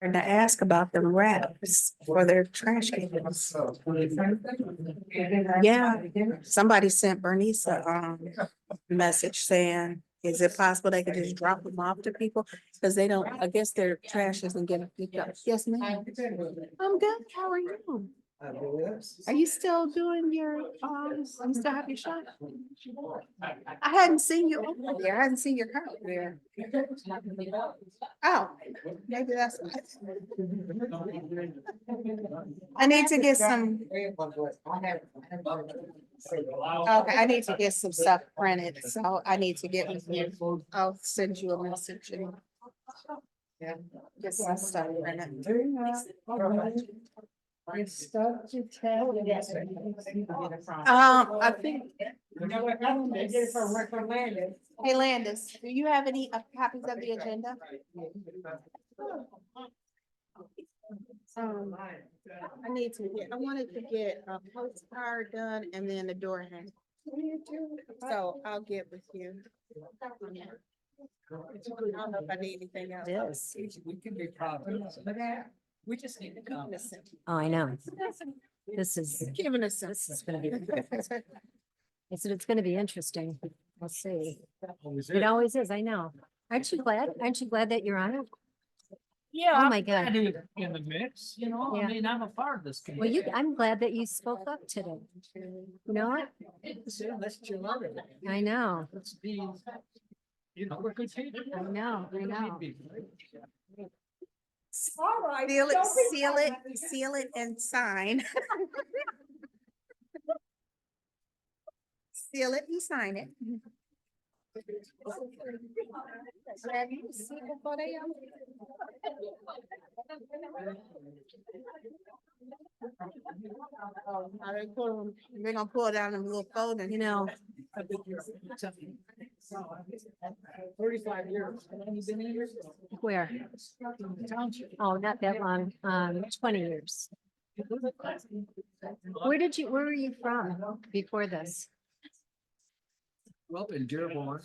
And to ask about the wraps for their trash cans. Yeah, somebody sent Bernice a message saying, is it possible they could just drop them off to people? Cause they don't, I guess their trash isn't getting picked up. Yes, ma'am. I'm good. How are you? Are you still doing your, you still have your shot? I hadn't seen you over there. I hadn't seen your car over there. Oh, maybe that's. I need to get some. Okay, I need to get some stuff printed, so I need to get with you. I'll send you a message. Yeah. Just some stuff printed. I think. Hey Landis, do you have any copies of the agenda? I need to get, I wanted to get a postcard done and then the door hang. So I'll get with you. I don't know if I need anything else. Yes. We can be proud of it. We just need to come. Oh, I know. This is Giving us some. gonna be, I said, it's gonna be interesting. We'll see. Always It is. always is, I know. Aren't you glad? Aren't you glad that you're on it? Yeah. Oh I'm my God. glad you're in the mix, you know, Yeah. I mean, I'm a part of this. Well, I'm glad that you spoke up today. You know what? Let's chill out a bit. I know. Let's be, you know, we're good people. I know, I We don't need to know. be- Seal it and sign. Seal it and sign it. Have you seen before they They're gonna pull down the little fold and You know, I've been here 35 years. Have you been here? where? In the township. Oh, not that long, 20 years. Where were you from before this? Well, in Dearborn.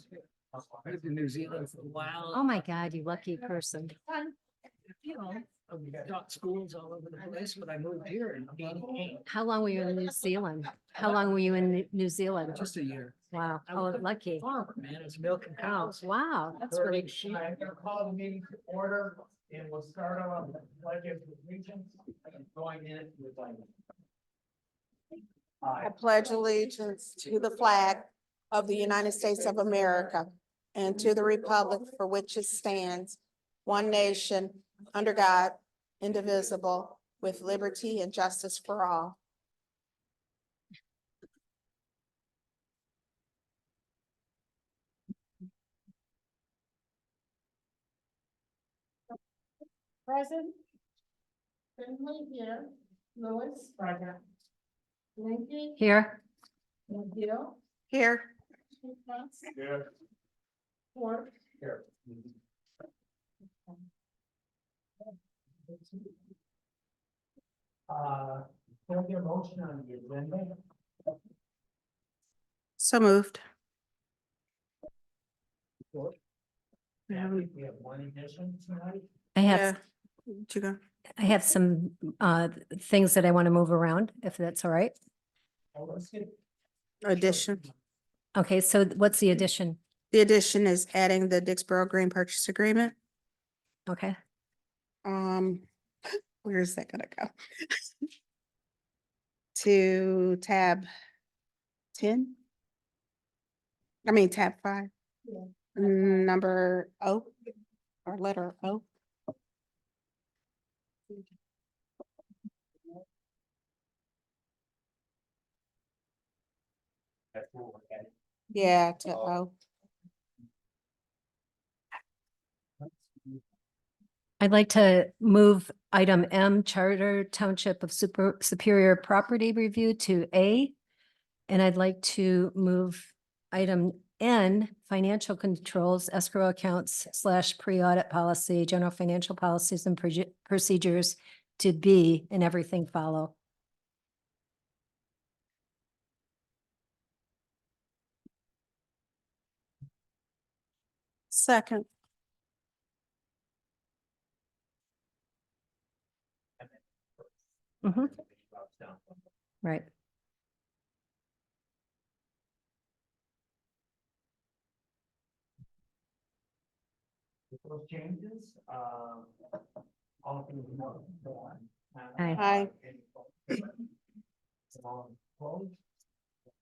I lived in New Zealand for a while. Oh my God, you lucky person. You know, I've taught schools all over the place, but I moved here in '88, How long were you in New Zealand? How long were you in New Zealand? just a year. Wow, I oh, was a lucky. farmer, man, it's milking Oh, cows. wow, that's herding really, sheep. I'm gonna call the meeting to order and we'll start on the pledge of allegiance and going in with like. I pledge allegiance to the flag of the United States of America and to the republic for which it stands, one nation, under God, indivisible, with liberty and justice for all. Present. Finley here, Lewis. Present. Lindsay. here, McGill. Here, Here. Ford. Here. Can I get a motion on the agenda? so moved. Yeah, we have one addition tonight. I Yeah. have, Did you go? I have some, things that I want to move around, if that's all right. Oh, let's get. Addition. Okay, so what's the addition? The addition is adding the Dixboro Green Purchase Agreement. Okay, Where is that gonna go? To tab 10? I mean, tab 5. Yeah. Number O, or letter O. Yeah, to O. I'd like to move item M, Charter Township of Superior Property Review to A. And I'd like to move item N, Financial Controls, Escrow Accounts / Pre-Audit Policy, General Financial Policies and Procedures to B, and everything follow. Second, Mhm. Right. With those changes, all of you know. Aye. All opposed?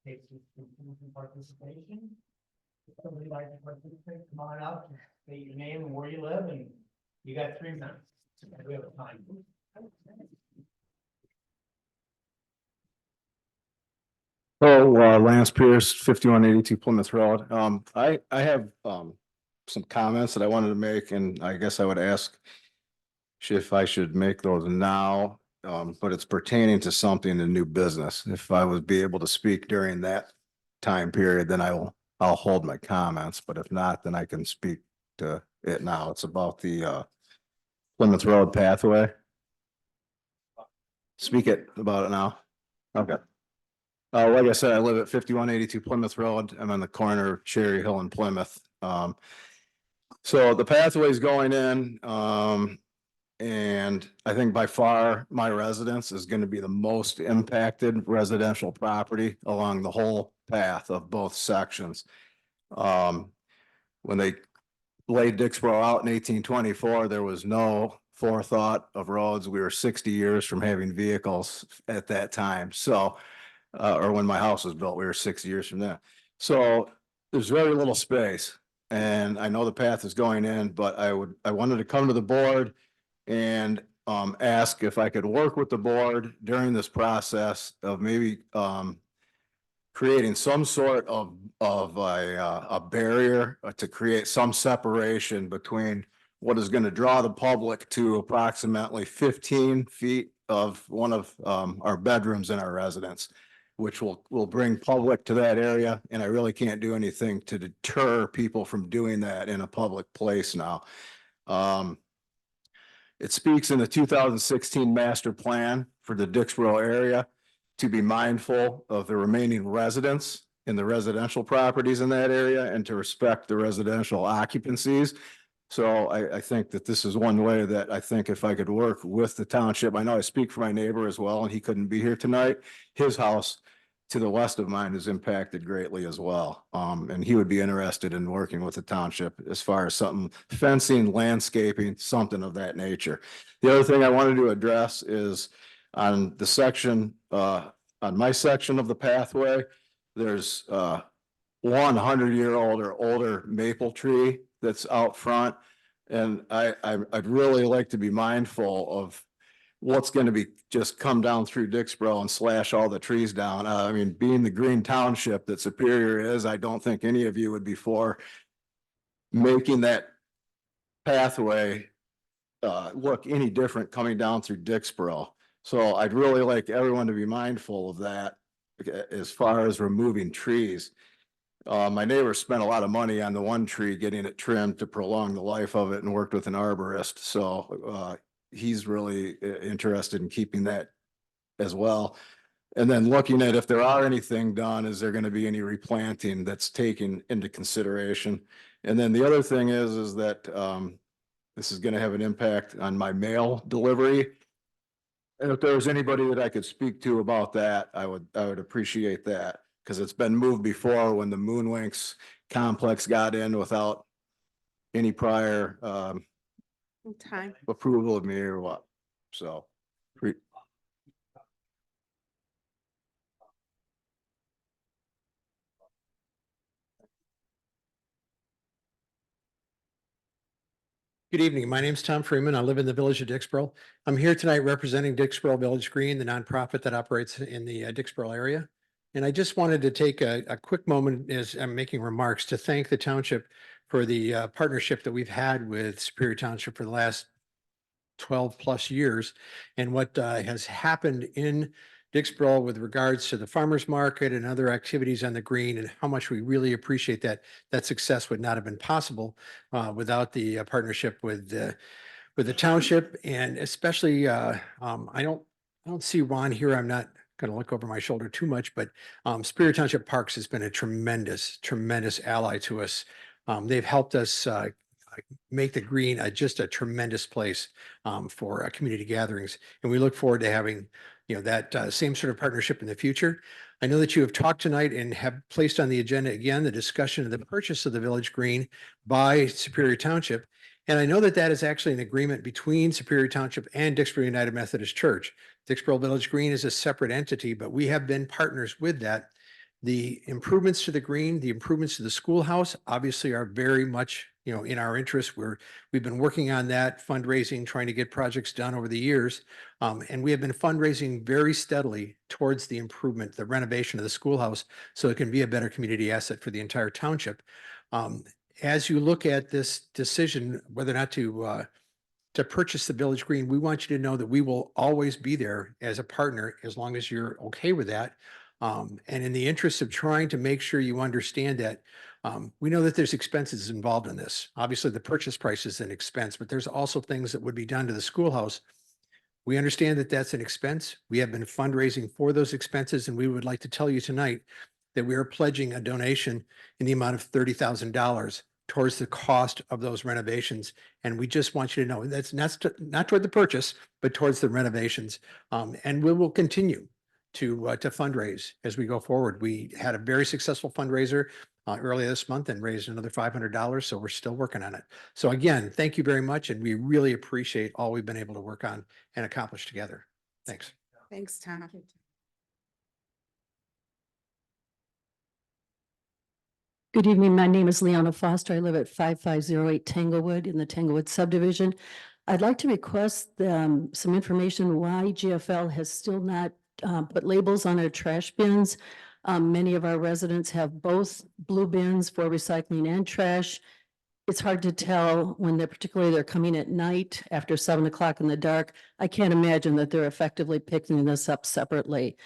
Takes you to participation. If somebody like to participate, come on up, state your name and where you live, and you got 3 minutes. We have time. Lance Pierce, 5182 Plymouth Road. I have, some comments that I wanted to make, and I guess I would ask if I should make those now, but it's pertaining to something in new business. If I would be able to speak during that time period, then I'll hold my comments, but if not, then I can speak to it now. It's about the Plymouth Road pathway. Speak about it now. Okay. Like I said, I live at 5182 Plymouth Road. I'm on the corner of Cherry Hill and Plymouth. So the pathway's going in, and I think by far my residence is going to be the most impacted residential property along the whole path of both sections. When they laid Dixboro out in 1824, there was no forethought of roads. We were 60 years from having vehicles at that time. So, or when my house was built, we were 60 years from that. So there's very little space. And I know the path is going in, but I wanted to come to the board and ask if I could work with the board during this process of maybe creating some sort of a barrier to create some separation between what is going to draw the public to approximately 15 feet of one of our bedrooms in our residence, which will bring public to that area. And I really can't do anything to deter people from doing that in a public place now. It speaks in the 2016 master plan for the Dixboro area to be mindful of the remaining residents in the residential properties in that area and to respect the residential occupancies. So I think that this is one way that I think if I could work with the township, I know I speak for my neighbor as well, and he couldn't be here tonight. His house to the west of mine is impacted greatly as well. And he would be interested in working with the township as far as something fencing, landscaping, something of that nature. The other thing I wanted to address is on the section, on my section of the pathway, there's 100-year-old or older maple tree that's out front. And I'd really like to be mindful of what's going to be just come down through Dixboro and slash all the trees down. I mean, being the green township that Superior is, I don't think any of you would be for making that pathway look any different coming down through Dixboro. So I'd really like everyone to be mindful of that as far as removing trees. My neighbor spent a lot of money on the one tree, getting it trimmed to prolong the life of it, and worked with an arborist. So he's really interested in keeping that as well. And then looking at if there are anything done, is there going to be any replanting that's taken into consideration? And then the other thing is that this is going to have an impact on my mail delivery. And if there was anybody that I could speak to about that, I would appreciate that, because it's been moved before when the Moonwinks complex got in without any prior Time. approval of me or what. So. Good evening. My name's Tom Freeman. I live in the village of Dixboro. I'm here tonight representing Dixboro Village Green, the nonprofit that operates in the Dixboro area. And I just wanted to take a quick moment as I'm making remarks to thank the township for the partnership that we've had with Superior Township for the last 12 plus years, and what has happened in Dixboro with regards to the farmers market and other activities on the green, and how much we really appreciate that. That success would not have been possible without the partnership with the township, and especially I don't see Ron here. I'm not going to look over my shoulder too much, but Superior Township Parks has been a tremendous ally to us. They've helped us make the green just a tremendous place for community gatherings. And we look forward to having, that same sort of partnership in the future. I know that you have talked tonight and have placed on the agenda again the discussion of the purchase of the Village Green by Superior Township. And I know that that is actually an agreement between Superior Township and Dixboro United Methodist Church. Dixboro Village Green is a separate entity, but we have been partners with that. The improvements to the green, the improvements to the schoolhouse obviously are very much, in our interest. We've been working on that fundraising, trying to get projects done over the years. And we have been fundraising very steadily towards the improvement, the renovation of the schoolhouse, so it can be a better community asset for the entire township. As you look at this decision, whether or not to to purchase the Village Green, we want you to know that we will always be there as a partner as long as you're okay with that. And in the interest of trying to make sure you understand that, we know that there's expenses involved in this. Obviously, the purchase price is an expense, but there's also things that would be done to the schoolhouse. We understand that that's an expense. We have been fundraising for those expenses, and we would like to tell you tonight that we are pledging a donation in the amount of $30,000 towards the cost of those renovations. And we just want you to know that's not toward the purchase, but towards the renovations. And we will continue to fundraise as we go forward. We had a very successful fundraiser earlier this month and raised another $500. So we're still working on it. So again, thank you very much. And we really appreciate all we've been able to work on and accomplish together. Thanks. Thanks, Tom. Good evening. My name is Leona Foster. I live at 5508 Tanglewood in the Tanglewood subdivision. I'd like to request some information why GFL has still not put labels on our trash bins. Many of our residents have both blue bins for recycling and trash. It's hard to tell when they're coming at night after 7 o'clock in the dark. I can't imagine that they're effectively picking this up separately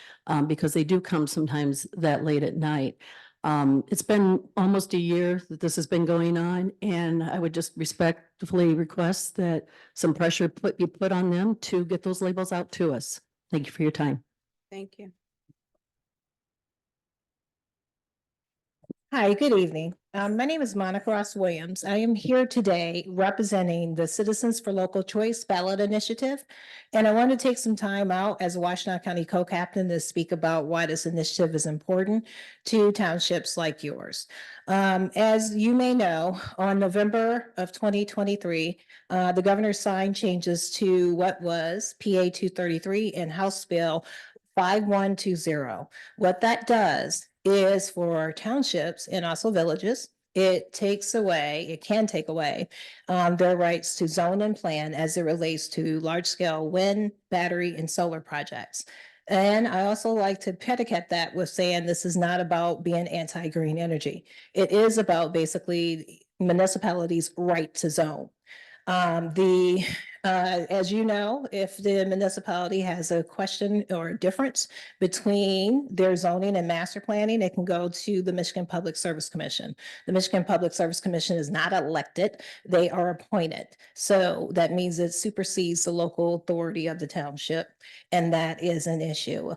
because they do come sometimes that late at night. It's been almost a year that this has been going on, and I would just respectfully request that some pressure be put on them to get those labels out to us. Thank you for your time. Thank you. Hi, good evening. My name is Monica Ross Williams. I am here today representing the Citizens for Local Choice ballot initiative. And I want to take some time out as a Washtenaw County co-captain to speak about why this initiative is important to townships like yours. As you may know, on November of 2023, the governor signed changes to what was PA 233 and House Bill 5120. What that does is for townships and also villages, it can take away their rights to zone and plan as it relates to large scale wind, battery, and solar projects. And I also like to predicate that with saying this is not about being anti-green energy. It is about basically municipalities' right to zone. As you know, if the municipality has a question or a difference between their zoning and master planning, it can go to the Michigan Public Service Commission. The Michigan Public Service Commission is not elected, they are appointed. So that means it supersedes the local authority of the township, and that is an issue.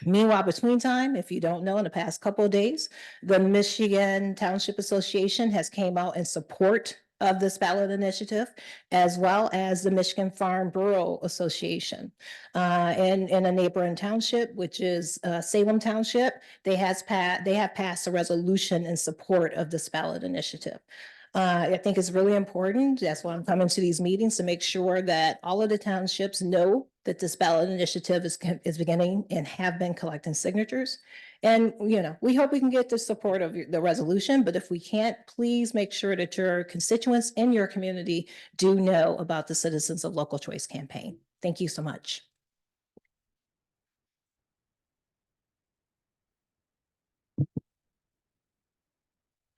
Meanwhile, between time, if you don't know, in the past couple of days, the Michigan Township Association has came out in support of this ballot initiative, as well as the Michigan Farm Bureau Association. In a neighboring township, which is Salem Township, they have passed a resolution in support of this ballot initiative. I think it's really important. That's why I'm coming to these meetings, to make sure that all of the townships know that this ballot initiative is beginning and have been collecting signatures. And, we hope we can get the support of the resolution, but if we can't, please make sure that your constituents in your community do know about the Citizens of Local Choice campaign. Thank you so much.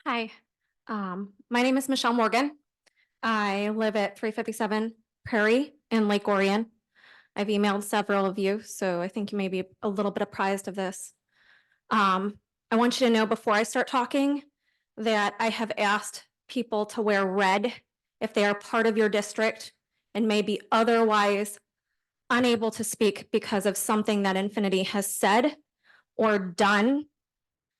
Hi, my name is Michelle Morgan. I live at 357 Prairie in Lake Orion. I've emailed several of you, so I think you may be a little bit apprised of this. I want you to know before I start talking that I have asked people to wear red if they are part of your district and may be otherwise unable to speak because of something that Infinity has said or done.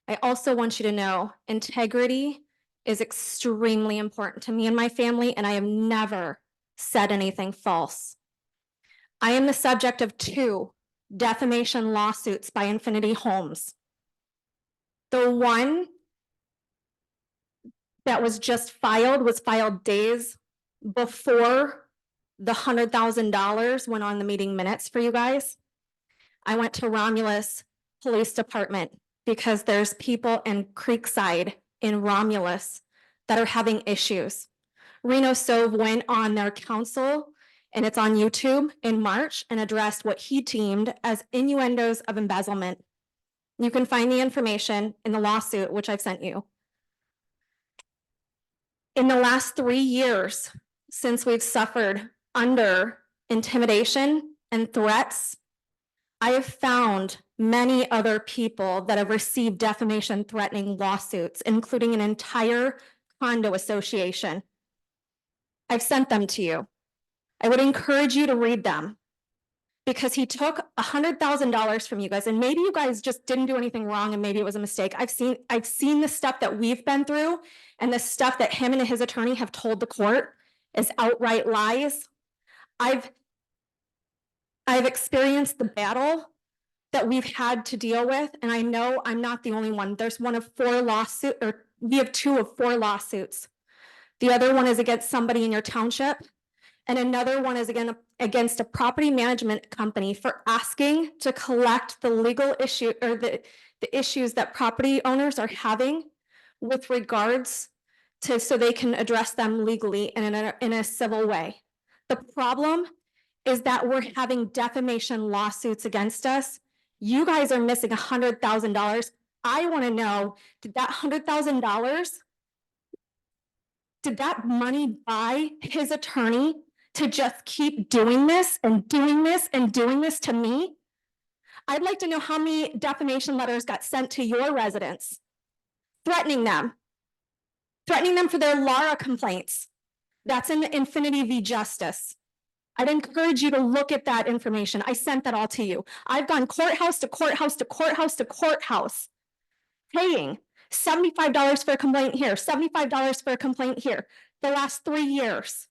I also want you to know integrity is extremely important to me and my family, and I have never said anything false. I am the subject of 2 defamation lawsuits by Infinity Homes. The one that was just filed was filed days before the $100,000 went on the meeting minutes for you guys. I went to Romulus Police Department because there's people in Creekside in Romulus that are having issues. Reno Sove went on their council, and it's on YouTube, in March, and addressed what he deemed as innuendos of embezzlement. You can find the information in the lawsuit, which I've sent you. In the last 3 years, since we've suffered under intimidation and threats, I have found many other people that have received defamation threatening lawsuits, including an entire condo association. I've sent them to you. I would encourage you to read them because he took $100,000 from you guys, and maybe you guys just didn't do anything wrong and maybe it was a mistake. I've seen the stuff that we've been through, and the stuff that him and his attorney have told the court is outright lies. I've experienced the battle that we've had to deal with, and I know I'm not the only one. There's one of 4 lawsuits, or we have 2 of 4 lawsuits. The other one is against somebody in your township, and another one is against a property management company for asking to collect the legal issue, or the issues that property owners are having with regards to, so they can address them legally and in a civil way. The problem is that we're having defamation lawsuits against us. You guys are missing $100,000. I want to know, did that $100,000, did that money buy his attorney to just keep doing this and doing this and doing this to me? I'd like to know how many defamation letters got sent to your residents, threatening them for their Lara complaints. That's in Infinity v. Justice. I'd encourage you to look at that information. I sent that all to you. I've gone courthouse to courthouse to courthouse to courthouse, paying $75 for a complaint here, $75 for a complaint here, the last 3 years.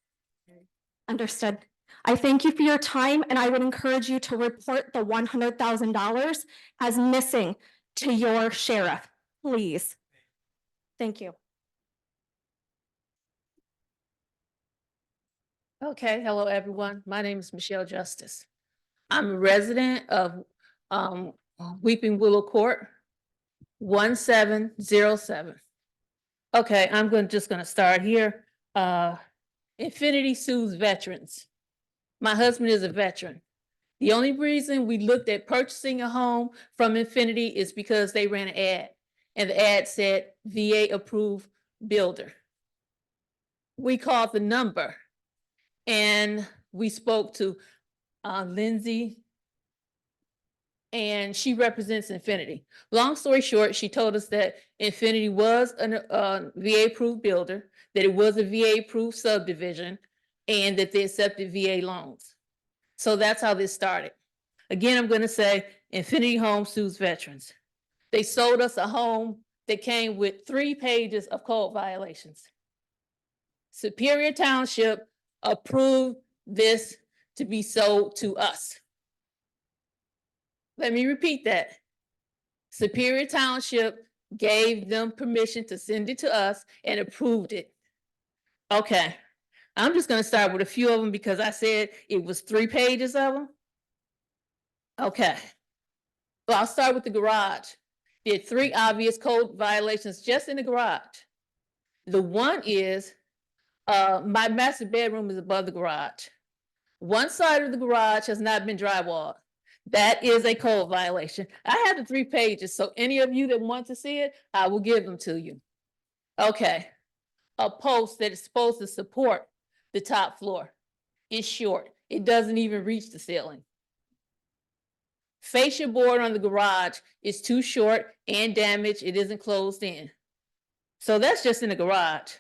Understood. I thank you for your time, and I would encourage you to report the $100,000 as missing to your sheriff, please. Thank you. Okay, hello, everyone. My name is Michelle Justice. I'm a resident of Weeping Willow Court, 1707. Okay, just gonna start here. Infinity sues veterans. My husband is a veteran. The only reason we looked at purchasing a home from Infinity is because they ran an ad, and the ad said VA approved builder. We called the number, and we spoke to Lindsay, and she represents Infinity. Long story short, she told us that Infinity was a VA-approved builder, that it was a VA-approved subdivision, and that they accepted VA loans. So that's how this started. Again, I'm going to say Infinity Home sues veterans. They sold us a home that came with 3 pages of code violations. Superior Township approved this to be sold to us. Let me repeat that. Superior Township gave them permission to send it to us and approved it. Okay, I'm just going to start with a few of them because I said it was 3 pages of them. Okay, well, I'll start with the garage. There are 3 obvious code violations just in the garage. The one is my master bedroom is above the garage. One side of the garage has not been drywalled. That is a code violation. I have the 3 pages, so any of you that want to see it, I will give them to you. Okay, a post that is supposed to support the top floor is short. It doesn't even reach the ceiling. Fascia board on the garage is too short and damaged. It isn't closed in. So that's just in the garage.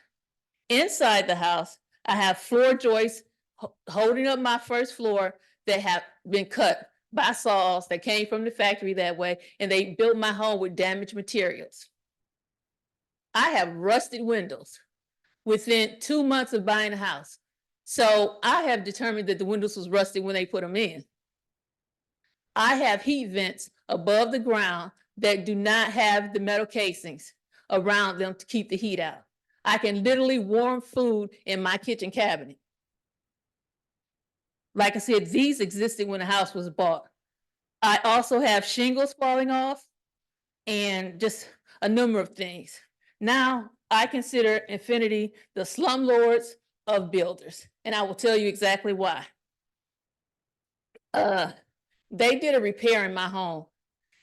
Inside the house, I have floor joists holding up my first floor that have been cut by saws that came from the factory that way, and they built my home with damaged materials. I have rusted windows within 2 months of buying a house. So I have determined that the windows was rusted when they put them in. I have heat vents above the ground that do not have the metal casings around them to keep the heat out. I can literally warm food in my kitchen cabinet. Like I said, these existed when the house was bought. I also have shingles falling off and just a number of things. Now, I consider Infinity the slumlords of builders, and I will tell you exactly why. They did a repair in my home,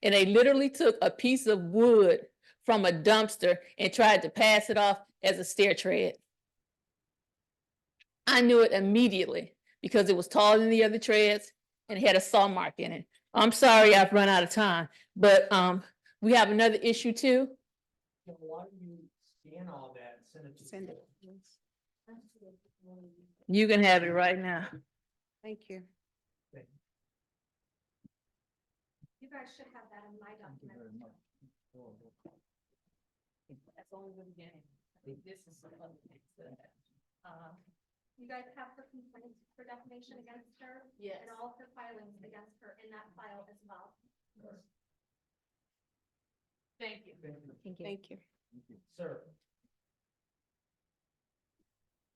and they literally took a piece of wood from a dumpster and tried to pass it off as a stair tread. I knew it immediately because it was taller than the other treads and it had a saw mark in it. I'm sorry, I've run out of time, but we have another issue too. Why don't you scan all that and send it to? Send it. You can have it right now. Thank you. You guys should have that in my document. That's only the beginning. I think this is some other things that, You guys have her complaint for defamation against her yes. and all of her filings against her in that file as well. Thank you. Thank you. Sir.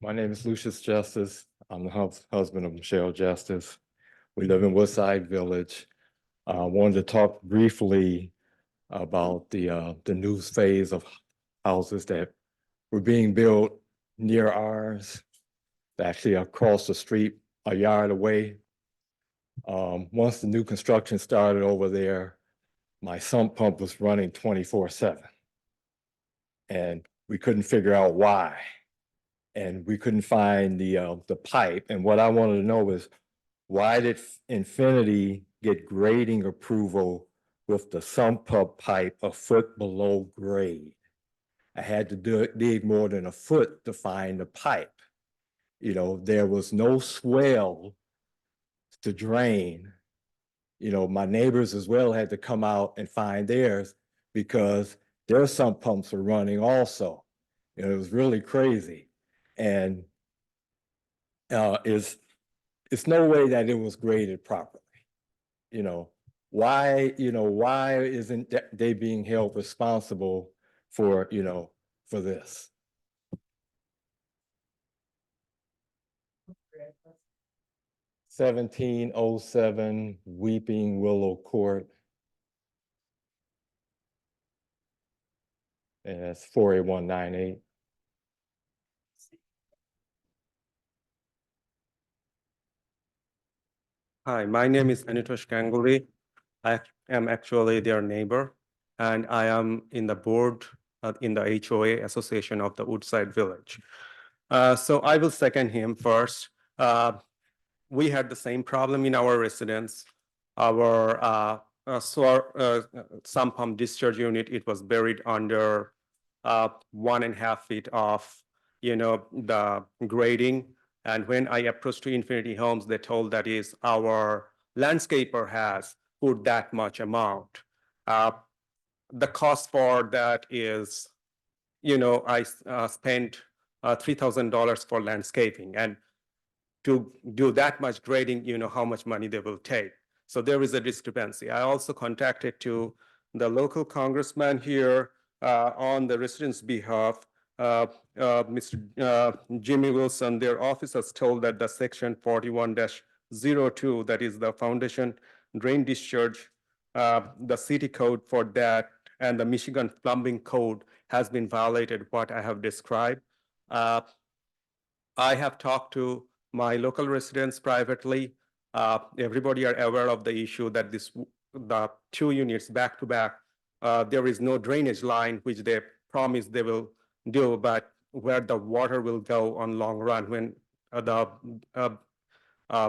My name is Lucius Justice. I'm the husband of Michelle Justice. We live in Woodside Village. I wanted to talk briefly about the new phase of houses that were being built near ours, actually across the street, a yard away. Once the new construction started over there, my sump pump was running 24/7. And we couldn't figure out why. And we couldn't find the pipe. And what I wanted to know is, why did Infinity get grading approval with the sump pump pipe a foot below grade? I had to dig more than a foot to find the pipe. You know, there was no swell to drain. You know, my neighbors as well had to come out and find theirs because their sump pumps were running also. You know, it was really crazy. And it's no way that it was graded properly. You know, why isn't they being held responsible for, for this? 1707 Weeping Willow Court. And it's 48198. Hi, my name is Anutosh Ganguly. I am actually their neighbor, and I am in the board in the HOA Association of the Woodside Village. So I will second him first. We had the same problem in our residence. Our sump pump discharge unit, it was buried under 1.5 feet of, the grading. And when I approached to Infinity Homes, they told that is our landscaper has put that much amount. The cost for that is, I spent $3,000 for landscaping, and to do that much grading, how much money they will take. So there is a discrepancy. I also contacted to the local congressman here on the residents' behalf. Mr. Jimmy Wilson, their office has told that the section 41-02, that is the foundation drain discharge, the city code for that and the Michigan plumbing code has been violated, what I have described. I have talked to my local residents privately. Everybody are aware of the issue that the 2 units back to back, there is no drainage line, which they promise they will do, but where the water will go on long run when the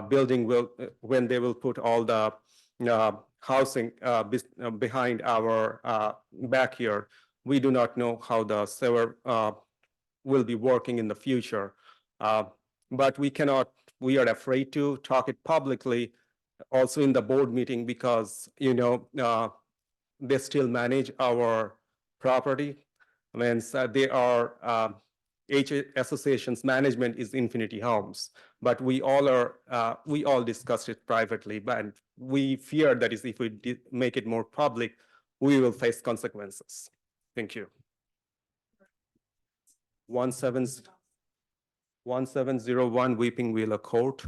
building will, when they will put all the housing behind our back here. We do not know how the sewer will be working in the future. But we are afraid to talk it publicly also in the board meeting because, they still manage our property. I mean, so they are, association's management is Infinity Homes, but we all discussed it privately, but we fear that is if we make it more public, we will face consequences. Thank you. 1701 Weeping Willow Court.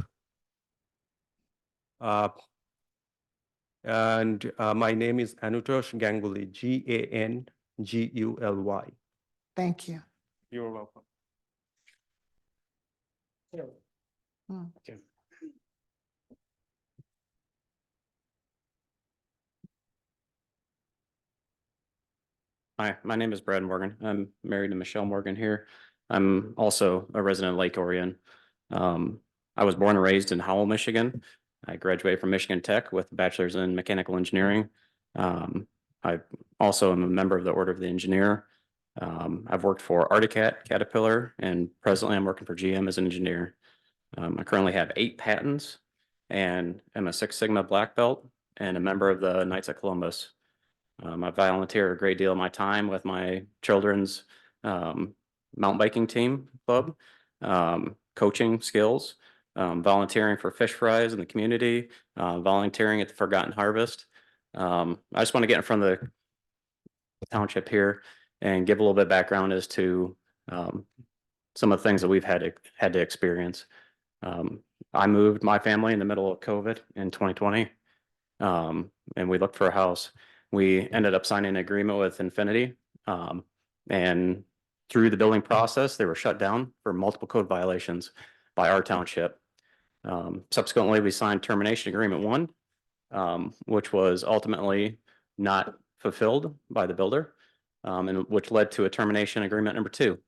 And my name is Anutosh Ganguly, Ganguly. Thank you. You're welcome. Hmm. Okay. Hi, my name is Brad Morgan. I'm married to Michelle Morgan here. I'm also a resident of Lake Orion. I was born and raised in Howell, Michigan. I graduated from Michigan Tech with a bachelor's in mechanical engineering. I also am a member of the Order of the Engineer. I've worked for Articat, Caterpillar, and presently I'm working for GM as an engineer. I currently have 8 patents and am a Six Sigma black belt and a member of the Knights of Columbus. I volunteer a great deal of my time with my children's mountain biking team club, coaching skills, volunteering for fish fries in the community, volunteering at the Forgotten Harvest. I just want to get in front of the township here and give a little bit of background as to some of the things that we've had to experience. I moved my family in the middle of COVID in 2020, and we looked for a house. We ended up signing an agreement with Infinity, and through the building process, they were shut down for multiple code violations by our township. Subsequently, we signed termination agreement 1, which was ultimately not fulfilled by the builder, and which led to a termination agreement number 2.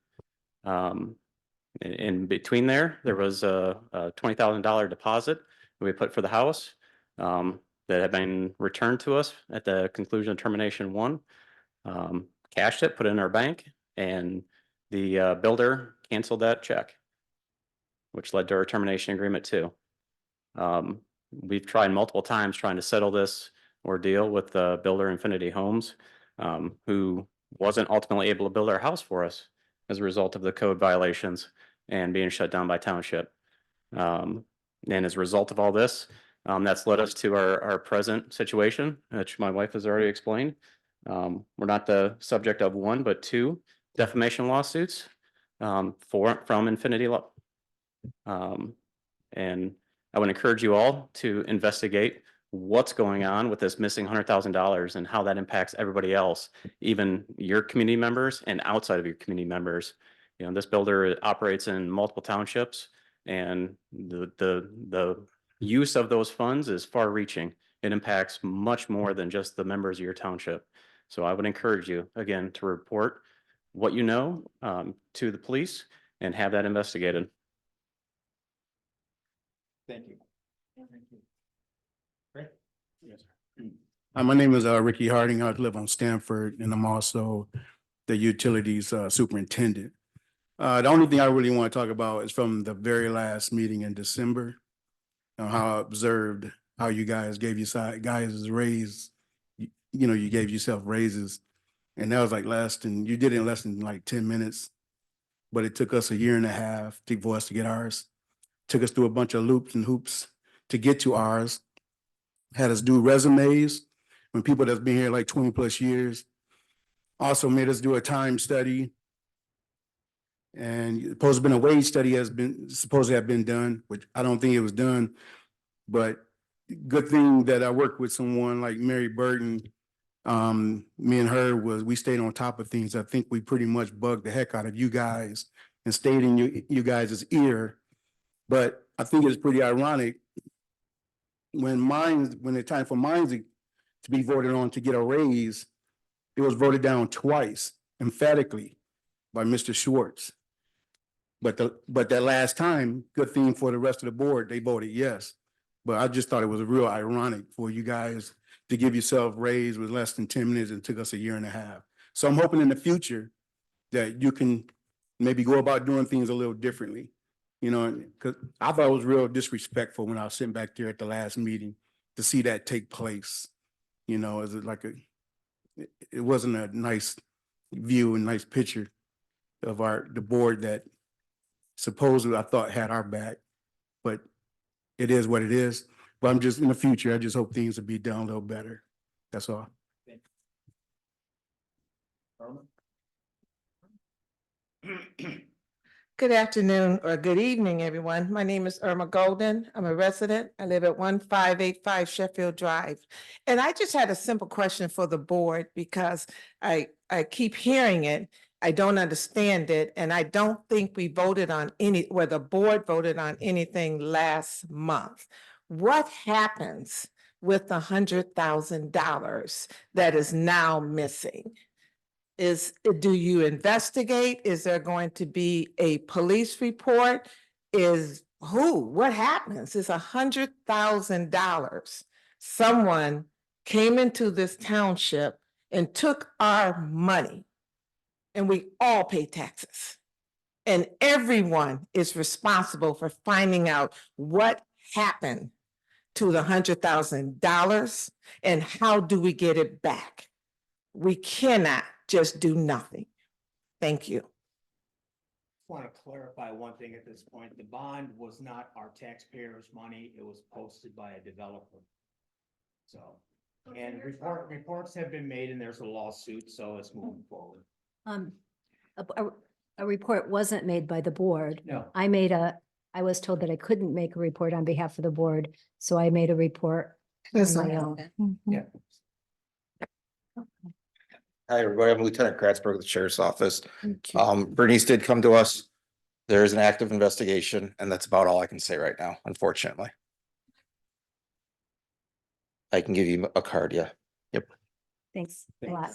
In between there was a $20,000 deposit we put for the house that had been returned to us at the conclusion of termination 1. Cashed it, put it in our bank, and the builder canceled that check, which led to our termination agreement 2. We've tried multiple times trying to settle this ordeal with the builder Infinity Homes, who wasn't ultimately able to build our house for us as a result of the code violations and being shut down by township. And as a result of all this, that's led us to our present situation, which my wife has already explained. We're not the subject of 1, but 2 defamation lawsuits from Infinity Law. And I would encourage you all to investigate what's going on with this missing $100,000 and how that impacts everybody else, even your community members and outside of your community members. You know, this builder operates in multiple townships, and the use of those funds is far reaching. It impacts much more than just the members of your township. So I would encourage you, again, to report what you know to the police and have that investigated. Thank you. Great. Yes, sir. My name is Ricky Harding. I live on Stanford, and I'm also the utilities superintendent. The only thing I really want to talk about is from the very last meeting in December, how I observed how you guys gave you guys raise, you know, you gave yourself raises, and that was like you did it in less than like 10 minutes, but it took us a year and a half for us to get ours. Took us through a bunch of loops and hoops to get to ours. Had us do resumes when people that's been here like 20 plus years. Also made us do a time study. And supposed to have been a wage study supposed to have been done, which I don't think it was done. But good thing that I worked with someone like Mary Burton. Me and her we stayed on top of things. I think we pretty much bugged the heck out of you guys and stayed in you guys' ear. But I think it's pretty ironic when it's time for mines to be voted on to get a raise, it was voted down twice emphatically by Mr. Schwartz. But that last time, good thing for the rest of the board, they voted yes. But I just thought it was real ironic for you guys to give yourself raise with less than 10 minutes and took us a year and a half. So I'm hoping in the future that you can maybe go about doing things a little differently. You know, because I thought it was real disrespectful when I was sitting back there at the last meeting to see that take place. You know, as it wasn't a nice view and nice picture of the board that supposedly I thought had our back, but it is what it is. But I'm just in the future, I just hope things will be done a little better. That's all. Good afternoon or good evening, everyone. My name is Irma Golden. I'm a resident. I live at 1585 Sheffield Drive. And I just had a simple question for the board because I keep hearing it. I don't understand it. And I don't think we voted on the board voted on anything last month. What happens with the $100,000 that is now missing? Do you investigate? Is there going to be a police report? Is what happens? It's $100,000. Someone came into this township and took our money, and we all pay taxes. And everyone is responsible for finding out what happened to the $100,000 and how do we get it back? We cannot just do nothing. Thank you. Want to clarify one thing at this point. The bond was not our taxpayers' money. It was posted by a developer. So, and reports have been made and there's a lawsuit, so it's moving forward. A report wasn't made by the board. No. I was told that I couldn't make a report on behalf of the board, so I made a report on my own. Yeah. Hi, everybody. I'm Lieutenant Kratzberg with the Sheriff's Office. Bernice did come to us. There is an active investigation, and that's about all I can say right now, unfortunately. I can give you a card, yeah. Yep. Thanks a lot.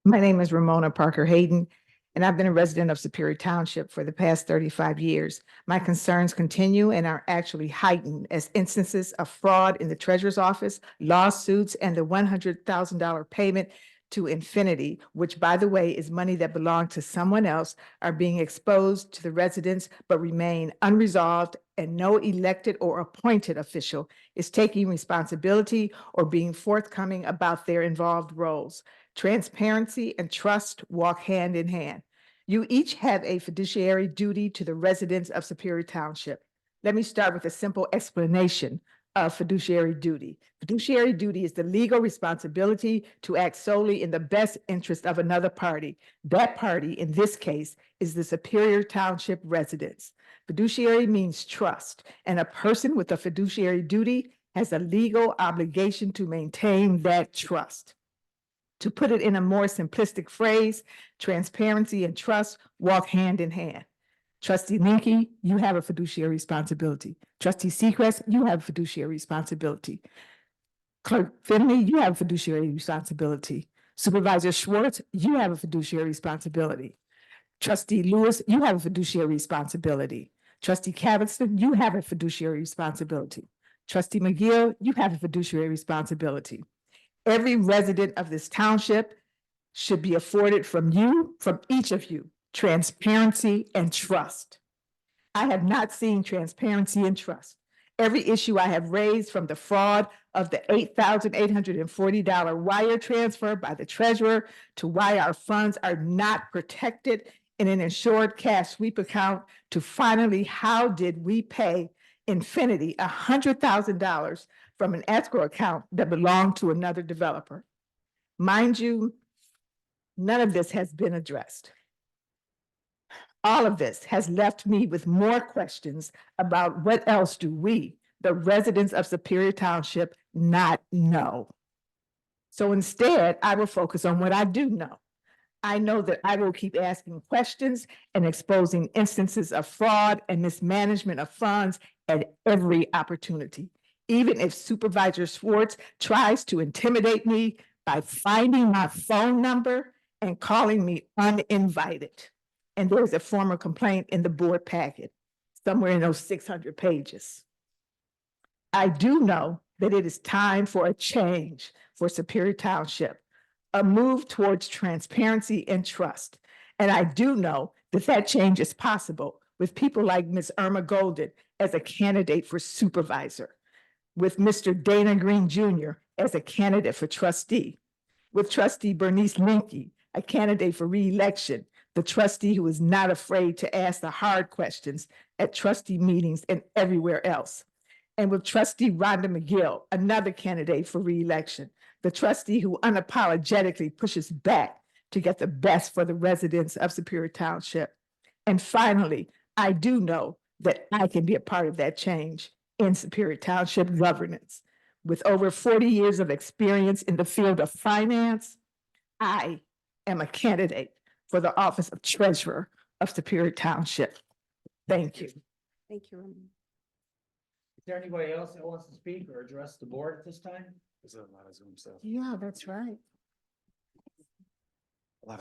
My name is Ramona Parker Hayden, and I've been a resident of Superior Township for the past 35 years. My concerns continue and are actually heightened as instances of fraud in the treasurer's office, lawsuits, and the $100,000 payment to Infinity, which, by the way, is money that belonged to someone else, are being exposed to the residents but remain unresolved, and no elected or appointed official is taking responsibility or being forthcoming about their involved roles. Transparency and trust walk hand in hand. You each have a fiduciary duty to the residents of Superior Township. Let me start with a simple explanation of fiduciary duty. Fiduciary duty is the legal responsibility to act solely in the best interest of another party. That party, in this case, is the Superior Township residents. Fiduciary means trust, and a person with a fiduciary duty has a legal obligation to maintain that trust. To put it in a more simplistic phrase, transparency and trust walk hand in hand. Trustee Linky, you have a fiduciary responsibility. Trustee Seacrest, you have a fiduciary responsibility. Clerk Finley, you have a fiduciary responsibility. Supervisor Schwartz, you have a fiduciary responsibility. Trustee Lewis, you have a fiduciary responsibility. Trustee Caviston, you have a fiduciary responsibility. Trustee McGill, you have a fiduciary responsibility. Every resident of this township should be afforded from each of you, transparency and trust. I have not seen transparency and trust. Every issue I have raised, from the fraud of the $8,840 wire transfer by the treasurer to why our funds are not protected in an insured cash sweep account, to finally, how did we pay Infinity $100,000 from an escrow account that belonged to another developer? Mind you, none of this has been addressed. All of this has left me with more questions about what else do we, the residents of Superior Township, not know. So instead, I will focus on what I do know. I know that I will keep asking questions and exposing instances of fraud and mismanagement of funds at every opportunity. Even if Supervisor Schwartz tries to intimidate me by finding my phone number and calling me uninvited. And there's a formal complaint in the board packet, somewhere in those 600 pages. I do know that it is time for a change for Superior Township, a move towards transparency and trust. And I do know that that change is possible with people like Ms. Irma Golden as a candidate for supervisor, with Mr. Dana Green Jr. as a candidate for trustee, with Trustee Bernice Linky, a candidate for re-election, the trustee who is not afraid to ask the hard questions at trustee meetings and everywhere else. And with Trustee Rhonda McGill, another candidate for re-election, the trustee who unapologetically pushes back to get the best for the residents of Superior Township. And finally, I do know that I can be a part of that change in Superior Township governance. With over 40 years of experience in the field of finance, I am a candidate for the office of treasurer of Superior Township. Thank you. Thank you, Ramona. Is there anybody else that wants to speak or address the board at this time? Yeah, that's right.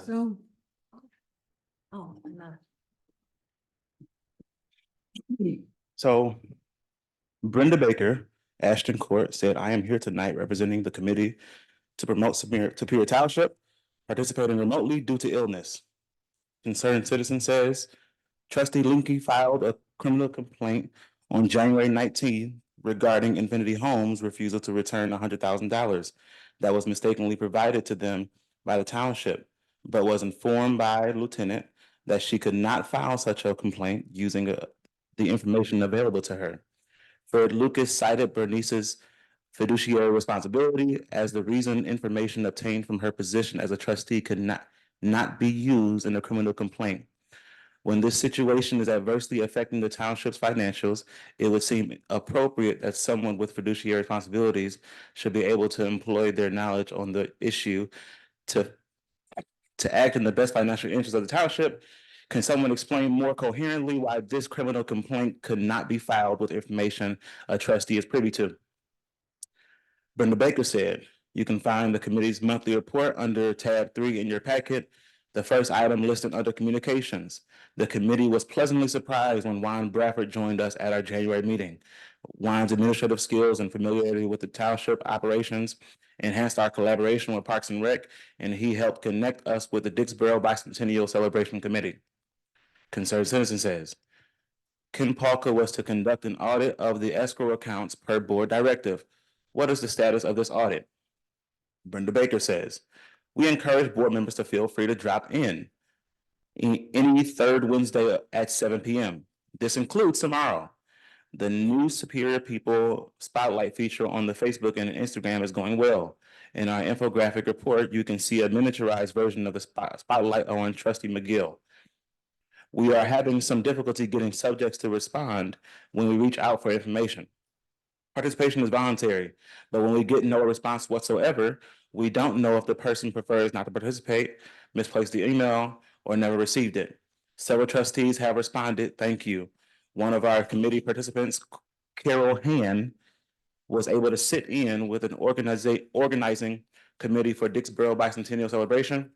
Zoom. Oh, no. So Brenda Baker, Ashton Court, said, I am here tonight representing the committee to promote Superior Township, participating remotely due to illness. Concerned citizen says, Trustee Linky filed a criminal complaint on January 19th regarding Infinity Homes' refusal to return $100,000 that was mistakenly provided to them by the township, but was informed by Lieutenant that she could not file such a complaint using the information available to her. Fred Lucas cited Bernice's fiduciary responsibility as the reason information obtained from her position as a trustee could not be used in a criminal complaint. When this situation is adversely affecting the township's financials, it would seem appropriate that someone with fiduciary responsibilities should be able to employ their knowledge on the issue to act in the best financial interest of the township. Can someone explain more coherently why this criminal complaint could not be filed with information a trustee is privy to? Brenda Baker said, you can find the committee's monthly report under tab 3 in your packet, the first item listed under communications. The committee was pleasantly surprised when Juan Bradford joined us at our January meeting. Juan's administrative skills and familiarity with the township operations enhanced our collaboration with Parks and Rec, and he helped connect us with the Dixboro Bicentennial Celebration Committee. Concerned citizen says, Ken Palka was to conduct an audit of the escrow accounts per board directive. What is the status of this audit? Brenda Baker says, we encourage board members to feel free to drop in any third Wednesday at 7 p.m. This includes tomorrow. The new Superior People Spotlight feature on the Facebook and Instagram is going well. In our infographic report, you can see a miniaturized version of the spotlight on Trustee McGill. We are having some difficulty getting subjects to respond when we reach out for information. Participation is voluntary, but when we get no response whatsoever, we don't know if the person prefers not to participate, misplaced the email, or never received it. Several trustees have responded, thank you. One of our committee participants, Carol Han, was able to sit in with an organizing committee for Dixboro Bicentennial Celebration.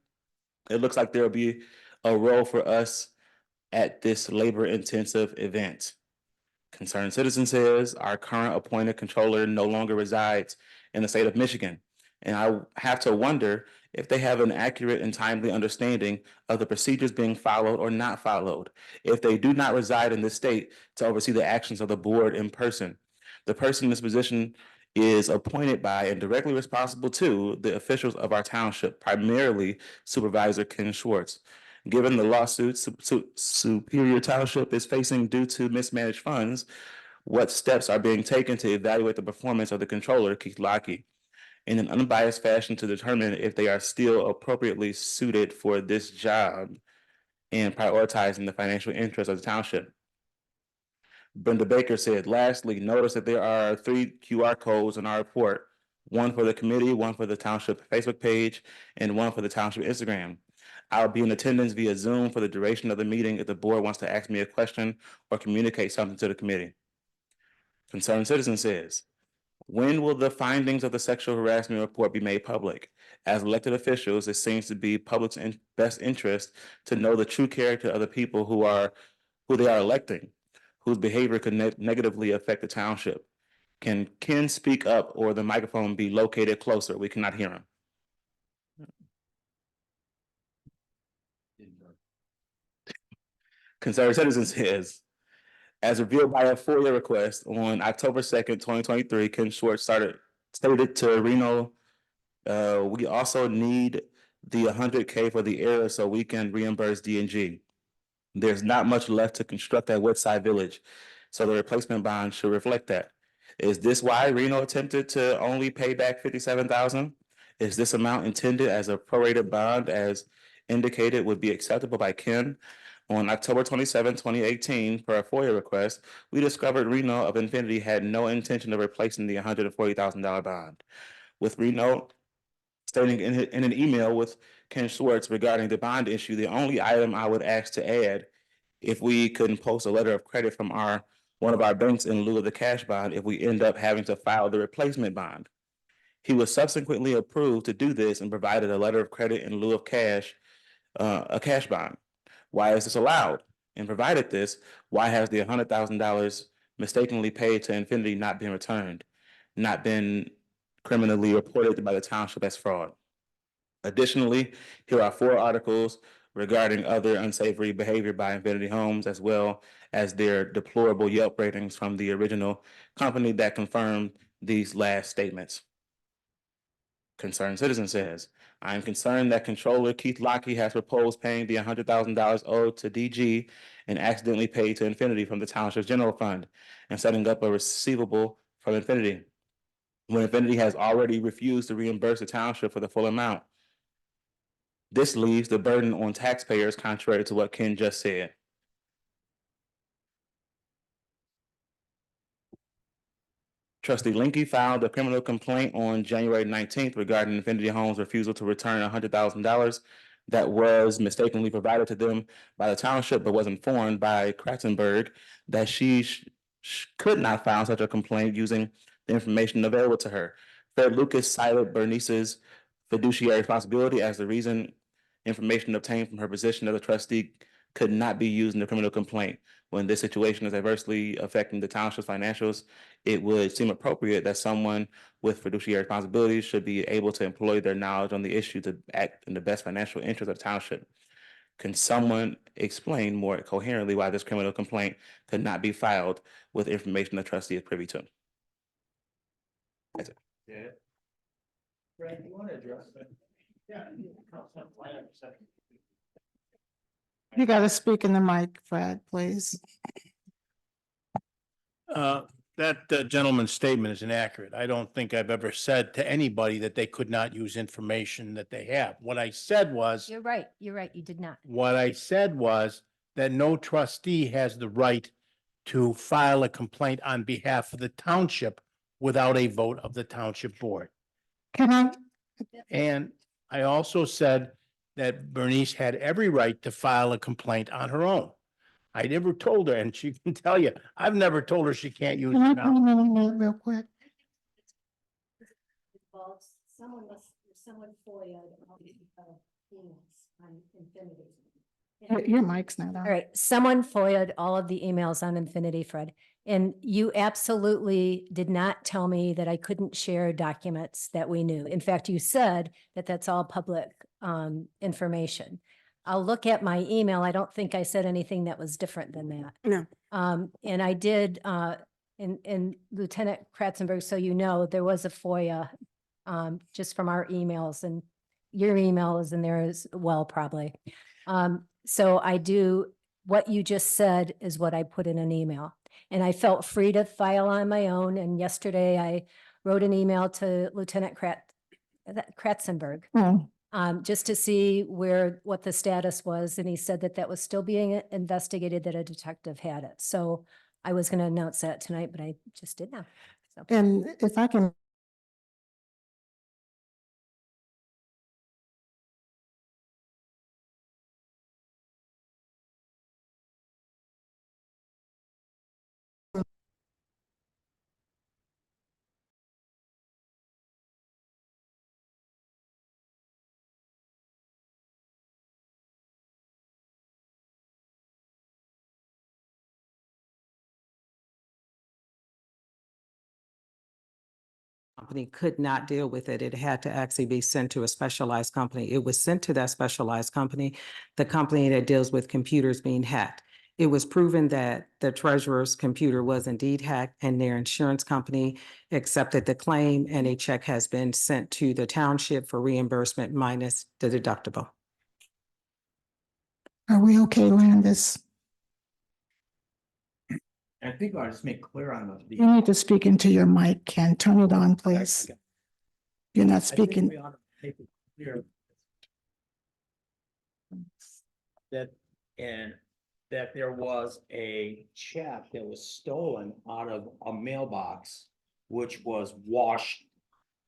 It looks like there'll be a role for us at this labor-intensive event. Concerned citizen says our current appointed controller no longer resides in the state of Michigan. And I have to wonder if they have an accurate and timely understanding of the procedures being followed or not followed. If they do not reside in this state to oversee the actions of the board in person, the person in this position is appointed by and directly responsible to the officials of our township, primarily Supervisor Ken Schwartz. Given the lawsuits Superior Township is facing due to mismanaged funds, what steps are being taken to evaluate the performance of the controller, Keith Lockey, in an unbiased fashion to determine if they are still appropriately suited for this job and prioritizing the financial interests of the township? Brenda Baker said, lastly, notice that there are 3 QR codes in our report, one for the committee, one for the township Facebook page, and one for the township Instagram. I'll be in attendance via Zoom for the duration of the meeting if the board wants to ask me a question or communicate something to the committee. Concerned citizen says, when will the findings of the sexual harassment report be made public? As elected officials, it seems to be public's best interest to know the true character of the people who they are electing, whose behavior could negatively affect the township. Can Ken speak up or the microphone be located closer? We cannot hear him. Concerned citizen says, as revealed by a FOIA request on October 2nd, 2023, Ken Schwartz stated to Reno, we also need the 100K for the error so we can reimburse D&G. There's not much left to construct at Woodside Village, so the replacement bond should reflect that. Is this why Reno attempted to only pay back $57,000? Is this amount intended as a prorated bond as indicated would be acceptable by Ken? On October 27, 2018, per a FOIA request, we discovered Reno of Infinity had no intention of replacing the $140,000 bond. With Reno stating in an email with Ken Schwartz regarding the bond issue, the only item I would ask to add, if we couldn't post a letter of credit from one of our banks in lieu of the cash bond if we end up having to file the replacement bond. He was subsequently approved to do this and provided a letter of credit in lieu of cash a cash bond? Why is this allowed? And provided this, why has the $100,000 mistakenly paid to Infinity not been returned, not been criminally reported by the township as fraud? Additionally, here are 4 articles regarding other unsavory behavior by Infinity Homes, as well as their deplorable Yelp ratings from the original company that confirmed these last statements. Concerned citizen says, I am concerned that Controller Keith Lockheed has proposed paying the $100,000 owed to DG and accidentally paid to Infinity from the township's general fund and setting up a receivable from Infinity, when Infinity has already refused to reimburse the township for the full amount. This leaves the burden on taxpayers, contrary to what Ken just said. Trustee Linky filed a criminal complaint on January 19th regarding Infinity Homes' refusal to return $100,000 that was mistakenly provided to them by the township, but was informed by Kratzenberg that she could not file such a complaint using the information available to her. Fred Lucas cited Bernice's fiduciary responsibility as the reason information obtained from her position as a trustee could not be used in the criminal complaint. When this situation is adversely affecting the township's financials, it would seem appropriate that someone with fiduciary responsibilities should be able to employ their knowledge on the issue to act in the best financial interest of the township. Can someone explain more coherently why this criminal complaint could not be filed with information the trustee is privy to? That's it. Yeah. Brad, you want to address that? Yeah. You got to speak in the mic, Fred, please. That gentleman's statement is inaccurate. I don't think I've ever said to anybody that they could not use information that they have. What I said was, You're right. You're right. You did not. what I said was that no trustee has the right to file a complaint on behalf of the township without a vote of the township board. Can I? And I also said that Bernice had every right to file a complaint on her own. I never told her, and she can tell you, I've never told her she can't use Can I it now. comment on that real quick? Someone FOIA'd on Infinity. Your mic's not on. All right, someone FOIA'd all of the emails on Infinity, Fred, and you absolutely did not tell me that I couldn't share documents that we knew. In fact, you said that that's all public information. I'll look at my email. I don't think I said anything that was different than that. No. And I did, and Lieutenant Kratzenberg, so you know, there was a FOIA just from our emails, and your email is in there as well, probably. So I do, what you just said is what I put in an email. And I felt free to file on my own. And yesterday I wrote an email to Lieutenant Kratzenberg. Just to see what the status was. And he said that that was still being investigated, that a detective had it. So I was going to announce that tonight, but I just did now. So. And if I can. Company could not deal with it. It had to actually be sent to a specialized company. It was sent to that specialized company, the company that deals with computers being hacked. It was proven that the treasurer's computer was indeed hacked, and their insurance company accepted the claim, and a check has been sent to the township for reimbursement minus the deductible. Are we okay, Landis? I think I'll just make clear on the. You need to speak into your mic, Ken. Turn it on, please. You're not I think speaking. we ought to make it clear that there was a check that was stolen out of a mailbox, which was washed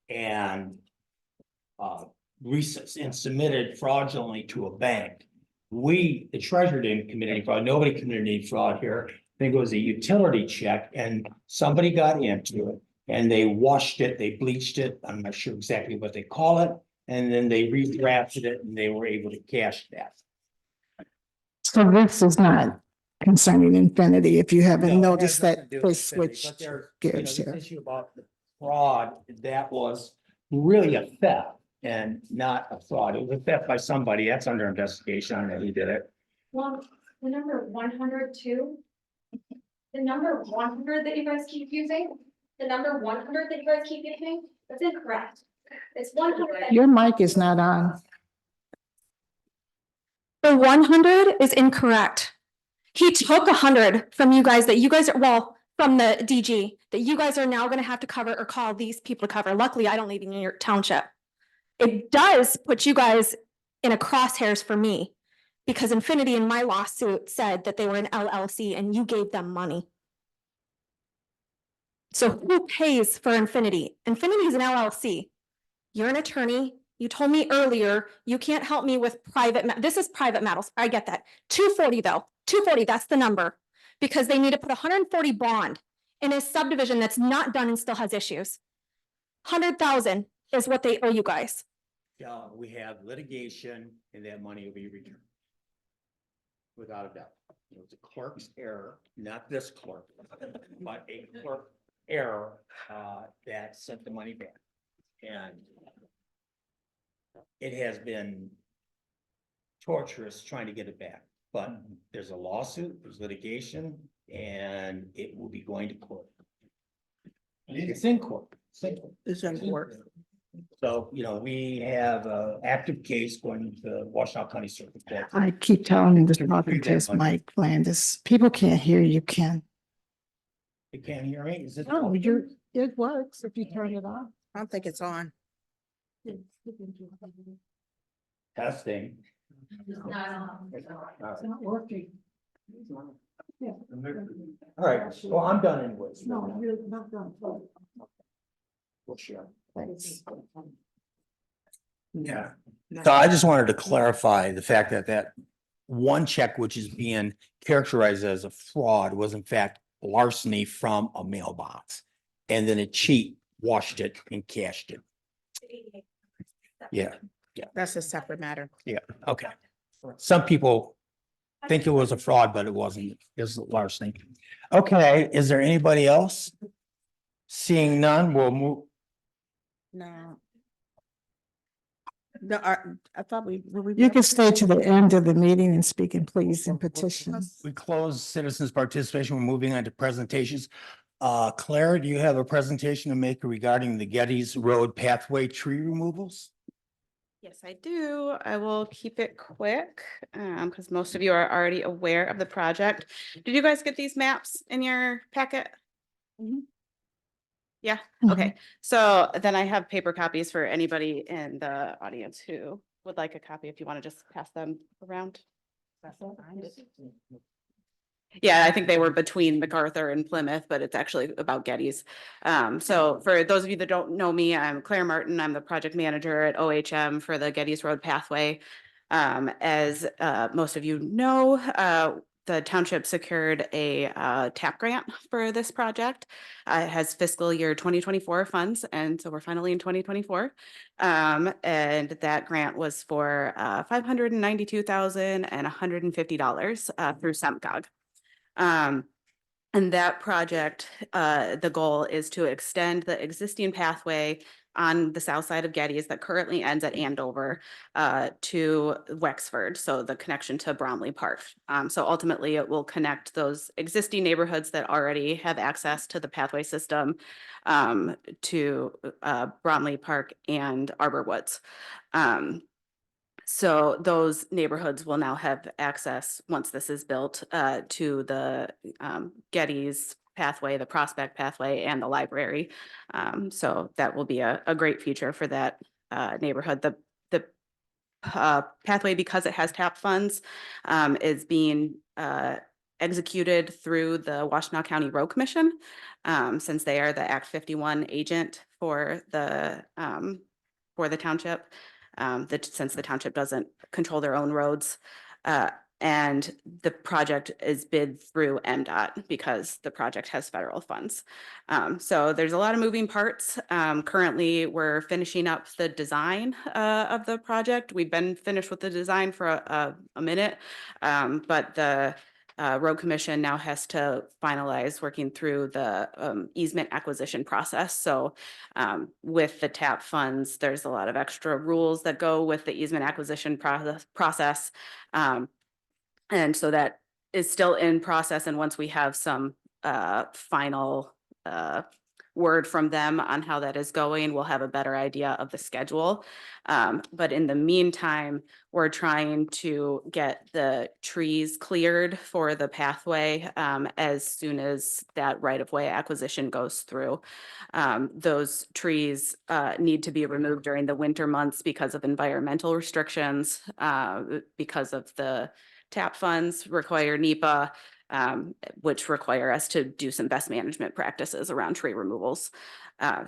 and and submitted fraudulently to a bank. We, the treasurer, didn't commit any fraud. Nobody committed any fraud here. I think it was a utility check, and somebody got into it and they washed it, they bleached it. I'm not sure exactly what they call it. and then they redrafted it and they were able to cash that. So this is not concerning Infinity, if you No, haven't it has noticed nothing that to do they with Infinity, but switched there's, gears this here. issue about the fraud, that was really a theft and not a fraud. It was a theft by somebody. That's under investigation and he did it. Well, the number 102, the number 100 that you guys keep using, the number 100 that you guys keep using, that's incorrect. It's 100. Your mic is not on. The 100 is incorrect. He took 100 from you guys that you guys are, well, from the DG, that you guys are now gonna have to cover or call these people to cover. Luckily, I don't live in your township. It does put you guys in a crosshairs for me, because Infinity in my lawsuit said that they were an LLC and you gave them money. So who pays for Infinity? Infinity is an LLC. You're an attorney. You told me earlier, you can't help me with this is private matters. I get that. 240 though, 240, that's the number. Because they need to put 140 bond in a subdivision that's not done and still has issues. 100,000 is what they owe you guys. We have litigation and that money will be returned. Without a doubt. It was a clerk's error, not this clerk, but a clerk error, that sent the money back. And it has been torturous trying to get it back, but there's a lawsuit, there's litigation, and it will be going to court. It's in court. It's in court. So, we have a active case going to Washtenaw County Circuit Court. I keep telling him to To talk retrieve into that his money. mic, Landis. People can't hear you, Ken. You can't hear me? Is it? No, it works if you turn it on. I don't think it's on. Testing. It's not working. All right, well, I'm done anyways. No, you're not done. We'll share. Thanks. Yeah. So I just wanted to clarify the fact that that one check, which is being characterized as a fraud, was in fact larceny from a mailbox. And then a cheat washed it and cashed it. Yeah, That's a separate matter. yeah, okay. Some people think it was a fraud, but it wasn't. It was larceny. Okay, is there anybody else? Seeing none, we'll move. No. No, I thought were we. You can stay to the end of the meeting and speak in pleas and petitions. We close citizens' participation. We're moving on to presentations. Claire, do you have a presentation to make regarding the Gettys Road pathway tree removals? Yes, I do. I will keep it quick, because most of you are already aware of the project. Did you guys get these maps in your packet? Yeah, okay. So then I have paper copies for anybody in the audience who would like a copy, if you want to just pass them around. Yeah, I think they were between MacArthur and Plymouth, but it's actually about Gettys. So for those of you that don't know me, I'm Claire Martin. I'm the project manager at OHM for the Gettys Road Pathway. As most of you know, the township secured a TAP grant for this project. It has fiscal year 2024 funds, and so we're finally in 2024. And that grant was for $592,150 through SEMCOG. And that project, the goal is to extend the existing pathway on the south side of Gettys that currently ends at Andover to Wexford, so the connection to Bromley Park. So ultimately, it will connect those existing neighborhoods that already have access to the pathway system to Bromley Park and Arbor Woods. So those neighborhoods will now have access, once this is built, to the Gettys pathway, the Prospect pathway, and the library. So that will be a great feature for that neighborhood. The pathway, because it has TAP funds, is being executed through the Washtenaw County Road Commission, since they are the Act 51 agent for the township. Since the township doesn't control their own roads. And the project is bid through MDOT because the project has federal funds. So there's a lot of moving parts. Currently, we're finishing up the design of the project. We've been finished with the design for a minute, but the Road Commission now has to finalize working through the easement acquisition process. So with the TAP funds, there's a lot of extra rules that go with the easement acquisition process. And so that is still in process. And once we have some final word from them on how that is going, we'll have a better idea of the schedule. But in the meantime, we're trying to get the trees cleared for the pathway as soon as that right-of-way acquisition goes through. Those trees need to be removed during the winter months because of environmental restrictions, because of the TAP funds require NEPA, which require us to do some best management practices around tree removals.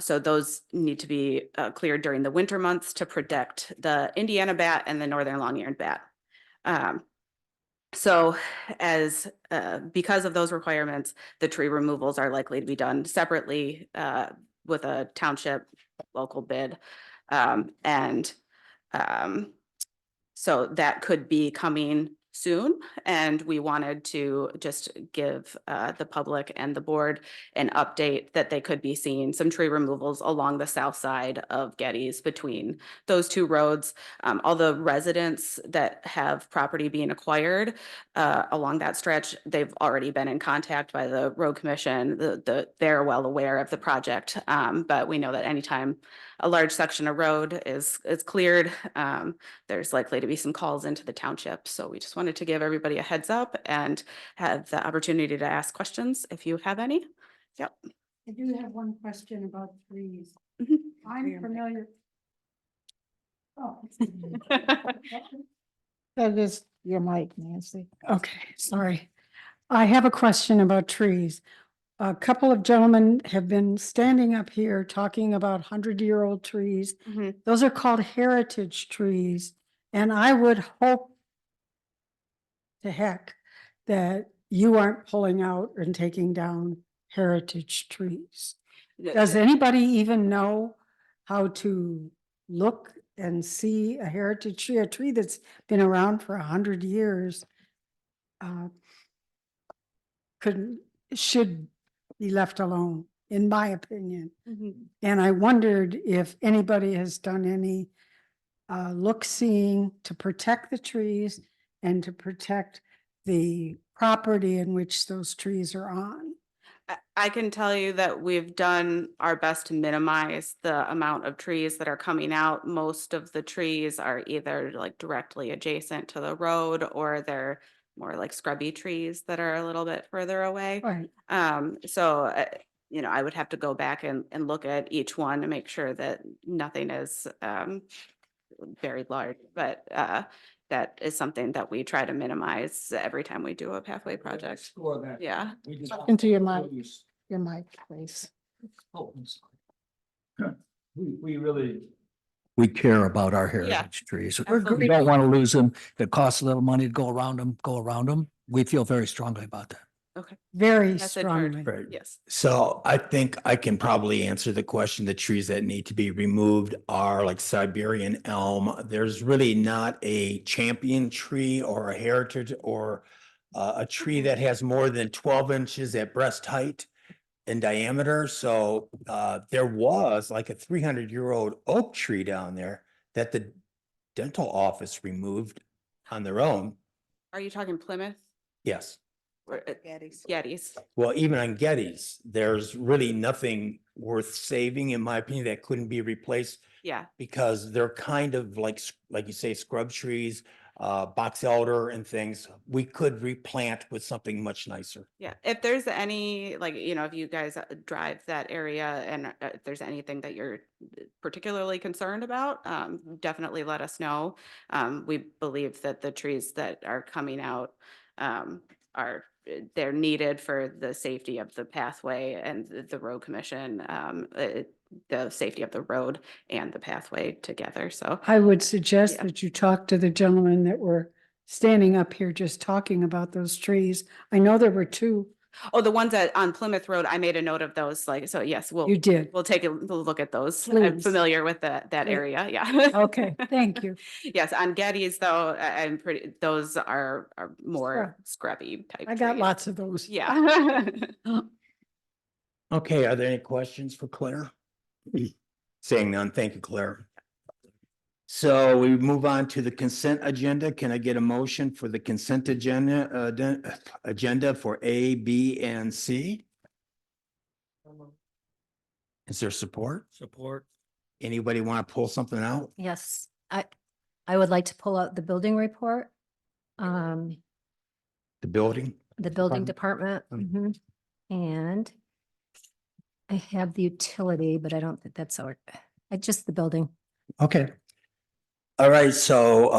So those need to be cleared during the winter months to protect the Indiana bat and the northern long-eared bat. So because of those requirements, the tree removals are likely to be done separately with a township local bid. So that could be coming soon, and we wanted to just give the public and the board an update that they could be seeing some tree removals along the south side of Getty's between those two roads. All the residents that have property being acquired along that stretch, they've already been in contact by the Road Commission. They're well aware of the project, but we know that anytime a large section of road is cleared, there's likely to be some calls into the township. So we just wanted to give everybody a heads up and have the opportunity to ask questions if you have any. Yep. I do have one question about trees. Mhm. I'm familiar. Oh. That is your mic, Nancy. Okay, sorry. I have a question about trees. A couple of gentlemen have been standing up here talking about 100-year-old trees. Mhm. Those are called heritage trees. And I would hope to heck that you aren't pulling out and taking down heritage trees. Does anybody even know how to look and see a heritage tree, a tree that's been around for 100 years? Should be left alone, in my opinion. Mhm. And I wondered if anybody has done any look-seeing to protect the trees and to protect the property in which those trees are on. I can tell you that we've done our best to minimize the amount of trees that are coming out. Most of the trees are either like directly adjacent to the road, or they're more like scrubby trees that are a little bit further away. Right. I would have to go back and look at each one to make sure that nothing is very large, but that is something that we try to minimize every time we do a pathway project. Yeah. Into your mic, please. Oh, I'm sorry. We really. We care about our heritage trees. We don't want to lose them. If it costs a little money to go around them, go around them. We feel very strongly about that. Okay. Very Message heard. strongly. Yes. So I think I can probably answer the question. The trees that need to be removed are like Siberian elm. There's really not a champion tree or a heritage or a tree that has more than 12 inches at breast height in diameter. So there was like a 300-year-old oak tree down there that the dental office removed on their own. Are you talking Plymouth? Yes. Or Getty's? Well, even on Getty's, there's really nothing worth saving, in my opinion, that couldn't be replaced. Yeah. Because they're kind of like you say, scrub trees, box elder and things. We could replant with something much nicer. Yeah, if there's any, if you guys drive that area and if there's anything that you're particularly concerned about, definitely let us know. We believe that the trees that are coming out they're needed for the safety of the pathway and the road commission, the safety of the road and the pathway together. So I would suggest that you talk to the gentlemen that were standing up here just talking about those trees. I know there were two. Oh, the ones that on Plymouth Road, I made a note of those, like, so yes, You did. we'll take a look at those. I'm Please. familiar with that Please. area, yeah. Okay, thank you. Yes, on Getty's though, I'm pretty, those are more scrubby type I got trees. lots of those. Yeah. Okay, are there any questions for Claire? Saying none, thank you, Claire. So we move on to the consent agenda. Can I get a motion for the consent agenda for A, B, and C? Is there support? Support. Anybody want to pull something out? Yes, I would like to pull out the building report. The building? The building department. And I have the utility, but I don't think that's our, just the building. Okay. All right, so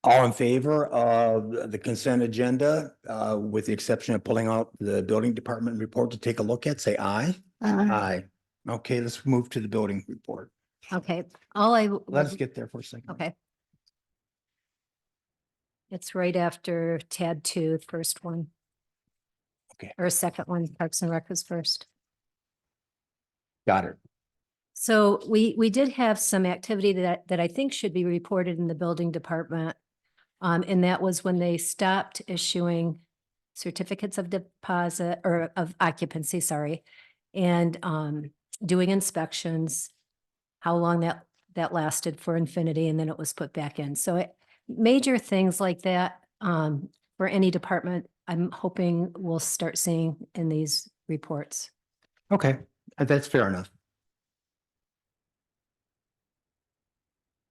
all in favor of the consent agenda, with the exception of pulling out the building department report to take a look at, say aye. Aye. Okay, let's move to the building report. Okay, Let us get there for a second. Okay. It's right after tab 2, first one. Okay. Or second one, Parks and Rec was first. Got it. So we did have some activity that I think should be reported in the building department. And that was when they stopped issuing certificates of deposit or of occupancy, sorry, and doing inspections, how long that lasted for infinity, and then it was put back in. So major things like that for any department, I'm hoping we'll start seeing in these reports. Okay, that's fair enough.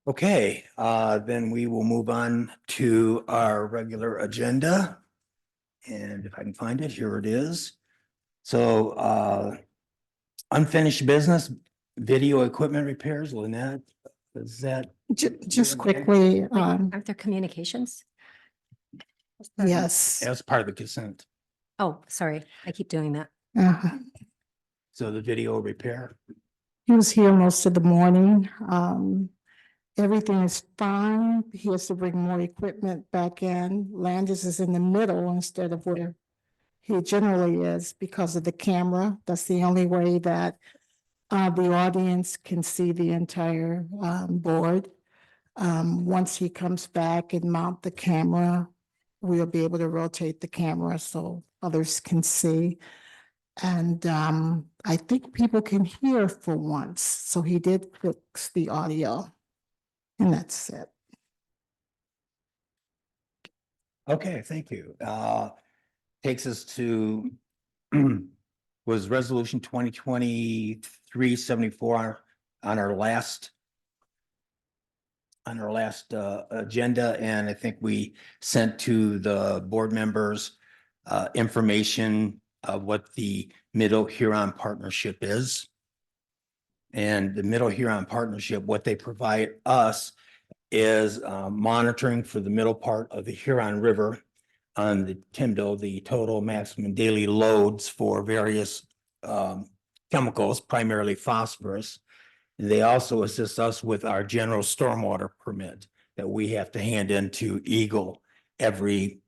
Okay, then we will move on to our regular agenda. And if I can find it, here it is. So unfinished business, video equipment repairs, Lynette, is that? Just quickly, Aren't there communications? yes. As part of the consent. Oh, sorry, I keep doing that. So the video repair. He was here most of the morning. Everything is fine. He has to bring more equipment back in. Landis is in the middle instead of where he generally is because of the camera. That's the only way that the audience can see the entire board. Once he comes back and mount the camera, we'll be able to rotate the camera so others can see. And I think people can hear for once. So he did fix the audio. And that's it. Okay, thank you. Takes us to was resolution 2023-74 on our last agenda, and I think we sent to the board members information of what the Middle Huron Partnership is. And the Middle Huron Partnership, what they provide us is monitoring for the middle part of the Huron River on the Timdo, the total maximum daily loads for various chemicals, primarily phosphorus. They also assist us with our general stormwater permit that we have to hand into Eagle every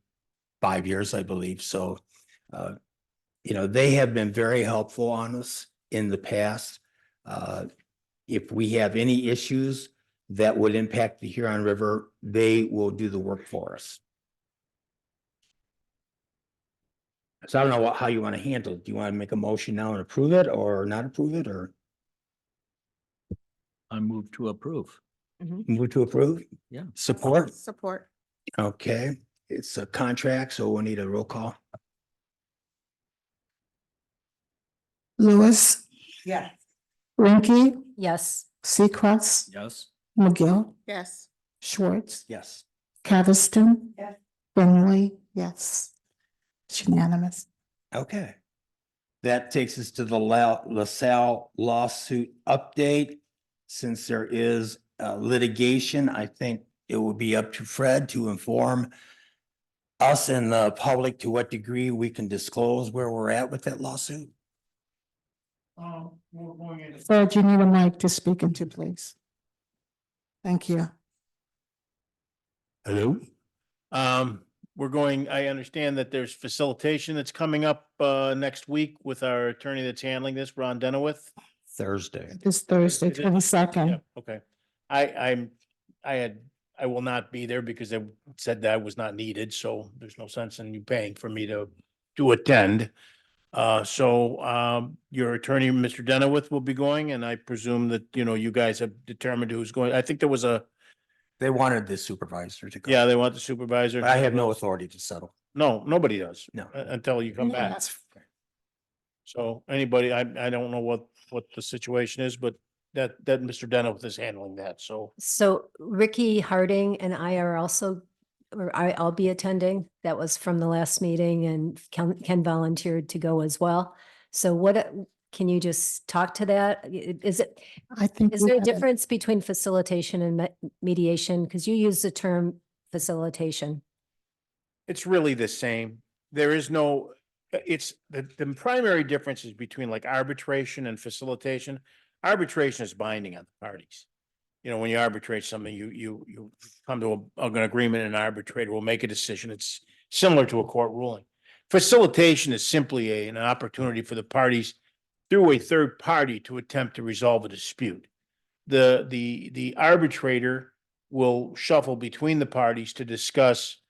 5 years, I believe. So, they have been very helpful on us in the past. If we have any issues that would impact the Huron River, they will do the work for us. So I don't know how you want to handle it. Do you want to make a motion now and approve it or not approve it, or? I move to approve. Move to approve? Yeah. Support? Support. Okay, it's a contract, so we'll need a roll call. Lewis, Yeah. Rinky, Yes. Seacrest, Yes. McGill, Yes. Schwartz, Yes. Caviston. Yes. Finley, yes. It's unanimous. Okay. That takes us to the LaSalle lawsuit update. Since there is litigation, I think it will be up to Fred to inform us and the public to what degree we can disclose where we're at with that lawsuit. Fred, you need a mic to speak into, please. Thank you. Hello? We're going, I understand that there's facilitation that's coming up next week with our attorney that's handling this, Ron Denowith. Thursday. This Thursday, Is it? 22nd. Yeah, okay. I will not be there because they said that was not needed, so there's no sense in you paying for me to attend. Your attorney, Mr. Denowith, will be going, and I presume that, you guys have determined who's going. I think there was They wanted the supervisor to go. yeah, they want the supervisor. But I have no authority to settle. No, nobody does. No. Until you come back. So anybody, I don't know what the situation is, but that Mr. Denowith is handling that, so. So Ricky Harding and I are also, I'll be attending. That was from the last meeting, and Ken volunteered to go as well. So can you just talk to that? Is there a difference between facilitation and mediation? Because you use the term facilitation. It's really the same. There is no, it's the primary difference is between like arbitration and facilitation. Arbitration is binding on the parties. When you arbitrate something, you come to an agreement, and an arbitrator will make a decision. It's similar to a court ruling. Facilitation is simply an opportunity for the parties through a third party to attempt to resolve a dispute. The arbitrator will shuffle between the parties to discuss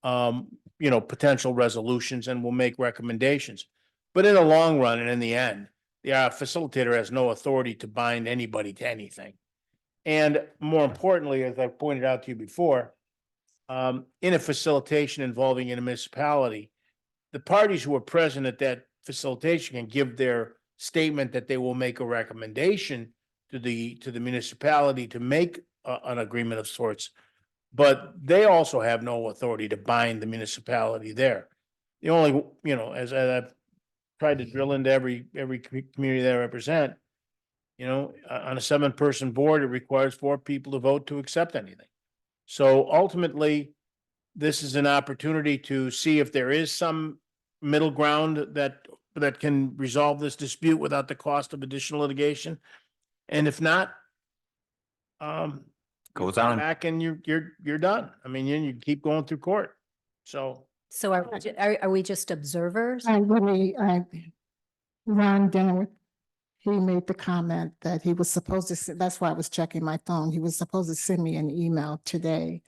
potential resolutions, and will make recommendations. But in the long run and in the end, the facilitator has no authority to bind anybody to anything. And more importantly, as I pointed out to you before, in a facilitation involving a municipality, the parties who are present at that facilitation can give their statement that they will make a recommendation to the municipality to make an agreement of sorts. But they also have no authority to bind the municipality there. The only, as I've tried to drill into every community that I represent, on a 7-person board, it requires 4 people to vote to accept anything. So ultimately, this is an opportunity to see if there is some middle ground that can resolve this dispute without the cost of additional litigation. And if not, Goes come on. back and you're done. I mean, you keep going through court. So So are we just observers? Ron Denowith, he made the comment that he was supposed to, that's why I was checking my phone. He was supposed to send me an email today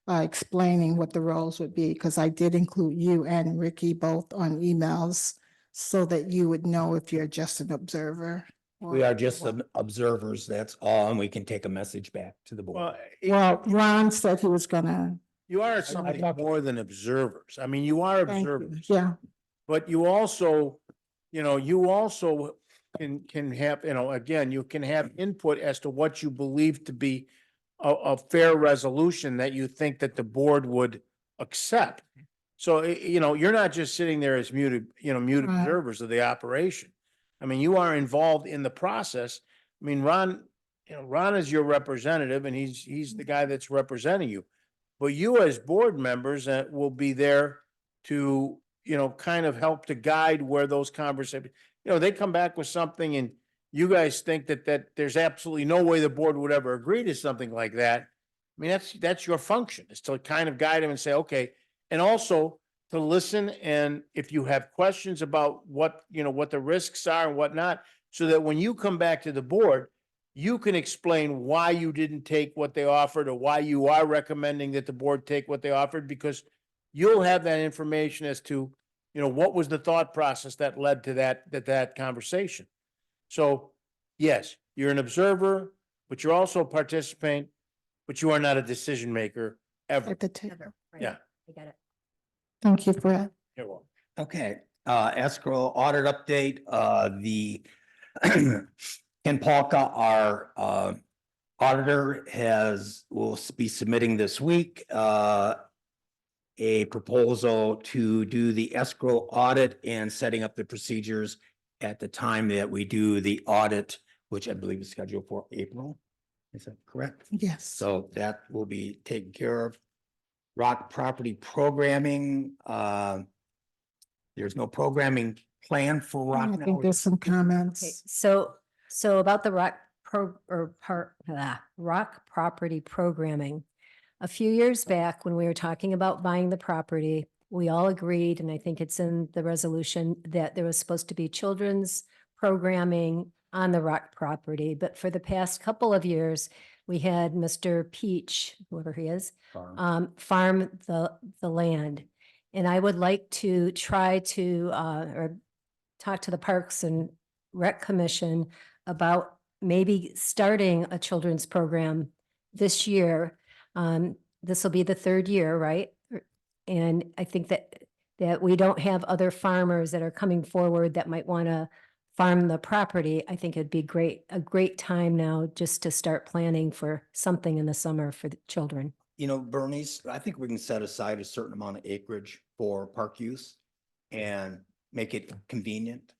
explaining what the roles would be, because I did include you and Ricky both on emails so that you would know if you're just an observer. We are just observers, that's all, and we can take a message back to the board. Well, Ron said he was gonna. you are something more than observers. I mean, you are Thank you. observers. Yeah. But you also, can have, again, you can have input as to what you believe to be a fair resolution that you think that the board would accept. So, you're not just sitting there as mute Right. observers of the operation. I mean, you are involved in the process. I mean, Ron is your representative, and he's the guy that's representing you. But you as board members will be there to, kind of help to guide where those conversations, they come back with something and you guys think that there's absolutely no way the board would ever agree to something like that. I mean, that's your function, is to kind of guide them and say, okay, and also to listen. And if you have questions about what the risks are and whatnot, so that when you come back to the board, you can explain why you didn't take what they offered, or why you are recommending that the board take what they offered, because you'll have that information as to, what was the thought process that led to that conversation. So yes, you're an observer, but you're also a participant, but you are not a decision maker ever. At the table. Yeah. I got it. Thank you for that. You're welcome. Okay, escrow audit update, the Ken Palka, our auditor, will be submitting this week a proposal to do the escrow audit and setting up the procedures at the time that we do the audit, which I believe is scheduled for April. Is that correct? Yes. So that will be taken care of. Rock property programming, there's no programming plan for rock I now. think there's some Okay, comments. so about the rock property programming. a few years back, when we were talking about buying the property, we all agreed, and I think it's in the resolution, that there was supposed to be children's programming on the rock property. But for the past couple of years, we had Mr. Peach, whoever he is, farm the land. And I would like to try to, or talk to the Parks and Rec Commission about maybe starting a children's program this year. This will be the third year, right? And I think that we don't have other farmers that are coming forward that might want to farm the property. I think it'd be a great time now just to start planning for something in the summer for the children. You know, Bernice, I think we can set aside a certain amount of acreage for park use and make it convenient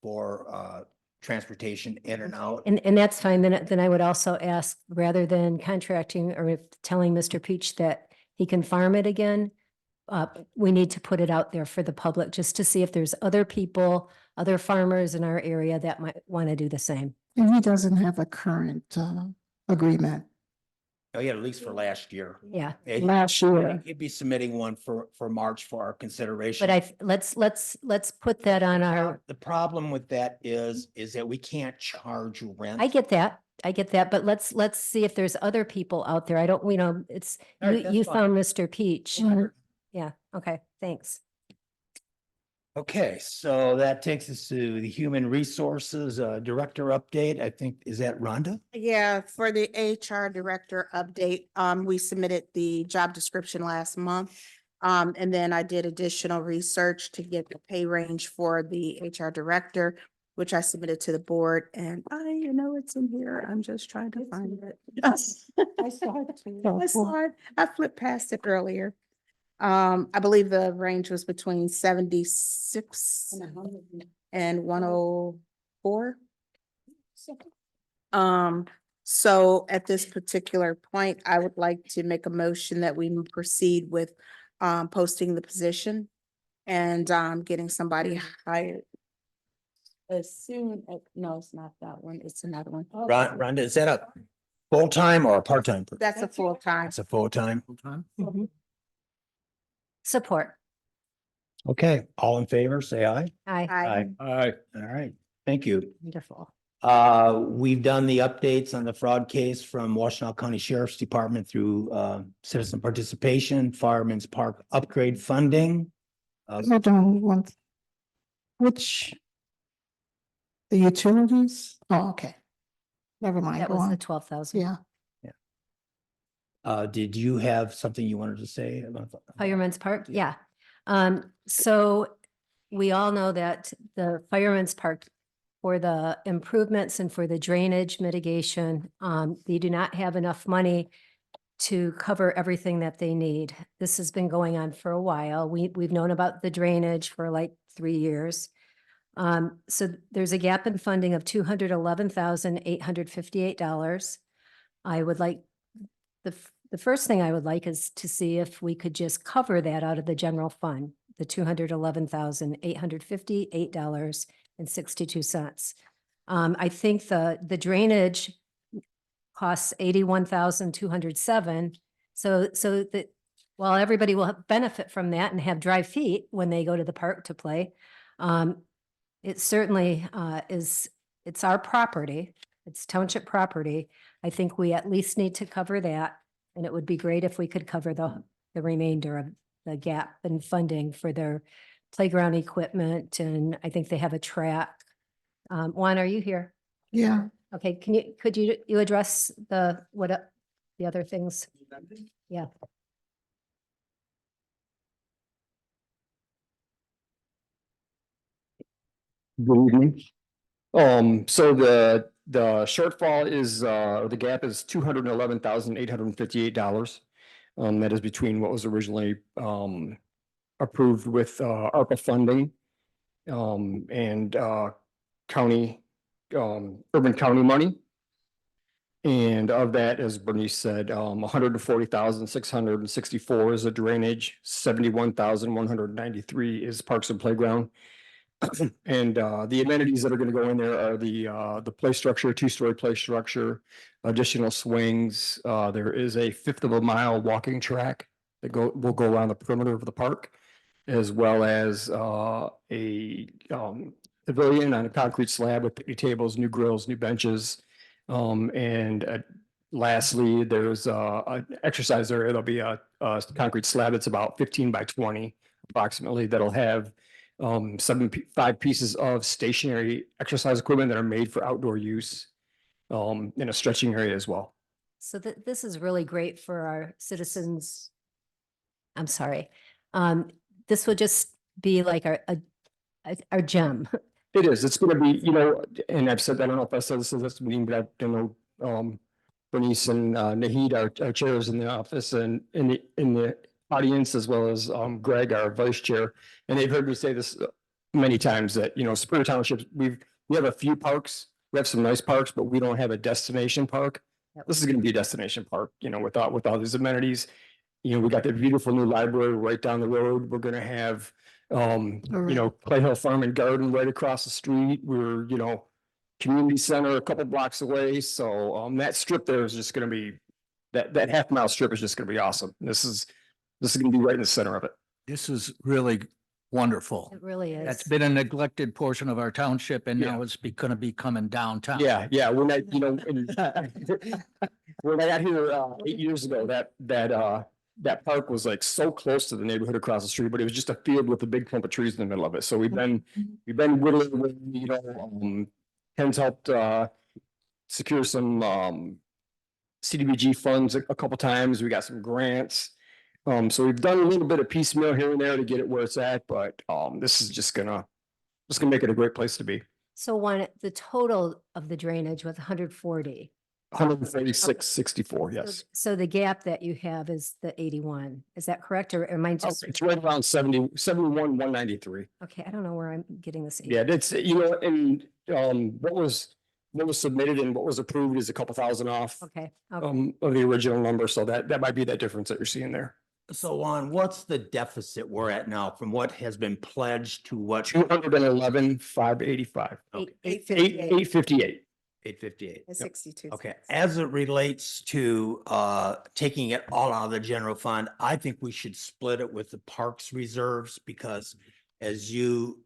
for transportation in and out. And that's fine. Then I would also ask, rather than contracting or if telling Mr. Peach that he can farm it again, we need to put it out there for the public just to see if there's other people, other farmers in our area that might want to do the same. And he doesn't have a current agreement. Oh, yeah, at least for last year. Yeah. Last year. He'd be submitting one for March for our consideration. But let's put that on our, The problem with that is that we can't charge rent. I get that. But let's see if there's other people out there. I don't, it's, All right, you that's fine. found Mr. Peach. Right. Yeah, okay, thanks. Okay, so that takes us to the Human Resources Director update. I think, is that Rhonda? Yeah, for the HR director update, we submitted the job description last month. And then I did additional research to get the pay range for the HR director, which I submitted to the board, and it's in here. I'm just trying to find it. I saw it too. I saw it. I flipped past it earlier. I believe the range was between 76 and 104. So at this particular point, I would like to make a motion that we proceed with posting the position and getting somebody hired. As soon as, no, it's not that one, it's another one. Rhonda, is that a full-time or a part-time? That's a full time. It's a full-time. Support. Okay, all in favor, say aye. Aye. Aye. All right, thank you. Wonderful. We've done the updates on the fraud case from Washtenaw County Sheriff's Department through citizen participation, Fireman's Park upgrade funding. Hold on one. Which? The utilities? Oh, okay. Never mind. That Go was the on. 12,000. Yeah. Did you have something you wanted to say about? Fireman's Park, yeah. So we all know that the Fireman's Park, for the improvements and for the drainage mitigation, they do not have enough money to cover everything that they need. This has been going on for a while. We've known about the drainage for like 3 years. So there's a gap in funding of $211,858. I would like, the first thing I would like is to see if we could just cover that out of the general fund, the $211,858.62. I think the drainage costs $81,207. So that while everybody will benefit from that and have dry feet when they go to the park to play, it certainly it's our property. It's township property. I think we at least need to cover that. And it would be great if we could cover the remainder of the gap in funding for their playground equipment. And I think they have a track. Juan, are you here? Yeah. Okay, could you address the other things? Yeah. Good evening. So the shortfall is, the gap is $211,858. That is between what was originally, approved with, ARPA funding, and, county, urban county money. And of that, as Bernice said, 140,664 is a drainage, 71,193 is parks and playground. And the amenities that are gonna go in there are the play structure, two-story play structure, additional swings. There is a fifth of a mile walking track that will go around the perimeter of the park, as well as a pavilion on a concrete slab with picnic tables, new grills, new benches. And lastly, there's an exercise area. There'll be a concrete slab that's about 15 by 20 approximately, that'll have 5 pieces of stationary exercise equipment that are made for outdoor use, in a stretching area as well. So this is really great for our citizens. I'm sorry. This would just be like our gem. It is, it's gonna be, and I've said, I don't know if I said this in this meeting, but I don't know, Bernice and Nahid, our chairs in the office and in the audience, as well as Greg, our vice chair. And they've heard me say this many times that, Superior Township, we have a few parks. We have some nice parks, but we don't have a destination park. Yep. This is gonna be a destination park, with all these amenities. We got the beautiful new library right down the road. We're gonna have, Clay Hill Farm and Garden right across the street. We're, community center a couple blocks away. So, that strip there is just gonna be, that half-mile strip is just gonna be awesome. This is gonna be right in the center of it. This is really wonderful. It really is. That's been a neglected portion of our township and Yeah. now it's gonna be coming downtown. Yeah, when I, when I got here 8 years ago, that park was like so close to the neighborhood across the street, but it was just a field with a big clump of trees in the middle of it. So we've been whittling away, Ken's helped secure some CDBG funds a couple times. We got some grants. So we've done a little bit of piecemeal here and there to get it where it's at, but this is just gonna make it a great place to be. So the total of the drainage was 140. 146.64, yes. So the gap that you have is the 81. Is that correct? Or am I just, It's right around 71, 193. okay, I don't know where I'm getting this. Yeah, that's, and what was submitted and what was approved is a couple thousand off Okay. Okay. of the original number. So that might be that difference that you're seeing there. So Juan, what's the deficit we're at now from what has been pledged to what? 211,585. 858. 858. 858. 62. Okay, as it relates to taking it all out of the general fund, I think we should split it with the parks reserves because as you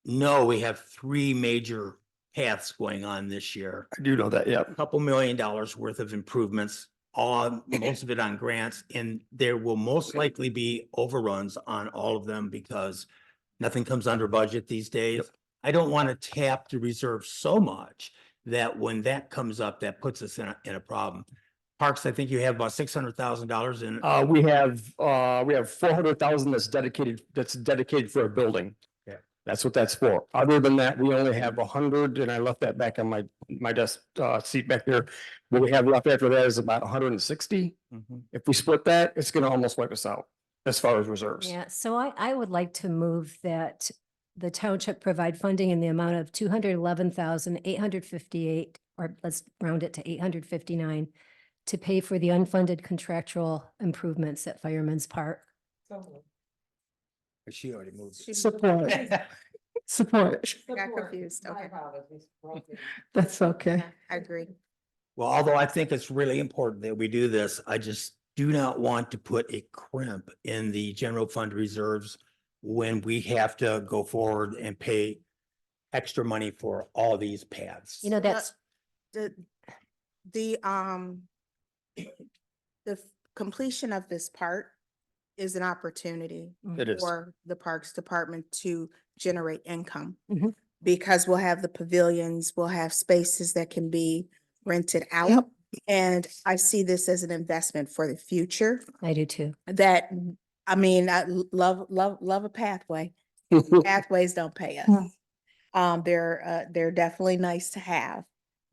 know, we have 3 major paths going on this year. I do know that, yeah. A couple $1 million worth of improvements, most of it on grants, and there will most likely be overruns on all of them because nothing comes under budget these days. Yep. I don't want to tap the reserve so much that when that comes up, that puts us in a problem. Parks, I think you have about $600,000 in. We have 400,000 that's dedicated for a building. Yeah. That's what that's for. Other than that, we only have 100, and I left that back on my desk seat back there. What we have left after that is about 160. If we split that, it's gonna almost wipe us out as far as reserves. Yeah, so I would like to move that the township provide funding in the amount of 211,858, or let's round it to 859, to pay for the unfunded contractual improvements at Fireman's Park. She already moved. Support. Support. Got confused. Okay. That's okay. I agree. Well, although I think it's really important that we do this, I just do not want to put a crimp in the general fund reserves when we have to go forward and pay extra money for all these paths. That's, The completion of this part is an opportunity It is. for the Parks Department to generate income. Mhm. Because we'll have the pavilions, we'll have spaces that can be rented out. Yep. And I see this as an investment for the future I do too. that, I love a pathway. Pathways don't pay us. They're definitely nice to have,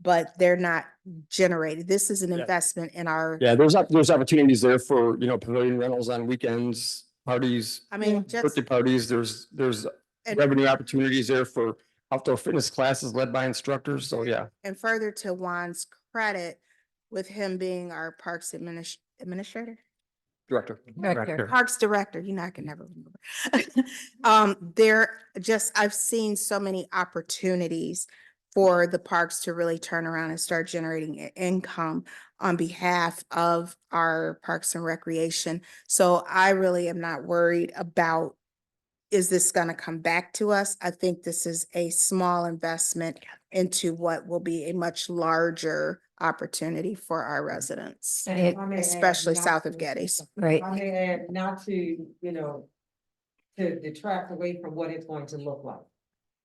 but they're not generated. This is an Yeah. investment in our, Yeah, there's opportunities there for, pavilion rentals on weekends, parties, just, birthday parties. There's and, revenue opportunities there for outdoor fitness classes led by instructors. So yeah. and further to Juan's credit, with him being our parks administrator, Director. Director. Parks Director, you know, I can never remember. I've seen so many opportunities for the parks to really turn around and start generating income on behalf of our Parks and Recreation. So I really am not worried about, is this gonna come back to us? I think this is a small investment into what will be a much larger opportunity for our residents, And it- especially south of Gettys. Right. I may add, not to, you know, to detract away from what it's going to look like.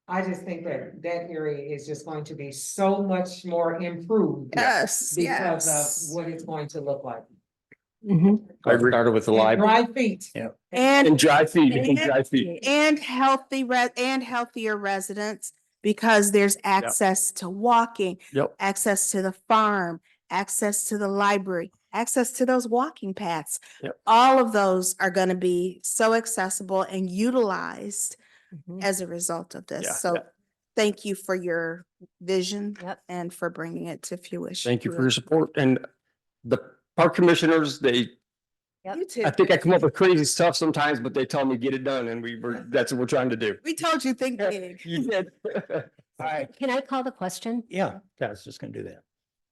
I just think that that area is just going to be so much more improved. Yes, Because yes. of what it's going to look like. I agree. Started with the library. Dry feet. And And dry feet, you think dry feet. and healthier residents, because there's access to walking, Yep. access to the farm, access to the library, access to those walking paths. Yep. All of those are gonna be so accessible and utilized Mhm. as a result of this. Yeah, So yeah. thank you for your vision Yep. and for bringing it to fruition. Thank you for your support. And the park commissioners, You too. I think I come up with crazy stuff sometimes, but they tell me get it done and that's what we're trying to do. We told you, think big. You did. All right, Can I call the question? yeah, I was just gonna do that.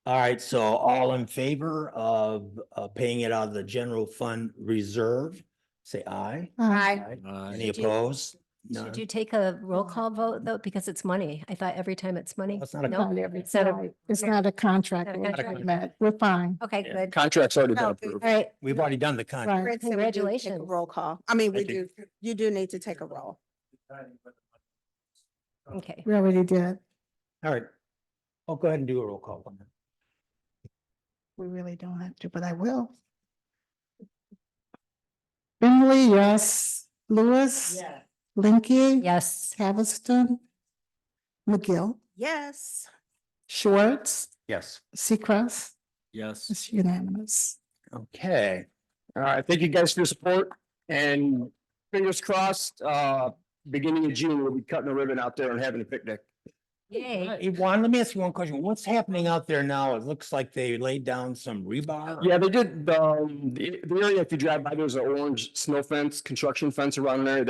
All right, so all in favor of paying it out of the general fund reserve, say aye. Hi. Any Should you- opposed? Should None. you take a roll call vote though? Because it's money. I thought every time it's money. That's not a No, con- it's not a, It's not a contract. Not a we're contract. talking about. We're fine. okay, Yeah, good. Contract's already been No, approved. All right. We've already done the contract. Right. Fred said we do take a Congratulations. roll call. I mean, Thank you. you do need to take a roll. Okay. We already did. All right. Oh, go ahead and do a roll call on that. We really don't have to, but I will. Finley, yes. Lewis. Linky. Yes. Taviston. McGill. Yes. Schwartz. Yes. Seacrest. Yes. It's unanimous. Okay. All right, thank you guys for your support and fingers crossed, beginning of June, we'll be cutting the ribbon out there and having a picnic. Yay. Hey, Juan, let me ask you one question. What's happening out there now? It looks like they laid down some rebar. Yeah, they did, the area, if you drive by, there's an orange snow fence, construction fence around there, and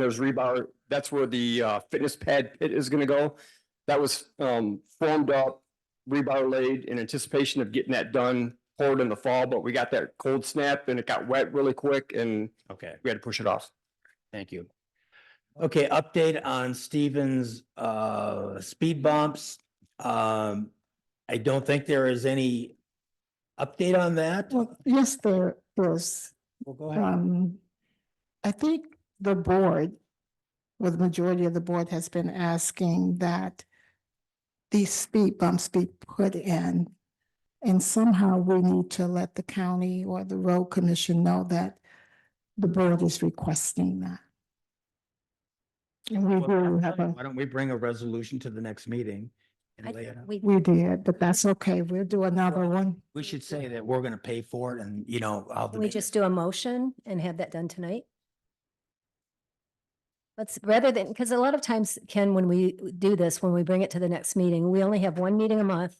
there's rebar, that's where the fitness pad pit is gonna go. That was formed up, rebar laid in anticipation of getting that done, poured in the fall, but we got that cold snap and it got wet really quick and Okay, we had to push it off. thank you. Okay, update on Stevens speed bumps. I don't think there is any update on that. Well, yes, there is. Well, go ahead. I think the board, or the majority of the board has been asking that these speed bumps be put in. And somehow we need to let the county or the road commission know that the board is requesting that. And we do have a, Why don't we bring a resolution to the next meeting? I And lay think it out? we did, but that's okay. We'll do another one. We should say that we're gonna pay for it and, you know, I'll. Can we just do a motion and have that done tonight? Let's, rather than, because a lot of times, Ken, when we do this, when we bring it to the next meeting, we only have one meeting a month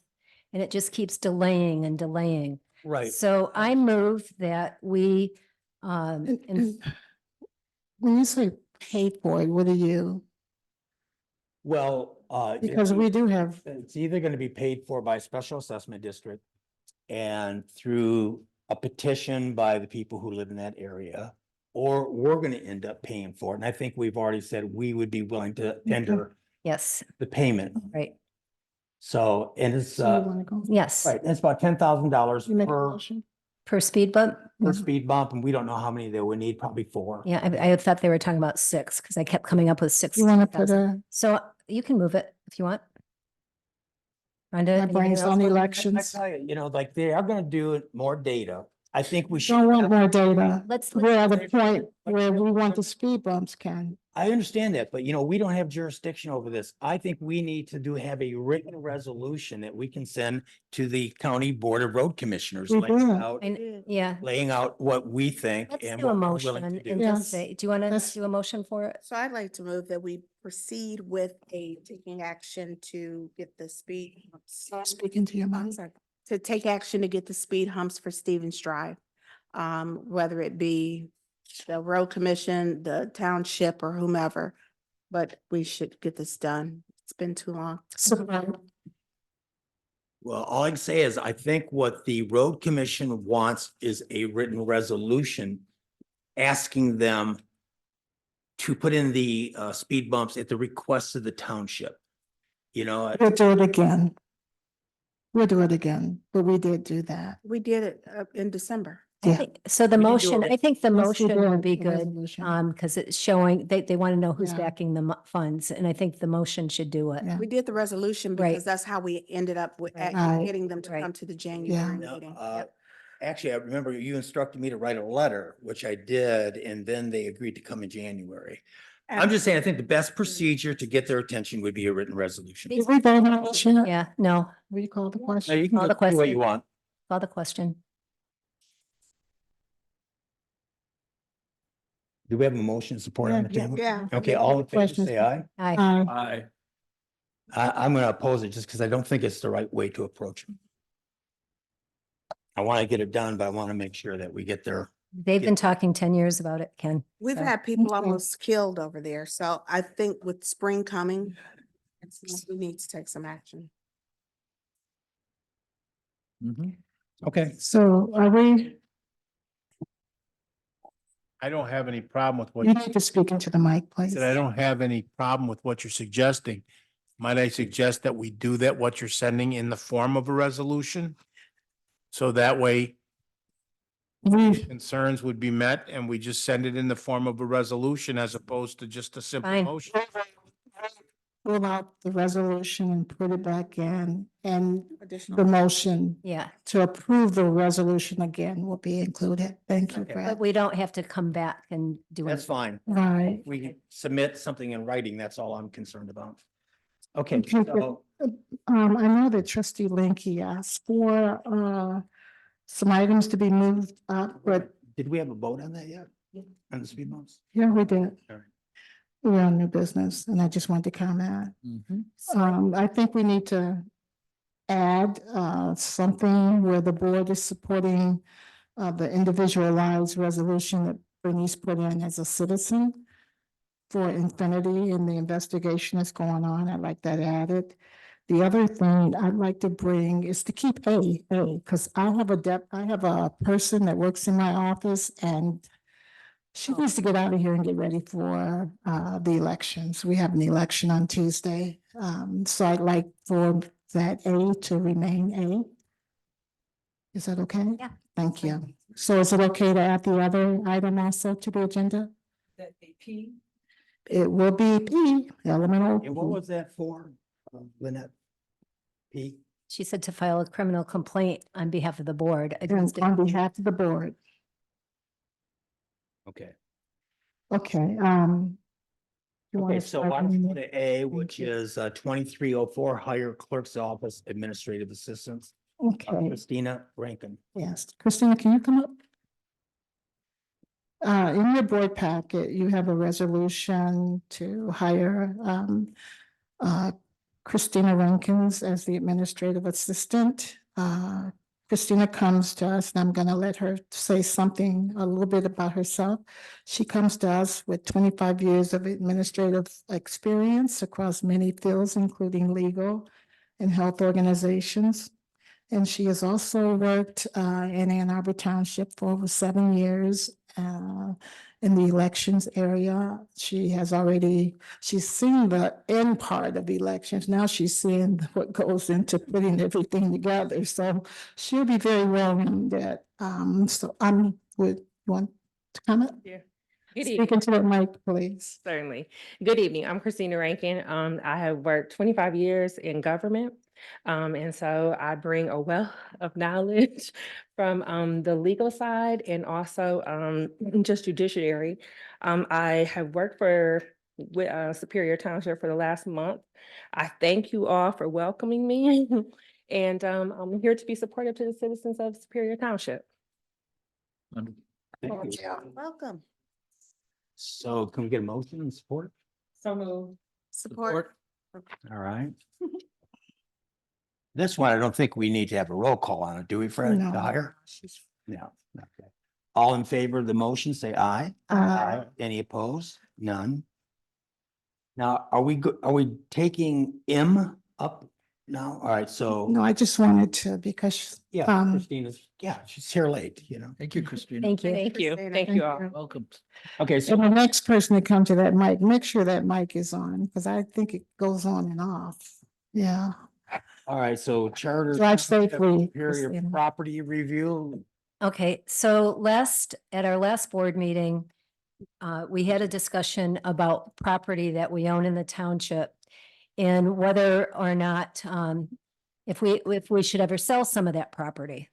and it just keeps delaying and delaying. Right. So I move that we, And when you say pay for it, what do you, Well, because we do have, it's either gonna be paid for by special assessment district and through a petition by the people who live in that area, or we're gonna end up paying for it. And I think we've already said we would be willing to tender yes, the payment. right, So, and it's, so you wanna go? yes, right, it's about $10,000 You make a per motion? per speed bump. speed bump, and we don't know how many they would need, probably 4. Yeah, I thought they were talking about 6 because I kept coming up with 6. You wanna put a, So you can move it if you want. Rhonda, my anything brain's else? on I elections. tell you, you know, like they are gonna do more data. I think we should. Don't want more data. Let's, We're at a point where we want the speed bumps, Ken. I understand that, but you know, we don't have jurisdiction over this. I think we need to have a written resolution that we can send to the county board of road commissioners. We laying did. out- yeah, Laying out what we think let's and do a what we're motion willing to and do. Yes. just say, do you want to Let's- do a motion for it? So I'd like to move that we proceed with taking action to get the speed humps. Speaking to your I'm mind. sorry, to take action to get the speed humps for Stevens Drive. whether it be the road commission, the township or whomever. But we should get this done. It's been too long. Well, all I can say is I think what the road commission wants is a written resolution asking them to put in the speed bumps at the request of the township. You know, We'll do it again. We'll do it again, but we did do that. We did it in December. Yeah. So the We can do motion, it. I think the Let's do motion would the be good, resolution. because it's showing, they want to know who's Yeah. backing the funds, and I think the motion should do it. Yeah. We did the resolution Right. because that's how we ended up with Right. getting them to Right. come to the January Yeah. meeting. Yep. Actually, I remember you instructed me to write a letter, which I did, and then they agreed to come in January. I'm just saying, I think the best procedure to get their attention would be a written resolution. Did we vote on this yet? Yeah, no, We call the Now, question. you can Call go the do what you question. want. call the question. Do we have a motion support on the Yeah, table? Yeah. Okay, all in favor, Questions? say aye. Aye. Aye. I'm gonna oppose it just because I don't think it's the right way to approach it. I want to get it done, but I want to make sure that we get there. They've been talking 10 years about it, Ken. We've so- had people Okay. almost killed over there. So I think with spring coming, we need to take some action. Okay. So are we, I don't have any problem with what you need to speak into the mic, I please. said, I don't have any problem with what you're suggesting. Might I suggest that we do that, what you're sending in the form of a resolution? So that way We, concerns would be met and we just send it in the form of a resolution as opposed to just a simple Fine. motion. pull out the resolution and put it back in, and the Additional. motion Yeah, to approve the resolution again will be included. Thank you, Okay. Brad. but we don't have to come back and do That's it. fine. Right. We can submit something in writing. That's all I'm concerned about. Okay, Okay, but, so I know that trustee Linky asked for, some items to be moved up, but did we have a vote on that yet? On the speed bumps? yeah, we did. All right. We're on new business, and I just wanted to comment. I think we need to add, something where the board is supporting, the individualized resolution that Bernice put in as a citizen for Infinity and the investigation that's going on. I'd like that added. The other thing I'd like to bring is to keep because I have a person that works in my office, and she needs to get out of here and get ready for the elections. We have an election on Tuesday. So I'd like for that A to remain A. Is that okay? Yeah. Thank you. So is it okay to add the other item also to the agenda? That be P. It will be P, elemental. And what was that for, Lynette? P? She said to file a criminal complaint on behalf of the board And against it. on behalf of the board. Okay. Okay, you want Okay, to so start I'm with going to A, which you. is 2304, hire clerk's office administrative assistants, Okay, Christina Rankin. yes. Christina, can you come up? In your board packet, you have a resolution to hire, Christina Rankins as the administrative assistant. Christina comes to us, and I'm gonna let her say something, a little bit about herself. She comes to us with 25 years of administrative experience across many fields, including legal and health organizations. And she has also worked in Ann Arbor Township for over 7 years in the elections area. She's seen the end part of elections. Now she's seeing what goes into putting everything together. So she'll be very well rounded. So would you want to comment? Yeah. Good Speak evening. into the mic, please. Certainly. Good evening. I'm Christina Rankin. I have worked 25 years in government. And so I bring a wealth of knowledge from the legal side and also just judiciary. I have worked with Superior Township for the last month. I thank you all for welcoming me. And I'm here to be supportive to the citizens of Superior Township. Thank you. Welcome. So can we get a motion and support? So moved. Support. All right. This one, I don't think we need to have a roll call on it, do we, Fred? No. To hire? No, okay. All in favor of the motion, say aye. Aye. Any opposed? None. Now, are we taking M up now? All right, so, No, I just wanted to, because, yeah, Christina's, yeah, she's here late, you know. Thank you, Christina. Thank you. Thank you. Thank you all. Welcome. Okay, so so the next person to come to that mic, make sure that mic is on, because I think it goes on and off. Yeah. all right, so charter. Drive safely, Superior Christina. property review. Okay, so at our last board meeting, we had a discussion about property that we own in the township and whether or not, if we should ever sell some of that property.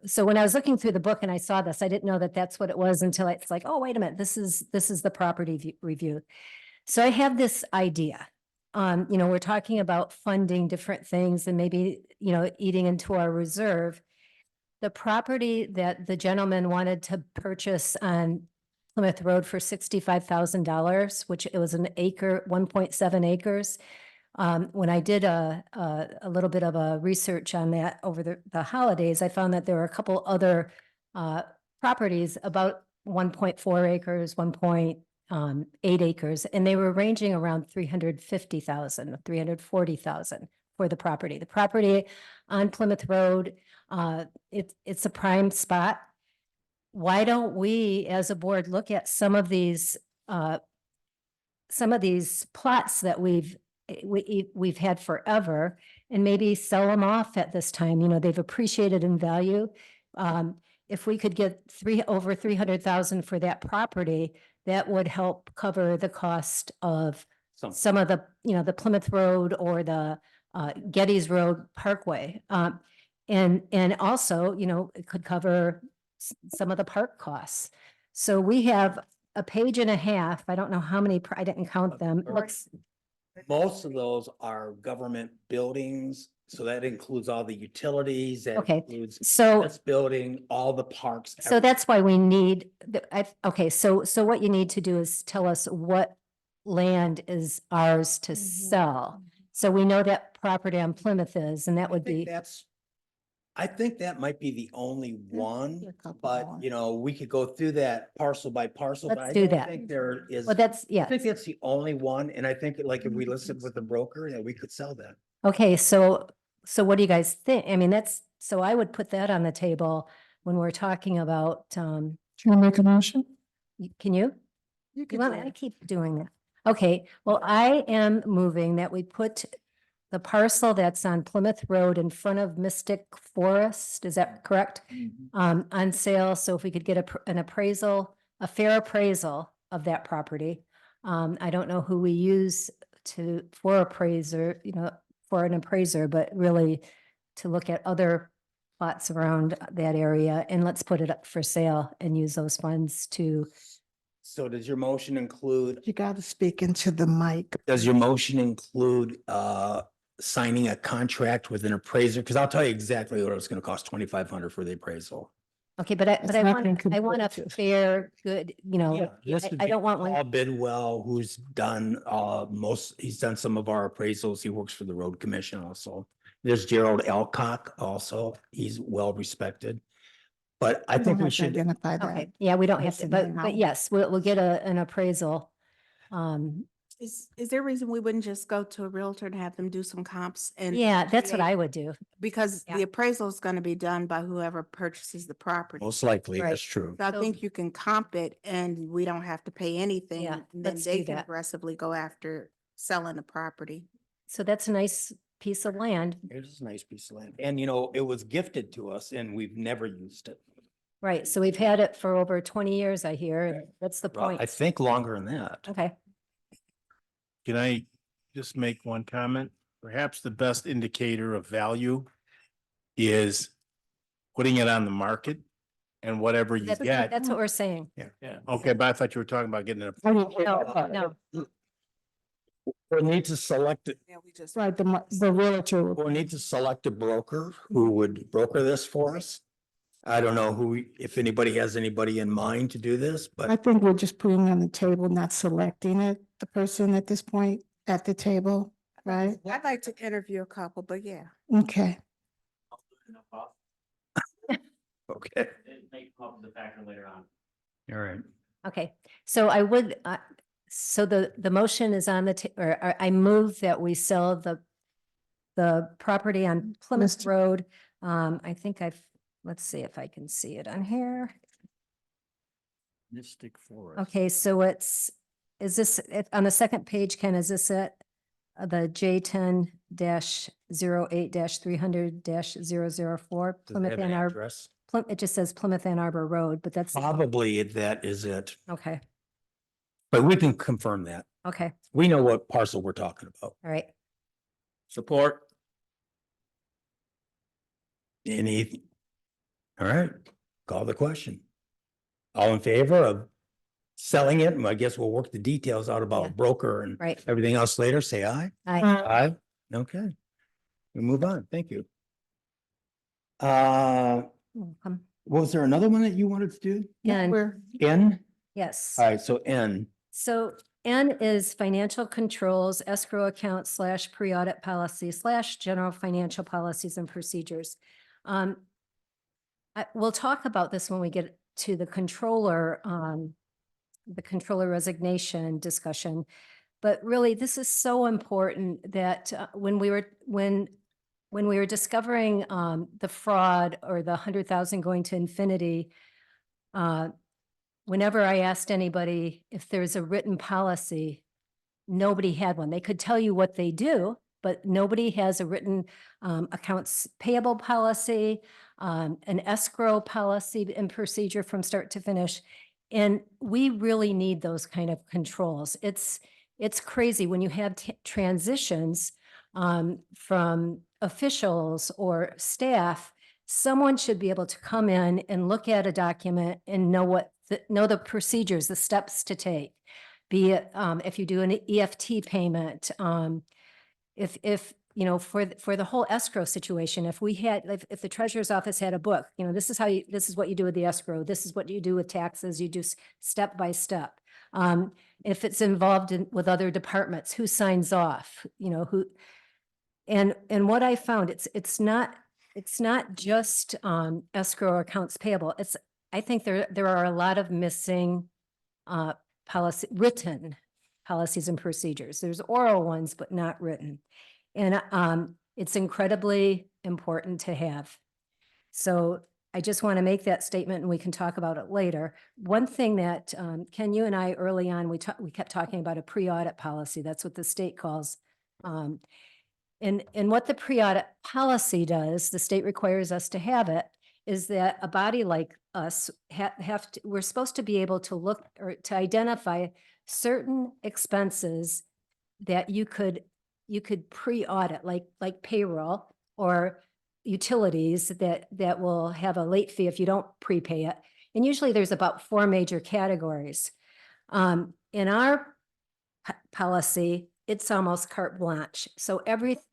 So when I was looking through the book and I saw this, I didn't know that that's what it was until it's like, oh, wait a minute, this is the property review. So I have this idea. We're talking about funding different things and maybe, eating into our reserve. The property that the gentleman wanted to purchase on Plymouth Road for $65,000, which it was an acre, 1.7 acres. When I did a little bit of a research on that over the holidays, I found that there were a couple other properties about 1.4 acres, 1.8 acres, and they were ranging around 350,000, 340,000 for the property. The property on Plymouth Road, it's a prime spot. Why don't we, as a board, look at some of these plots that we've had forever and maybe sell them off at this time? They've appreciated in value. If we could get over 300,000 for that property, that would help cover the cost of some of the, the Plymouth Road or the Gettys Road Parkway. And also, it could cover some of the park costs. So we have a page and a half. I don't know how many, I didn't count them. Most of those are government buildings, so that includes all the utilities, that Okay, includes so- this building, all the parks. So that's why we need, okay, so what you need to do is tell us what land is ours to sell. So we know that property on Plymouth is, and that would be, I think that might be the only one, a couple but more. we could go through that parcel by parcel. But Let's I do don't that. think there is. well, that's, I yeah. think that's the only one, and I think like if we listed with the broker, yeah, we could sell that. Okay, so what do you guys think? I mean, so I would put that on the table when we're talking about, Can I make a motion? can you? You You want, I keep doing that. Okay, well, I am moving that we put the parcel that's on Plymouth Road in front of Mystic Forest, is that correct? On sale, so if we could get an appraisal, a fair appraisal of that property. I don't know who we use for appraiser, for an appraiser, but really to look at other plots around that area, and let's put it up for sale and use those funds to. So does your motion include, You got to speak into the mic. does your motion include signing a contract with an appraiser? Because I'll tell you exactly what it's gonna cost, 2,500 for the appraisal. Okay, but I It's nothing want a competitive. fair, good, I don't want Paul one. Bidwell, who's done he's done some of our appraisals. He works for the road commission also. There's Gerald Elcock also. He's well respected. But I We think don't we have to should, Identify that. Okay, yeah, we don't have to, Right but now. yes, we'll get an appraisal. Is there a reason we wouldn't just go to a realtor and have them do some comps and? Yeah, that's what create- I would do. Because Yeah. the appraisal is going to be done by whoever purchases the property. most likely, Right. that's true. So I So- think you can comp it and we don't have to pay anything. Yeah, and then let's they do can that. aggressively go after selling the property. So that's a nice piece of land, It is a nice piece of land. And it was gifted to us and we've never used it. right? So we've had it for over 20 years, I hear, and that's the Well, point. I think longer than that. Okay, Can I just make one comment? Perhaps the best indicator of value is putting it on the market and whatever you that's get. what we're saying. Yeah, okay, but I thought you were talking about getting it. No, We'll need to select it. Yeah, we just. Right, the realtor. We'll need to select a broker who would broker this for us. I don't know if anybody has anybody in mind to do this, I but think we're just putting it on the table, not selecting it, the person at this point at the table, right? I'd like to interview a couple, but yeah. Okay. okay. may come up with a factor later on. All right. Okay, so I would, so the motion is on the, or I move that we sell the property on Plymouth Mr. Road. I think let's see if I can see it on here. Mystic Forest. Okay, so is this, on the second page, Ken, is this it? The J10-08-300-004 Does it Plymouth have an Ann Arbor. address? It just says Plymouth Ann Arbor Road, but that's, Probably that is it, okay, but we can confirm that. okay, We know what parcel we're talking about. all right. Support. Any? All right, call the question. All in favor of selling it? And I guess we'll work the details out Yeah. about broker and Right. everything else later. Say aye. Aye. Aye. Okay. We move on. Thank you. Was there another one that you wanted to do? And N? yes. All right, so N. So N is financial controls, escrow account / pre-audit policy / general financial policies and procedures. We'll talk about this when we get to the controller resignation discussion. But really, this is so important that when we were discovering the fraud or the 100,000 going to infinity, whenever I asked anybody if there's a written policy, nobody had one. They could tell you what they do, but nobody has a written accounts payable policy, an escrow policy and procedure from start to finish. And we really need those kind of controls. It's crazy when you have transitions from officials or staff. Someone should be able to come in and look at a document and know the procedures, the steps to take. Be it if you do an EFT payment, if you know, for the whole escrow situation, if the treasurer's office had a book, you know, this is what you do with the escrow. This is what you do with taxes. You do step by step. If it's involved with other departments, who signs off, you know, who, and what I found, it's not just escrow accounts payable. I think there are a lot of missing written policies and procedures. There's oral ones, but not written. And it's incredibly important to have. So I just want to make that statement and we can talk about it later. One thing that Ken, you and I early on, we kept talking about a pre-audit policy. That's what the state calls. And what the pre-audit policy does, the state requires us to have it, is that a body like us we're supposed to be able to look or to identify certain expenses that you could pre-audit, like payroll or utilities that will have a late fee if you don't prepay it. And usually there's about 4 major categories. In our policy, it's almost carte blanche. So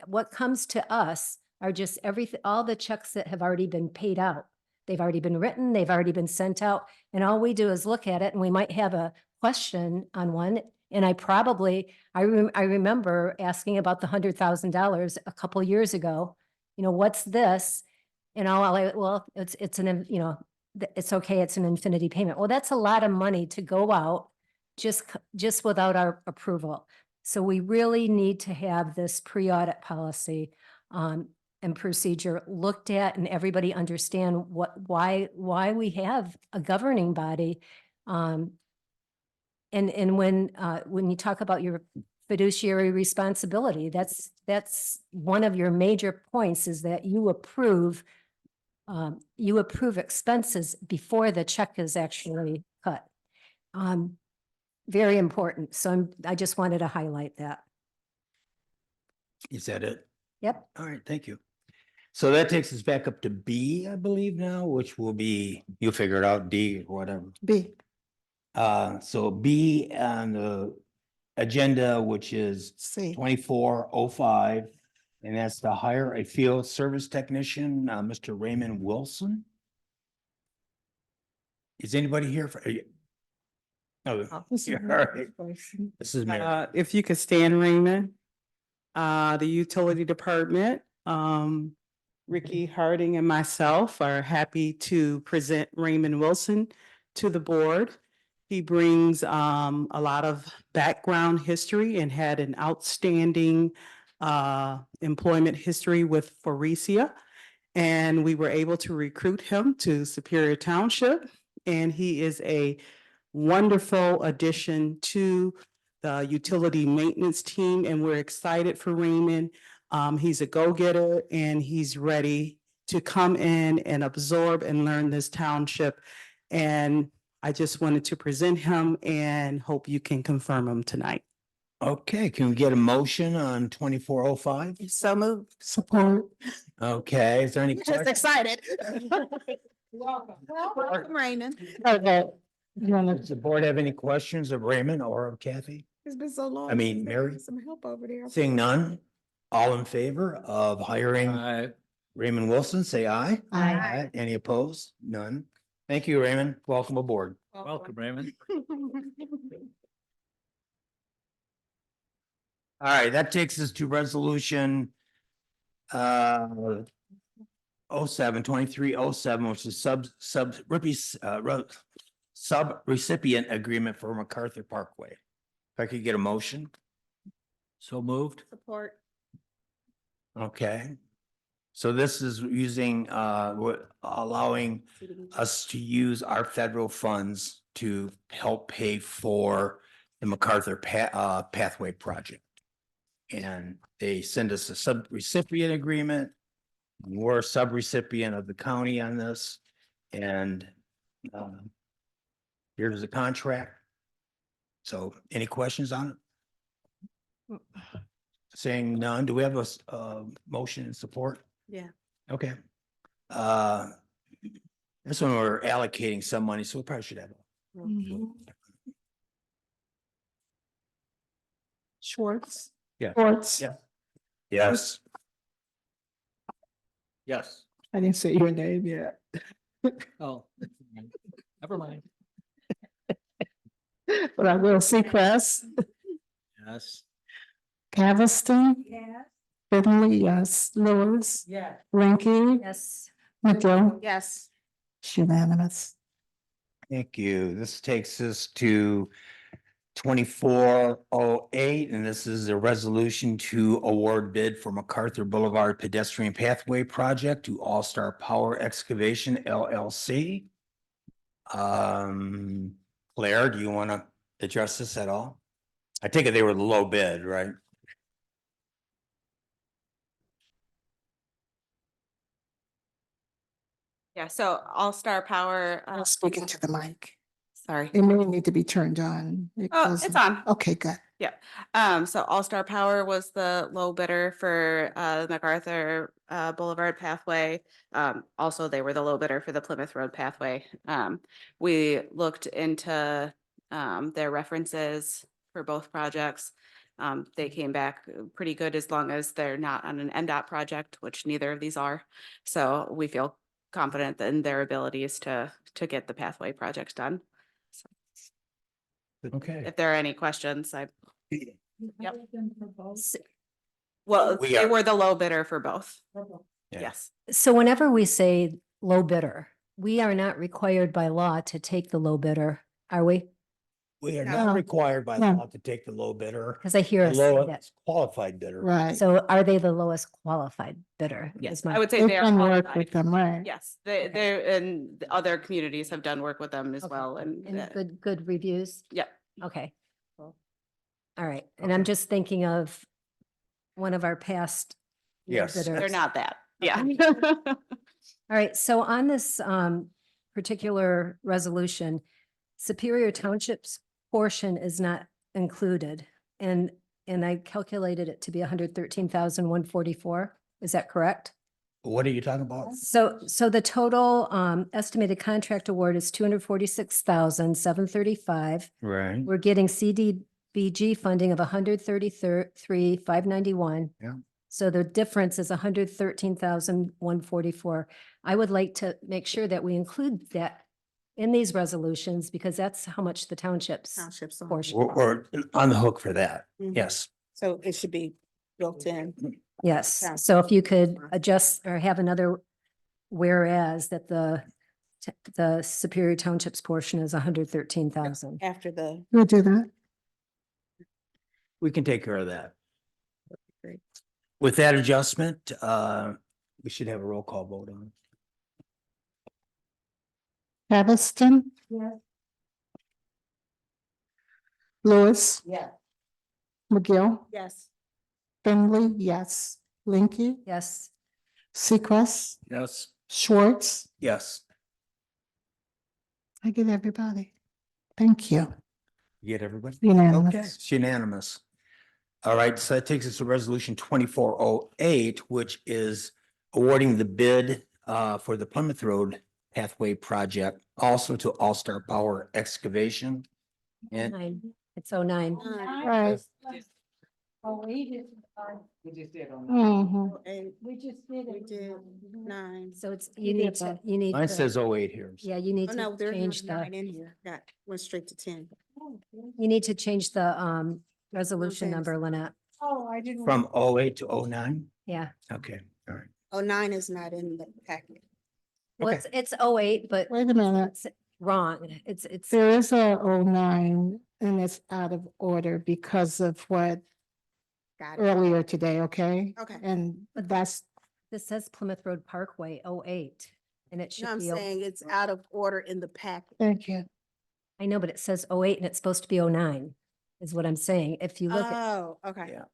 what comes to us are just all the checks that have already been paid out. They've already been written, they've already been sent out, and all we do is look at it and we might have a question on one. And I remember asking about the $100,000 a couple years ago, you know, what's this? And it's an, you know, it's okay, it's an infinity payment. Well, that's a lot of money to go out just without our approval. So we really need to have this pre-audit policy and procedure looked at, and everybody understand why we have a governing body. And when you talk about your fiduciary responsibility, that's one of your major points, is that you approve expenses before the check is actually cut. Very important. So I just wanted to highlight that. Is that it? Yep. All right, thank you. So that takes us back up to B, I believe now, which will be, you'll figure it out, D or whatever. B. So B on the agenda, which is C. 2405, and that's to hire a field service technician, Mr. Raymond Wilson. Is anybody here for? Oh, yeah, all right. This is Mary. If you could stand, Raymond, the utility department, Ricky Harding and myself are happy to present Raymond Wilson to the board. He brings a lot of background history and had an outstanding employment history with Faurecia. And we were able to recruit him to Superior Township. And he is a wonderful addition to the utility maintenance team, and we're excited for Raymond. He's a go-getter and he's ready to come in and absorb and learn this township. And I just wanted to present him and hope you can confirm him tonight. Okay, can we get a motion on 2405? So moved. Support. Okay, is there any? Just questions? excited. Welcome. Welcome, Raymond. Okay. You wanna- Does the board have any questions of Raymond or of Kathy? It's been so long. I mean, since I Mary? had some help over there. Seeing none, all in favor of hiring Raymond Wilson, say aye. Aye. Any opposed? None. Thank you, Raymond. Welcome aboard. Welcome, Raymond. All right, that takes us to resolution 2307, which is sub-recipient agreement for MacArthur Parkway. If I could get a motion? So moved. Support. Okay. So this is using, allowing us to use our federal funds to help pay for the MacArthur Pathway project. And they send us a sub-recipient agreement. We're a sub-recipient of the county on this. And here's the contract. So any questions on it? Saying none, do we have a motion in support? Yeah. Okay. This one we're allocating some money, so we probably should have. Schwartz. Yeah. Schwartz. Yeah. Yes. Yes. I didn't say your name yet. Oh, never mind. But I will. Seacrest. Yes. Caviston. Yes. Finley, yes. Lewis. Yeah. Ranky. Yes. McGill. Yes. It's unanimous. Thank you. This takes us to 2408, and this is a resolution to award bid for MacArthur Boulevard Pedestrian Pathway Project to All Star Power Excavation LLC. Claire, do you want to address this at all? I take it they were the low bid, right? Yeah, so All Star Power. Speaking to the mic. Sorry. It may need to be turned on. Oh, it's on. Okay, good. Yeah, so All Star Power was the low bidder for MacArthur Boulevard Pathway. Also, they were the low bidder for the Plymouth Road Pathway. We looked into their references for both projects. They came back pretty good as long as they're not on an NDOT project, which neither of these are. So we feel confident in their abilities to get the pathway projects done. Okay. If there are any questions, Yep. S- Well, We they are- were the low bidder for both. Yeah. Yes. So whenever we say low bidder, we are not required by law to take the low bidder, are we? We are No. not required by No. law to take the low bidder. Because I hear The us say that. lowest qualified bidder. Right. So are they the lowest qualified bidder? Yes, is my- I would say They've they are done work qualified. with them, right? Yes, they're, and the other communities have done work with them as Okay. well, and And good reviews? yeah. Okay. All right, and I'm just thinking of one of our past. low Yes. bidders. They're not that, yeah. All right, so on this particular resolution, Superior Township's portion is not included. And I calculated it to be 113,144. Is that correct? What are you talking about? So the total estimated contract award is 246,735. Right. We're getting CDBG funding of 133,591. Yeah. So the difference is 113,144. I would like to make sure that we include that in these resolutions because that's how much the township's Townships. portion. We're on the hook for that. Mhm. Yes. So it should be built in. Yes, Yeah. so if you could adjust or have another whereas that the Superior Township's portion is 113,000. After the. We'll do that. We can take care of that. Great. With that adjustment, we should have a roll call vote on. Haviston, Yes. Lewis, Yeah. McGill, Yes. Finley, yes. Linky, Yes, Seacrest, Yes. Schwartz. Yes. I get everybody. Thank you. You get everybody? Unanimous. Okay, it's unanimous. All right, so that takes us to resolution 2408, which is awarding the bid for the Plymouth Road Pathway Project, also to All Star Power Excavation. And it's 09. Right. Oh, we did. We just did on. Mhm. We just did We it. did 9. So it's, You did that. you need. mine to- says 08 here. Yeah, you need Oh, to no, there's change not 9 the, in here. Went straight to 10. you need to change the resolution Okay. number, Lynette. Oh, I didn't. From 08 to 09. Yeah, Okay, all right. Oh, 9 is not in the packet. well, it's 08, but Wait a minute. it's wrong. It's, There is a 09 and it's out of order because of what Got it. earlier today, okay? Okay. And that's, this says Plymouth Road Parkway 08, and it No, should I'm be, saying it's out of order in the packet. thank you. I know, but it says 08 and it's supposed to be 09, is what I'm saying. If you look at, Oh, okay. Yeah.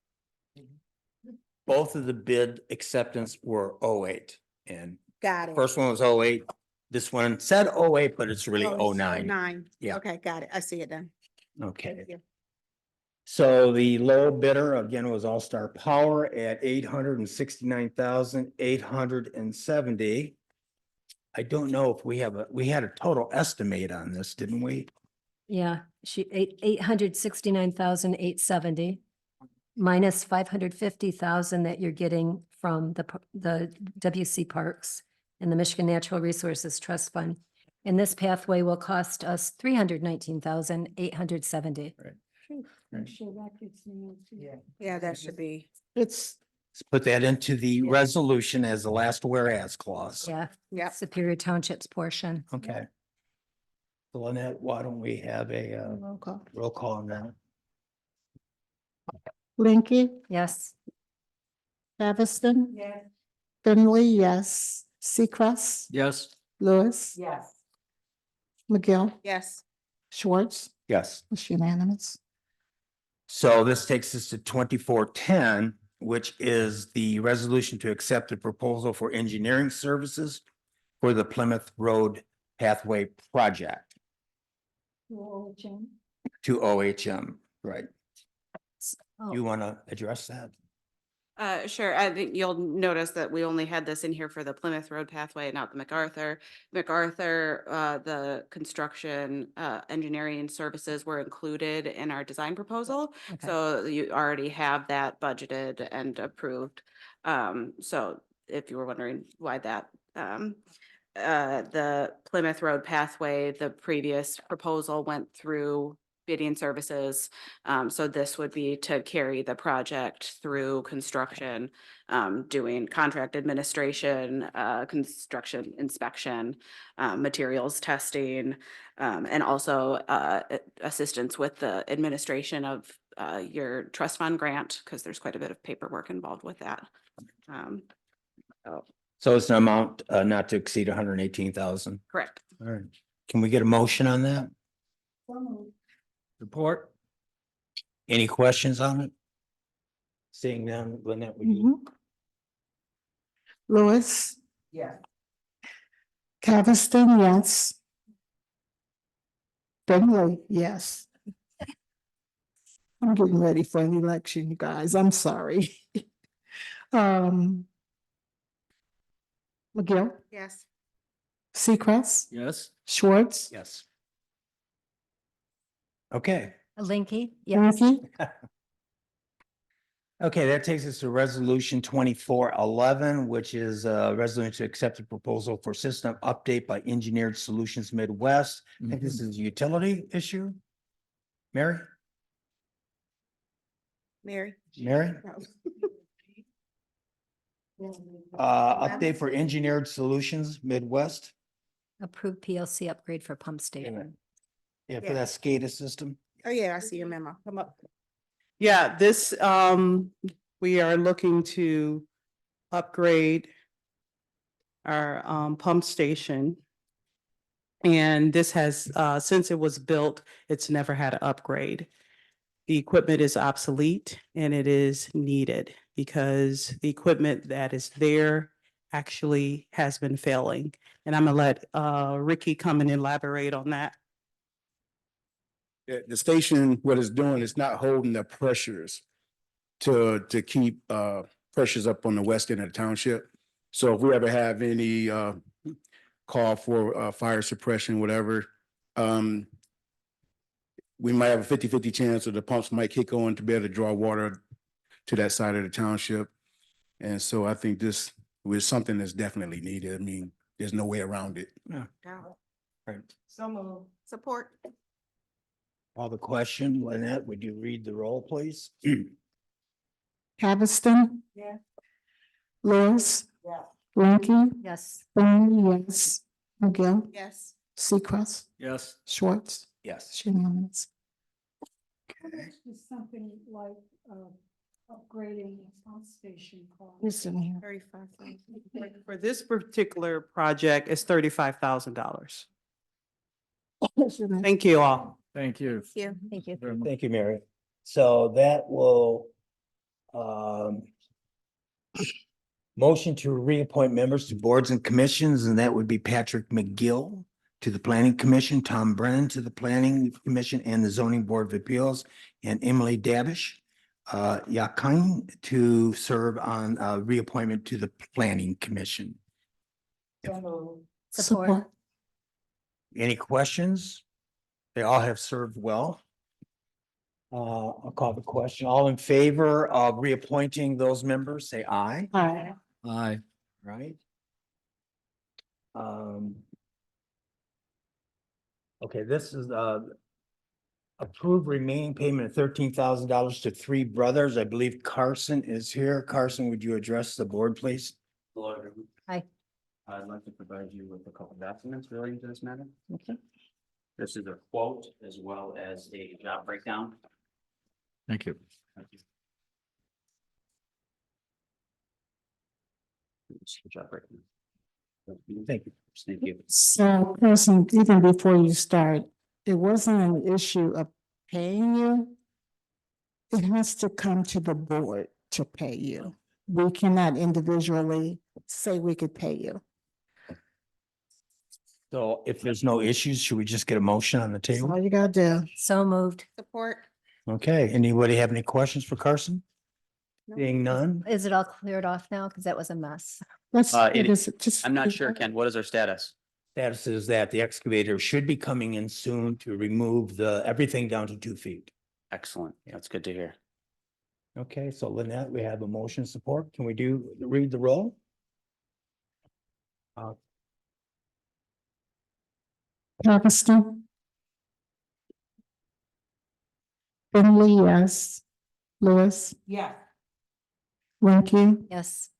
Both of the bid acceptance were 08, and Got it. first one was 08. This one said 08, but it's really Oh, it's 09. 9. Yeah. Okay, got it. I see it then. Okay. Thank you. So the low bidder again was All Star Power at 869,870. I don't know if we had a total estimate on this, didn't we? yeah, 869,870 minus 550,000 that you're getting from the WC Parks and the Michigan Natural Resources Trust Fund. And this pathway will cost us 319,870. I'm sure that gets me. Yeah, that should be. It's, Let's put that into the resolution as the last whereas clause. Yeah, Yep. Superior Township's portion. Okay. So Lynette, why don't we have a roll call. roll call on that? Linky, Yes, Haviston, Yes. Finley, yes. Seacrest, Yes. Lewis, Yes. McGill, Yes. Schwartz. Yes. It's unanimous. So this takes us to 2410, which is the resolution to accept the proposal for engineering services for the Plymouth Road Pathway Project to OHM, right? Oh. You want to address that? Sure. I think you'll notice that we only had this in here for the Plymouth Road pathway, not the MacArthur. MacArthur, the construction, engineering services were included in our design proposal. Okay. So you already have that budgeted and approved. So if you were wondering why that, the Plymouth Road pathway, the previous proposal went through bidding services. So this would be to carry the project through construction, doing contract administration, construction inspection, materials testing, and also assistance with the administration of your trust fund grant, because there's quite a bit of paperwork involved with that. So it's an amount not to exceed 118,000. Correct. All right. Can we get a motion on that? Report? Any questions on it? Seeing none, Lynette, would you? Mhm. Lewis, Yeah. Haviston, yes. Finley, yes. I'm getting ready for an election, you guys. I'm sorry. McGill, Yes. Seacrest, Yes. Schwartz, Yes. Okay. Linky, yes. Linky, Okay, that takes us to resolution 2411, which is a resolution to accept the proposal for system update by Engineered Solutions Midwest. I think this is a utility issue. Mary? Mary? Mary? No. Update for Engineered Solutions Midwest. Approved PLC upgrade for pump station. Yeah, for that SCADA system. Oh, yeah, I see your memo. Come up. Yeah, this, we are looking to upgrade our, pump station. And this has, since it was built, it's never had an upgrade. The equipment is obsolete and it is needed because the equipment that is there actually has been failing. And I'm gonna let, Ricky come and elaborate on that. The station, what it's doing, is not holding the pressures to keep pressures up on the west end of the township. So if we ever have any call for fire suppression, whatever, we might have a 50-50 chance of the pumps might kick on to be able to draw water to that side of the township. And so I think this was something that's definitely needed. I mean, there's no way around it. Yeah. Right. So move. Support. All the question, Lynette, would you read the roll, please? Halberstam, Yeah. Lewis, Yeah. Rankin, Yes. Burnley, yes, McGill, Yes. Seacrest, Yes. Schwartz, Yes. unanimous. Something like, upgrading the pump station. Listen here. 35,000. For this particular project, it's $35,000. Thank you all. Thank you. Yeah. Thank you. Thank you, Mary. So that will motion to reappoint members to boards and commissions, and that would be Patrick McGill to the Planning Commission, Tom Brennan to the Planning Commission and the Zoning Board of Appeals, and Emily Davish Yakine to serve on reappointment to the Planning Commission. Support. Any questions? They all have served well. I'll call the question. All in favor of reappointing those members, say aye. Aye. Aye. Right? Okay, this is approved remaining payment of $13,000 to Three Brothers. I believe Carson is here. Carson, would you address the board, please? Hello, everyone. Hi. I'd like to provide you with a couple of documents relating to this matter. Okay. This is a quote as well as a job breakdown. Thank you. Thank you. Job breakdown. Thank you. Thank you. So, person, even before you start, it wasn't an issue of paying you. It has to come to the board to pay you. We cannot individually say we could pay you. So if there's no issues, should we just get a motion on the That's all table? you gotta do. So moved. Support. Okay, anybody have any questions for Carson? No. Being none? Is it all cleared off now? Because that was a mess. Let's, It it is just. I'm not sure, Ken, what is our status? Status is that the excavator should be coming in soon to remove everything down to 2 feet. Excellent. That's good to hear. Okay, so Lynette, we have a motion support. Can we read the roll? Halberstam. Finley, yes. Lewis, Yeah. Rankin, Yes.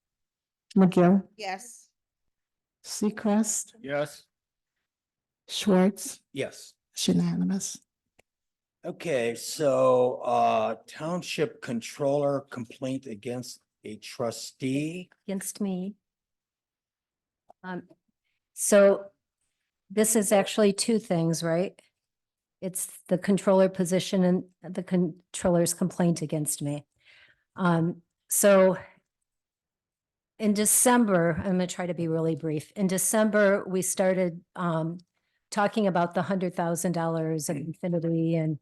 McGill, Yes. Seacrest, Yes. Schwartz, Yes. unanimous. Okay, so township controller complaint against a trustee. Against me. So this is actually two things, right? It's the controller position and the controller's complaint against me. So in December, I'm gonna try to be really brief. In December, we started talking about the $100,000 of Infinity and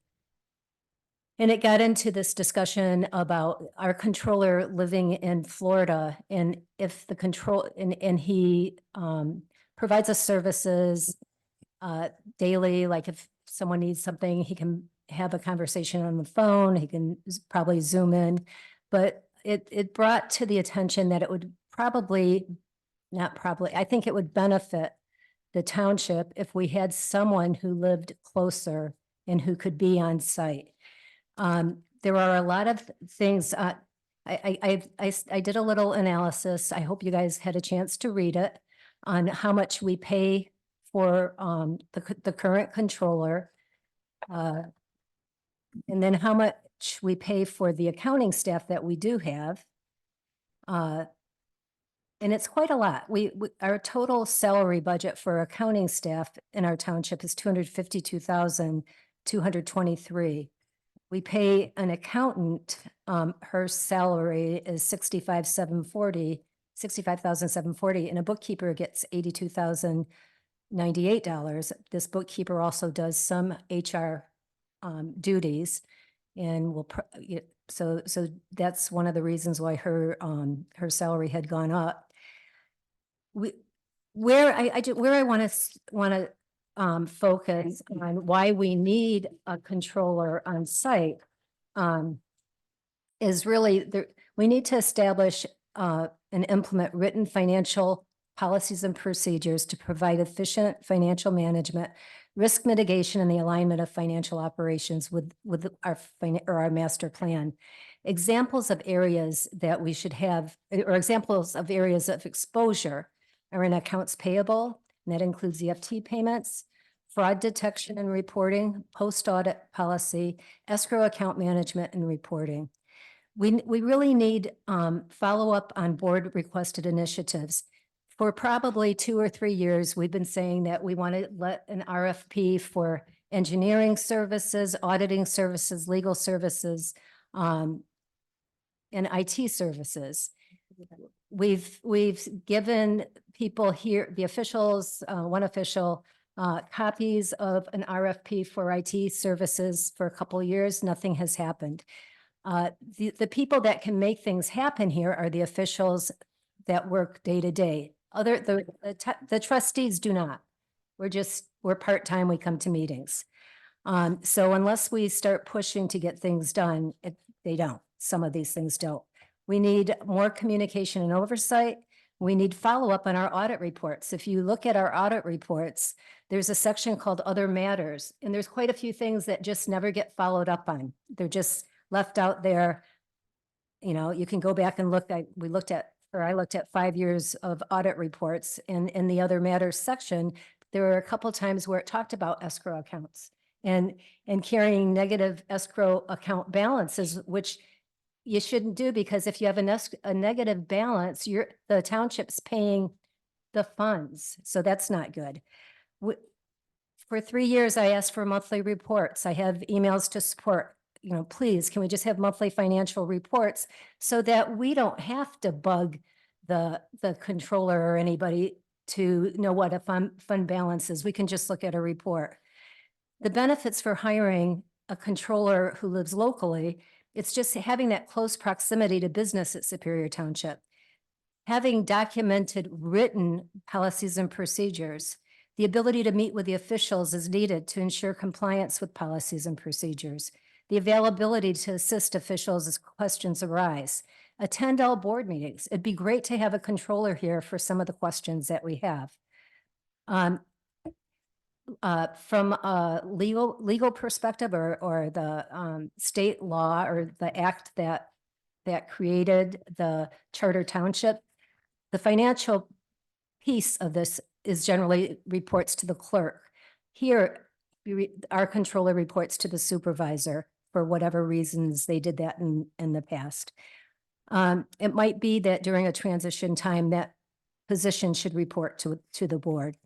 it got into this discussion about our controller living in Florida and if the control, and he provides us services daily, like if someone needs something, he can have a conversation on the phone, he can probably Zoom in. But it brought to the attention that it would I think it would benefit the township if we had someone who lived closer and who could be on site. There are a lot of things, I did a little analysis. I hope you guys had a chance to read it on how much we pay for the current controller. And then how much we pay for the accounting staff that we do have. And it's quite a lot. Our total salary budget for accounting staff in our township is 252,223. We pay an accountant, her salary is 65,740, and a bookkeeper gets $82,098. This bookkeeper also does some HR duties, and so that's one of the reasons why her salary had gone up. Where I want to focus on why we need a controller on site is really we need to establish and implement written financial policies and procedures to provide efficient financial management, risk mitigation, and the alignment of financial operations with our master plan. Examples of areas that we should have, or examples of areas of exposure, are in accounts payable, and that includes EFT payments, fraud detection and reporting, post-audit policy, escrow account management and reporting. We really need follow-up on board requested initiatives. For probably 2 or 3 years, we've been saying that we want to let an RFP for engineering services, auditing services, legal services, and IT services. We've given people here, the officials, one official, copies of an RFP for IT services for a couple of years. Nothing has happened. The people that can make things happen here are the officials that work day to day. The trustees do not. We're part-time, we come to meetings. So unless we start pushing to get things done, they don't. Some of these things don't. We need more communication and oversight. We need follow-up on our audit reports. If you look at our audit reports, there's a section called Other Matters, and there's quite a few things that just never get followed up on. They're just left out there. You know, you can go back and look at, I looked at 5 years of audit reports, and in the Other Matters section, there were a couple times where it talked about escrow accounts and carrying negative escrow account balances, which you shouldn't do, because if you have a negative balance, the township's paying the funds. So that's not good. For 3 years, I asked for monthly reports. I have emails to support, please, can we just have monthly financial reports so that we don't have to bug the controller or anybody to know what a fund balance is. We can just look at a report. The benefits for hiring a controller who lives locally, it's just having that close proximity to business at Superior Township, having documented written policies and procedures. The ability to meet with the officials is needed to ensure compliance with policies and procedures. The availability to assist officials as questions arise. Attend all board meetings. It'd be great to have a controller here for some of the questions that we have. From a legal perspective, or the state law or the act that created the charter township, the financial piece of this is generally reports to the clerk. Here, our controller reports to the supervisor for whatever reasons they did that in the past. It might be that during a transition time, that position should report to the board.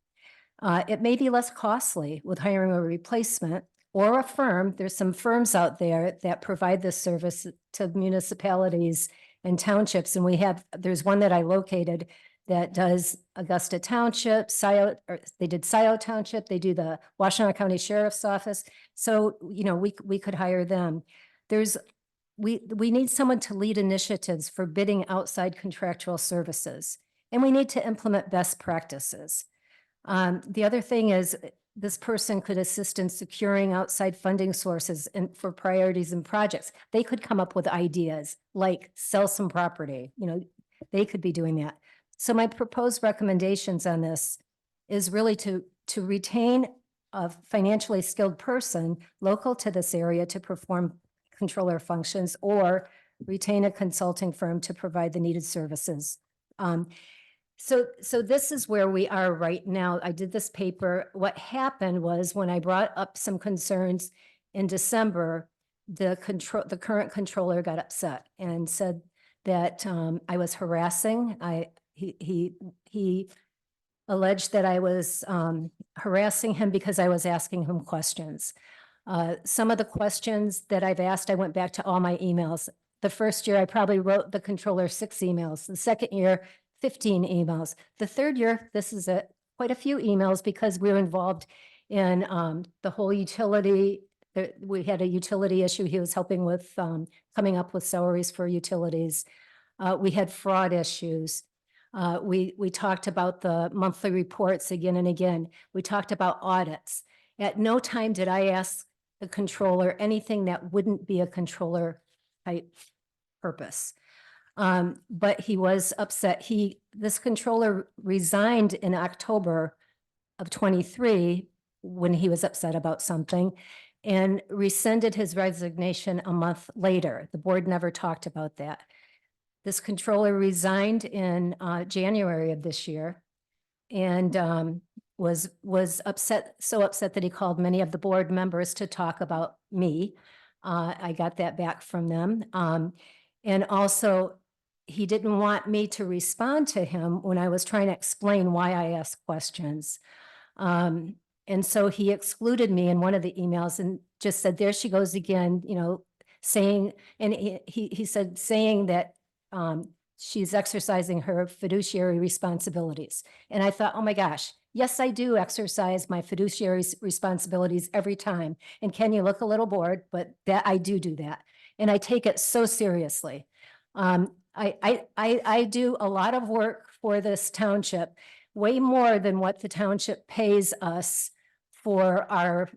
It may be less costly with hiring a replacement or a firm. There's some firms out there that provide this service to municipalities and townships. And there's one that I located that does Augusta Township, they did Scioto Township, they do the Washtenaw County Sheriff's Office. So, we could hire them. We need someone to lead initiatives for bidding outside contractual services, and we need to implement best practices. The other thing is this person could assist in securing outside funding sources and for priorities and projects. They could come up with ideas like sell some property, they could be doing that. So my proposed recommendations on this is really to retain a financially skilled person local to this area to perform controller functions, or retain a consulting firm to provide the needed services. So this is where we are right now. I did this paper. What happened was when I brought up some concerns in December, the current controller got upset and said that I was harassing. He alleged that I was harassing him because I was asking him questions. Some of the questions that I've asked, I went back to all my emails. The first year, I probably wrote the controller 6 emails. The second year, 15 emails. The third year, this is quite a few emails because we were involved in the whole utility. We had a utility issue. He was helping with coming up with salaries for utilities. We had fraud issues. We talked about the monthly reports again and again. We talked about audits. At no time did I ask the controller anything that wouldn't be a controller type purpose. But he was upset. This controller resigned in October of 23 when he was upset about something and rescinded his resignation a month later. The board never talked about that. This controller resigned in January of this year and was upset, so upset that he called many of the board members to talk about me. I got that back from them. And also, he didn't want me to respond to him when I was trying to explain why I asked questions. And so he excluded me in one of the emails and just said, there she goes again, saying, and he said, saying that she's exercising her fiduciary responsibilities. And I thought, oh my gosh, yes, I do exercise my fiduciary responsibilities every time. And Ken, you look a little bored, but that I do that. And I take it so seriously. I do a lot of work for this township, way more than what the township pays us for our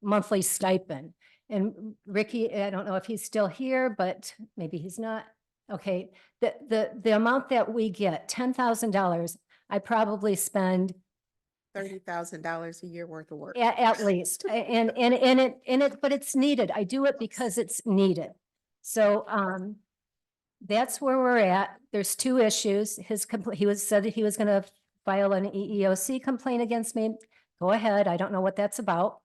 monthly stipend. And Ricky, I don't know if he's still here, but maybe he's not. Okay, the amount that we get, $10,000, I probably spend $30,000 a year worth of work. at least, but it's needed. I do it because it's needed. So, that's where we're at. There's 2 issues. He said that he was gonna file an EEOC complaint against me. Go ahead. I don't know what that's about.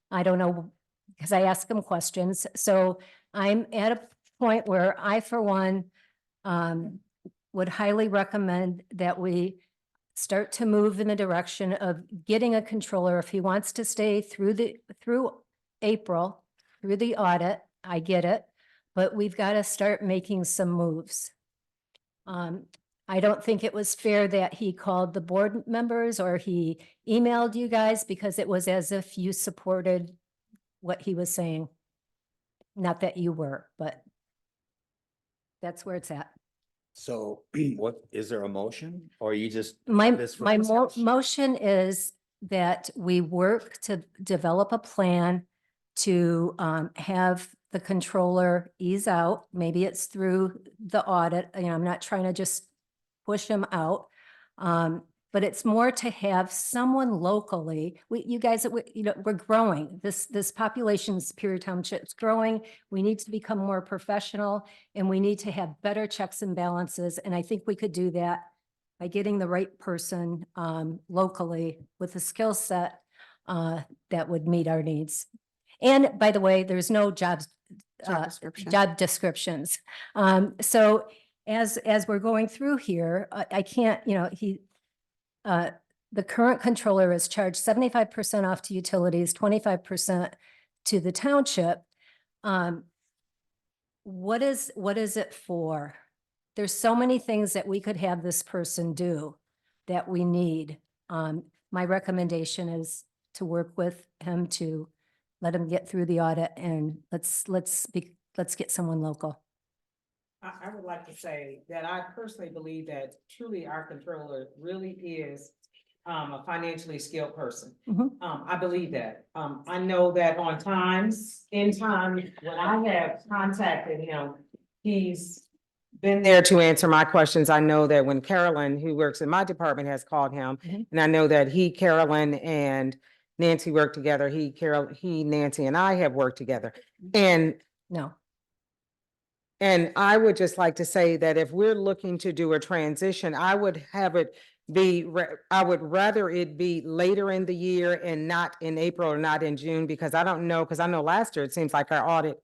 I don't know, because I ask him questions. So I'm at a point where I, for one, would highly recommend that we start to move in the direction of getting a controller. If he wants to stay through April, through the audit, I get it, but we've got to start making some moves. I don't think it was fair that he called the board members or he emailed you guys, because it was as if you supported what he was saying. Not that you were, but that's where it's at. So what, is there a motion or you just? My this for discussion? motion is that we work to develop a plan to have the controller ease out. Maybe it's through the audit. I'm not trying to just push him out. But it's more to have someone locally. You guys, we're growing. This population, Superior Township is growing. We need to become more professional and we need to have better checks and balances. And I think we could do that by getting the right person locally with a skill set that would meet our needs. And by the way, there's no job descriptions. So as we're going through here, I can't, the current controller is charged 75% off to utilities, 25% to the township. What is it for? There's so many things that we could have this person do that we need. My recommendation is to work with him to let him get through the audit, and let's get someone local. I would like to say that I personally believe that truly our controller really is a financially skilled person. I believe that. I know that in time, when I have contacted him, he's been there to answer my questions. I know that when Carolyn, who works in my department, has called him, and I know that Carolyn and Nancy work together. Nancy and I have worked together. And no. And I would just like to say that if we're looking to do a transition, I would have it I would rather it be later in the year and not in April or not in June, because I don't know, because I know last year, it seems like our audit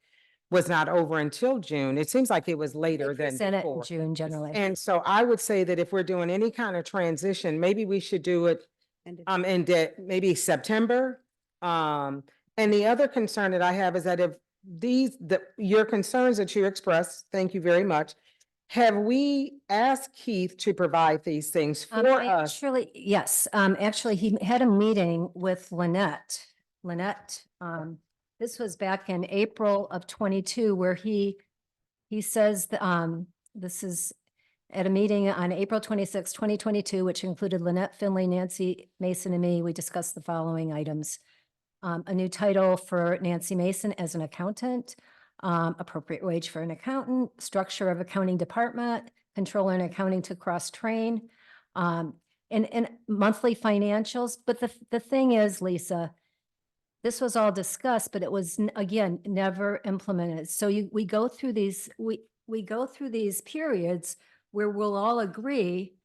was not over until June. It seems like it was later than Present it in before. June generally. And so I would say that if we're doing any kind of transition, maybe we should do it maybe September. And the other concern that I have is that if your concerns that you expressed, thank you very much. Have we asked Keith to provide these things for us? Actually, yes, actually, he had a meeting with Lynette. This was back in April of 22, where he says, this is at a meeting on April 26, 2022, which included Lynette Finley, Nancy Mason, and me. We discussed the following items. A new title for Nancy Mason as an accountant, appropriate wage for an accountant, structure of accounting department, controller and accounting to cross-train, and monthly financials. But the thing is, Lisa, this was all discussed, but it was, again, never implemented. So we go through these, we go through these periods where we'll all agree.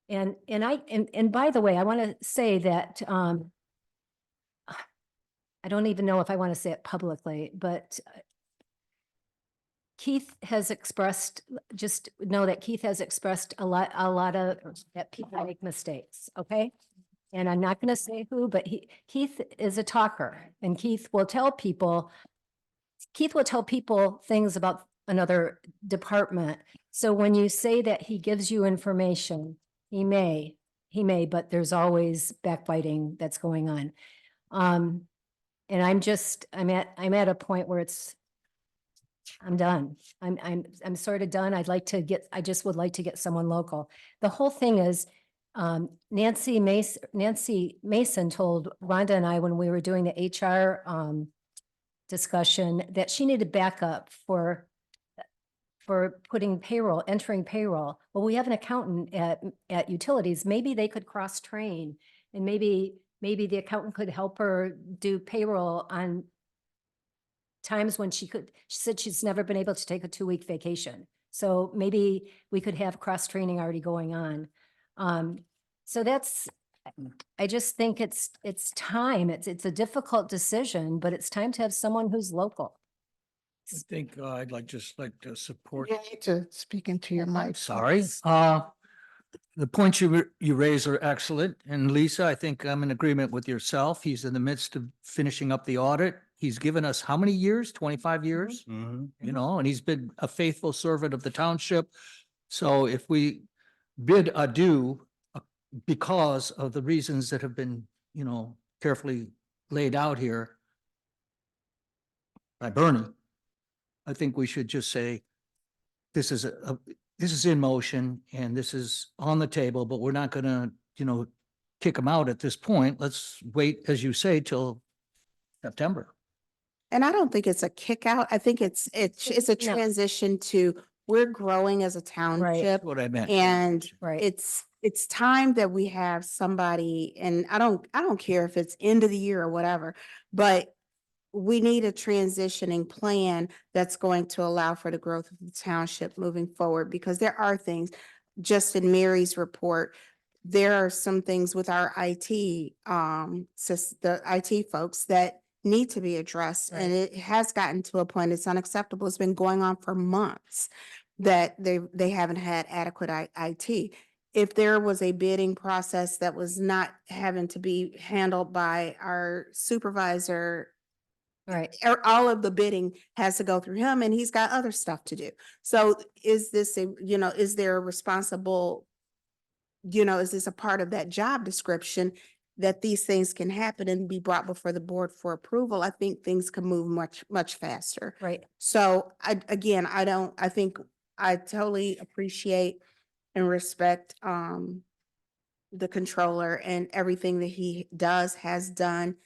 And by the way, I want to say that, I don't even know if I want to say it publicly, but Keith has expressed, just know that Keith has expressed a lot of, that people make mistakes, okay? And I'm not going to say who, but Keith is a talker, and Keith will tell people things about another department. So when you say that he gives you information, he may, but there's always backbiting that's going on. And I'm at a point where I'm done. I'm sort of done. I just would like to get someone local. The whole thing is, Nancy Mason told Rhonda and I, when we were doing the HR, discussion, that she needed backup for entering payroll. Well, we have an accountant at utilities. Maybe they could cross-train, and maybe the accountant could help her do payroll on times when she said she's never been able to take a 2-week vacation. So maybe we could have cross-training already going on. So I just think it's time. It's a difficult decision, but it's time to have someone who's local. I think I'd just like to support. You need to speak into your mic. Sorry. The points you raise are excellent. And Lisa, I think I'm in agreement with yourself. He's in the midst of finishing up the audit. He's given us how many years? 25 years? You know, and he's been a faithful servant of the township. So if we bid adieu because of the reasons that have been, carefully laid out here by Bernie, I think we should just say, this is in motion and this is on the table, but we're not gonna, kick them out at this point. Let's wait, as you say, till September. And I don't think it's a kick out. I think it's a transition to, we're growing as a township. What I meant. And Right. it's time that we have somebody, and I don't care if it's end of the year or whatever, but we need a transitioning plan that's going to allow for the growth of the township moving forward, because there are things, just in Mary's report, there are some things with our IT, the IT folks that need to be addressed. And it has gotten to a point, it's unacceptable. It's been going on for months that they haven't had adequate IT. If there was a bidding process that was not having to be handled by our supervisor, Right. all of the bidding has to go through him, and he's got other stuff to do. So is this is there a responsible, is this a part of that job description that these things can happen and be brought before the board for approval? I think things can move much, much faster. Right. So I think I totally appreciate and respect, the controller and everything that he has done,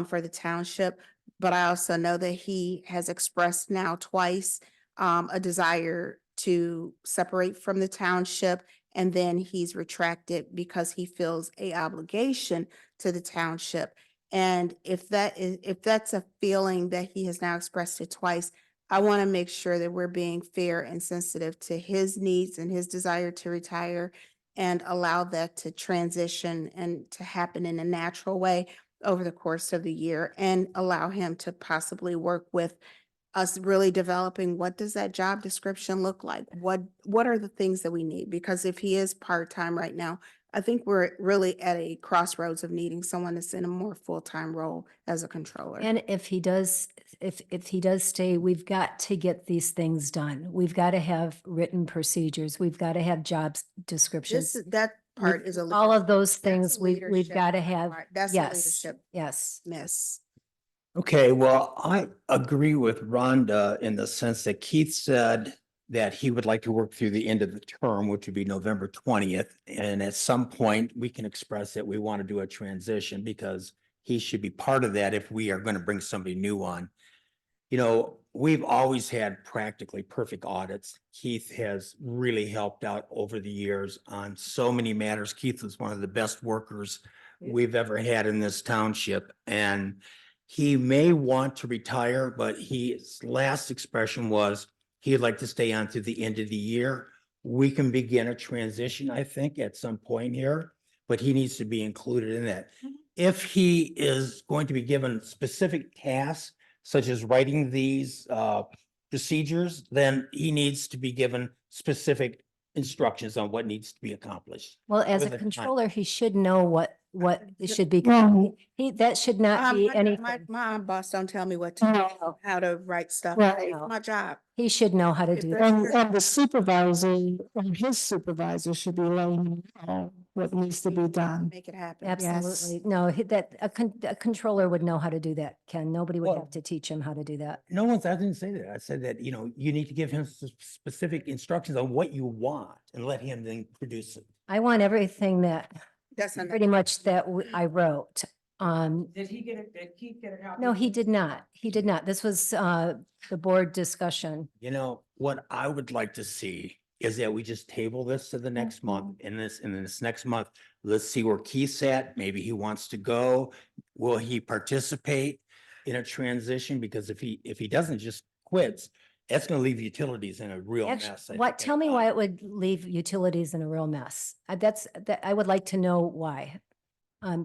for the township. But I also know that he has expressed now twice, a desire to separate from the township. And then he's retracted because he feels a obligation to the township. And if that's a feeling that he has now expressed it twice, I want to make sure that we're being fair and sensitive to his needs and his desire to retire and allow that to transition and to happen in a natural way over the course of the year and allow him to possibly work with us really developing what does that job description look like? What are the things that we need? Because if he is part-time right now, I think we're really at a crossroads of needing someone that's in a more full-time role as a controller. And if he does, if he does stay, we've got to get these things done. We've got to have written procedures. We've got to have job descriptions. That part is a. All of those that's a things we've leadership got to have. part. That's a Yes, leadership yes. miss. Okay, well, I agree with Rhonda in the sense that Keith said that he would like to work through the end of the term, which would be November 20th. And at some point, we can express that we want to do a transition because he should be part of that if we are going to bring somebody new on. You know, we've always had practically perfect audits. Keith has really helped out over the years on so many matters. Keith is one of the best workers we've ever had in this township. And he may want to retire, but his last expression was he'd like to stay on to the end of the year. We can begin a transition, I think, at some point here, but he needs to be included in that. If he is going to be given specific tasks, such as writing these procedures, then he needs to be given specific instructions on what needs to be accomplished. Well, as a With the time. controller, he should know what it should be. Well- That should not be My anything. boss don't tell me what to, No. how to write stuff. Right. It's my job. He should know how to If do there's- that. And the supervisor, and his supervisor should be letting him know what needs to be done. Make it happen. Absolutely. No, a controller would know how to do that, Ken. Nobody would Well- have to teach him how to do that. No one's, I didn't say that. I said that, you know, you need to give him specific instructions on what you want and let him then produce it. I want everything that, That's not. pretty much that I wrote. Did he get it? Did Keith get a copy? No, he did not. He did not. This was the board discussion. You know, what I would like to see is that we just table this to the next month in this next month. Let's see where Keith's at. Maybe he wants to go. Will he participate in a transition? Because if he doesn't, just quits, that's gonna leave utilities in a real mess. I think. Tell me why it would leave utilities in a real mess. That I would like to know why.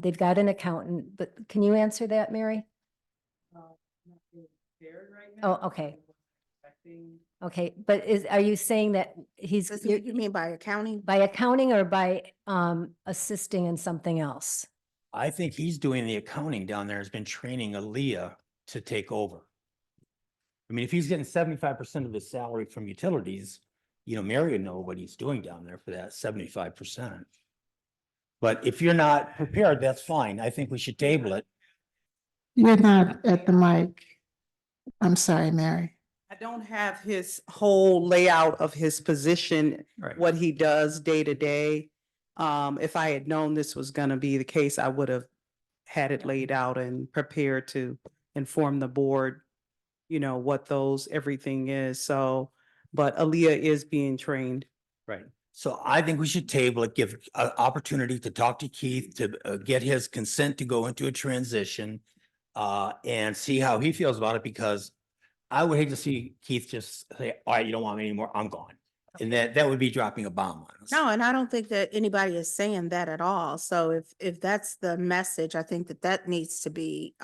They've got an accountant, but can you answer that, Mary? Oh, okay. Okay, but are you saying that he's You mean by accounting? by accounting or by assisting in something else? I think he's doing the accounting down there, has been training Aaliyah to take over. I mean, if he's getting 75% of his salary from utilities, you know, Mary would know what he's doing down there for that 75%. But if you're not prepared, that's fine. I think we should table it. You're not at the mic. I'm sorry, Mary. I don't have his whole layout of his position, Right. what he does day to day. If I had known this was gonna be the case, I would have had it laid out and prepared to inform the board, you know, what everything is. So, but Aaliyah is being trained. Right. So I think we should table it, give an opportunity to talk to Keith, to get his consent to go into a transition and see how he feels about it, because I would hate to see Keith just say, all right, you don't want me anymore, I'm gone. And that would be dropping a bomb on us. No, and I don't think that anybody is saying that at all. So if that's the message, I think that needs to be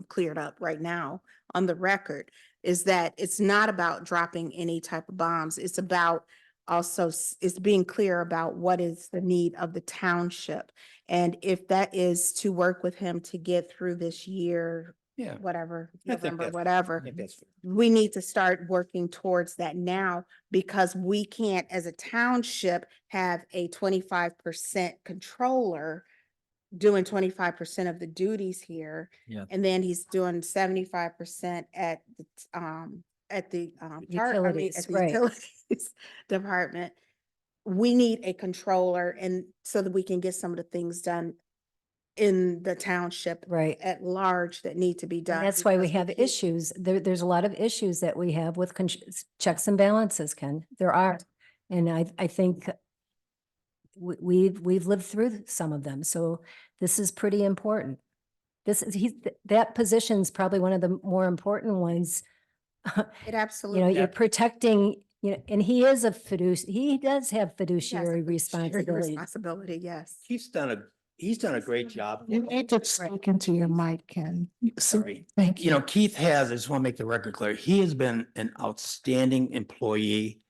cleared up right now on the record, is that it's not about dropping any type of bombs. It's about also it's being clear about what is the need of the township. And if that is to work with him to get through this year, Yeah. whatever, I think November, that's- whatever. I think that's fair. We need to start working towards that now, because we can't, as a township, have a 25% controller doing 25% of the duties here. Yeah. And then he's doing 75% at the Utilities, right. utilities department. We need a controller, and so that we can get some of the things done in the township Right. at large that need to be And done. that's why we because have can't- issues. There's a lot of issues that we have with checks and balances, Ken. There are. And I think we've lived through some of them. So this is pretty important. That position's probably one of the more important ones It You absolutely. know, you're protecting, you know, and he is a he does have fiduciary responsibility. Responsibility, yes. He's done a great job. You need to speak into your mic, Ken. Sorry. Thank You know, Keith has, I just want to make the record clear, he has been an outstanding employee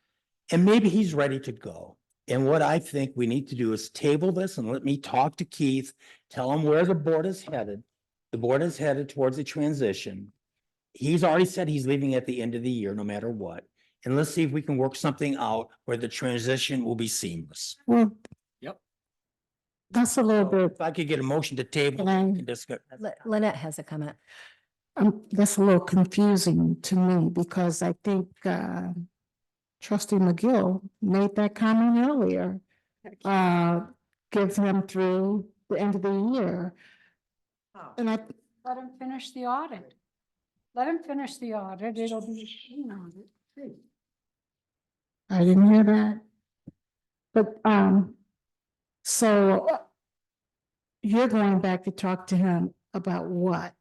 and maybe he's ready to go. And what I think we need to do is table this and let me talk to Keith, tell him where the board is headed. The board is headed towards a transition. He's already said he's leaving at the end of the year, no matter what. And let's see if we can work something out where the transition will be seamless. Well, Yep. that's a little bit, If I could get a motion to table, Can I- we can discuss. Lynette has a comment. that's a little confusing to me because I think, trustee McGill made that comment earlier. Give him through the end of the year. And I, Let him finish the audit. Let him finish the audit. It'll be, I didn't hear that. But, so you're going back to talk to him about what?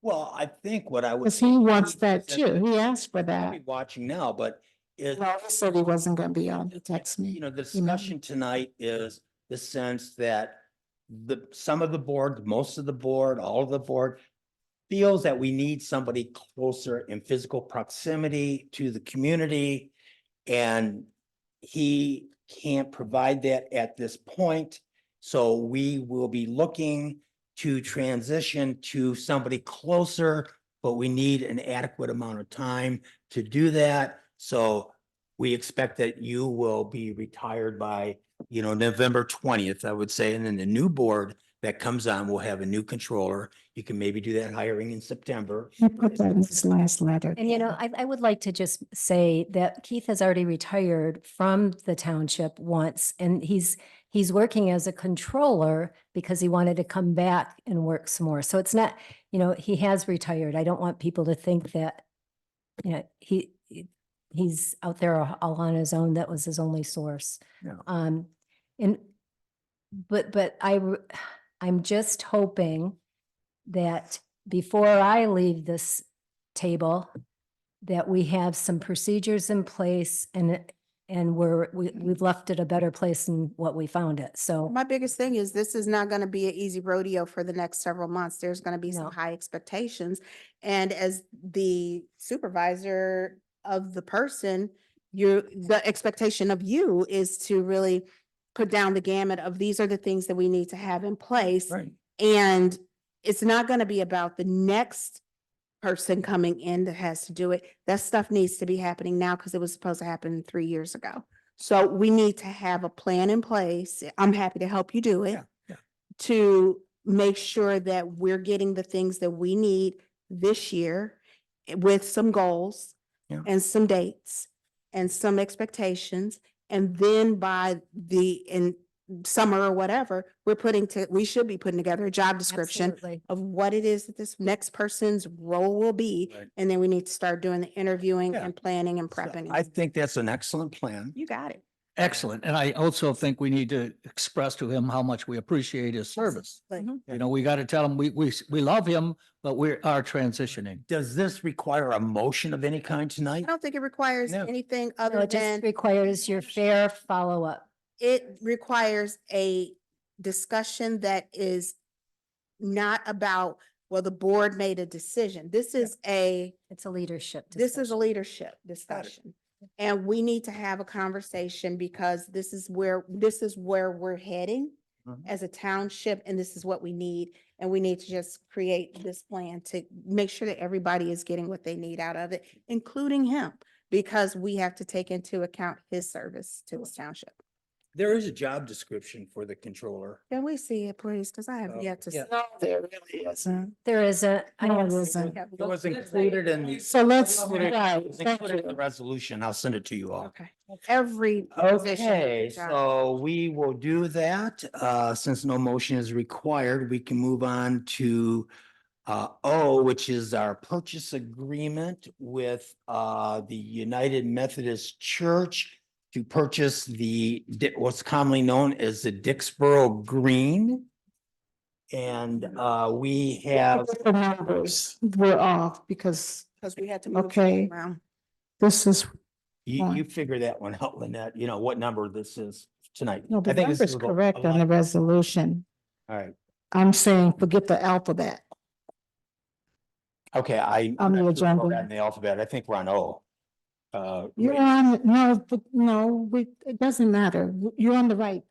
Well, I think what I would. Because he wants that too. He asked for I'll that. be watching now, but it, No, he said he wasn't gonna be on. He texted me. you know, the discussion tonight is the sense that some of the board, most of the board, all of the board feels that we need somebody closer in physical proximity to the community. And he can't provide that at this point. So we will be looking to transition to somebody closer, but we need an adequate amount of time to do that. So we expect that you will be retired by, you know, November 20th, I would say, and then the new board that comes on will have a new controller. You can maybe do that hiring in September. He put that in his last letter. And you know, I would like to just say that Keith has already retired from the township once, and he's working as a controller because he wanted to come back and work some more. So it's not, you know, he has retired. I don't want people to think that, you know, he's out there all on his own. That was his only source. Yeah. But I'm just hoping that before I leave this table, that we have some procedures in place and we've left it a better place than what we found it. So My biggest thing is this is not going to be an easy rodeo for the next several months. There's going to be No. some high expectations. And as the supervisor of the person, the expectation of you is to really put down the gamut of these are the things that we need to have in place. Right. And it's not going to be about the next person coming in that has to do it. That stuff needs to be happening now because it was supposed to happen 3 years ago. So we need to have a plan in place. I'm happy to help you do it. Yeah. To make sure that we're getting the things that we need this year with some goals Yeah. and some dates and some expectations. And then by in summer or whatever, we should be putting together a job description absolutely. of what it is that this next person's role will be. Right. And then we need to start doing the interviewing Yeah. and planning and So prepping. I think that's an excellent plan. You got it. Excellent. And I also think we need to express to him how much we appreciate his service. Mhm. You know, we got to tell him we love him, but we are transitioning. Does this require a motion of any kind I tonight? don't think it requires No. anything No, other it just than, requires your fair follow-up. it requires a discussion that is not about, well, the board made a decision. This is It's a leadership this is a discussion. leadership discussion. And we need to have a conversation because this is where we're heading Mhm. as a township, and this is what we need. And we need to just create this plan to make sure that everybody is getting what they need out of it, including him, because we have to take into account his service to this township. There is a job description for the controller. Can we see it, please? Because I have yet to. Yeah. No, there really isn't. There is a, I No, don't it see isn't. it. It was included in the. So let's, It right, was thank included in the you. resolution. I'll send it to you all. Okay. Every position. Okay, job. so we will do that. Since no motion is required, we can move on to O, which is our purchase agreement with the United Methodist Church to purchase what's commonly known as the Dixboro Green. And we have, The numbers were off because Because we had to move Okay. around. This is, You Fine. figure that one out, Lynette, you know, what number this is tonight. no, the I think this number's is correct on the resolution. All right, I'm saying forget the alphabet. okay, I'm On the not sure where we're agenda. at in the alphabet. I think we're on O. You're Right. on, no, but no, it doesn't matter. You're on the right.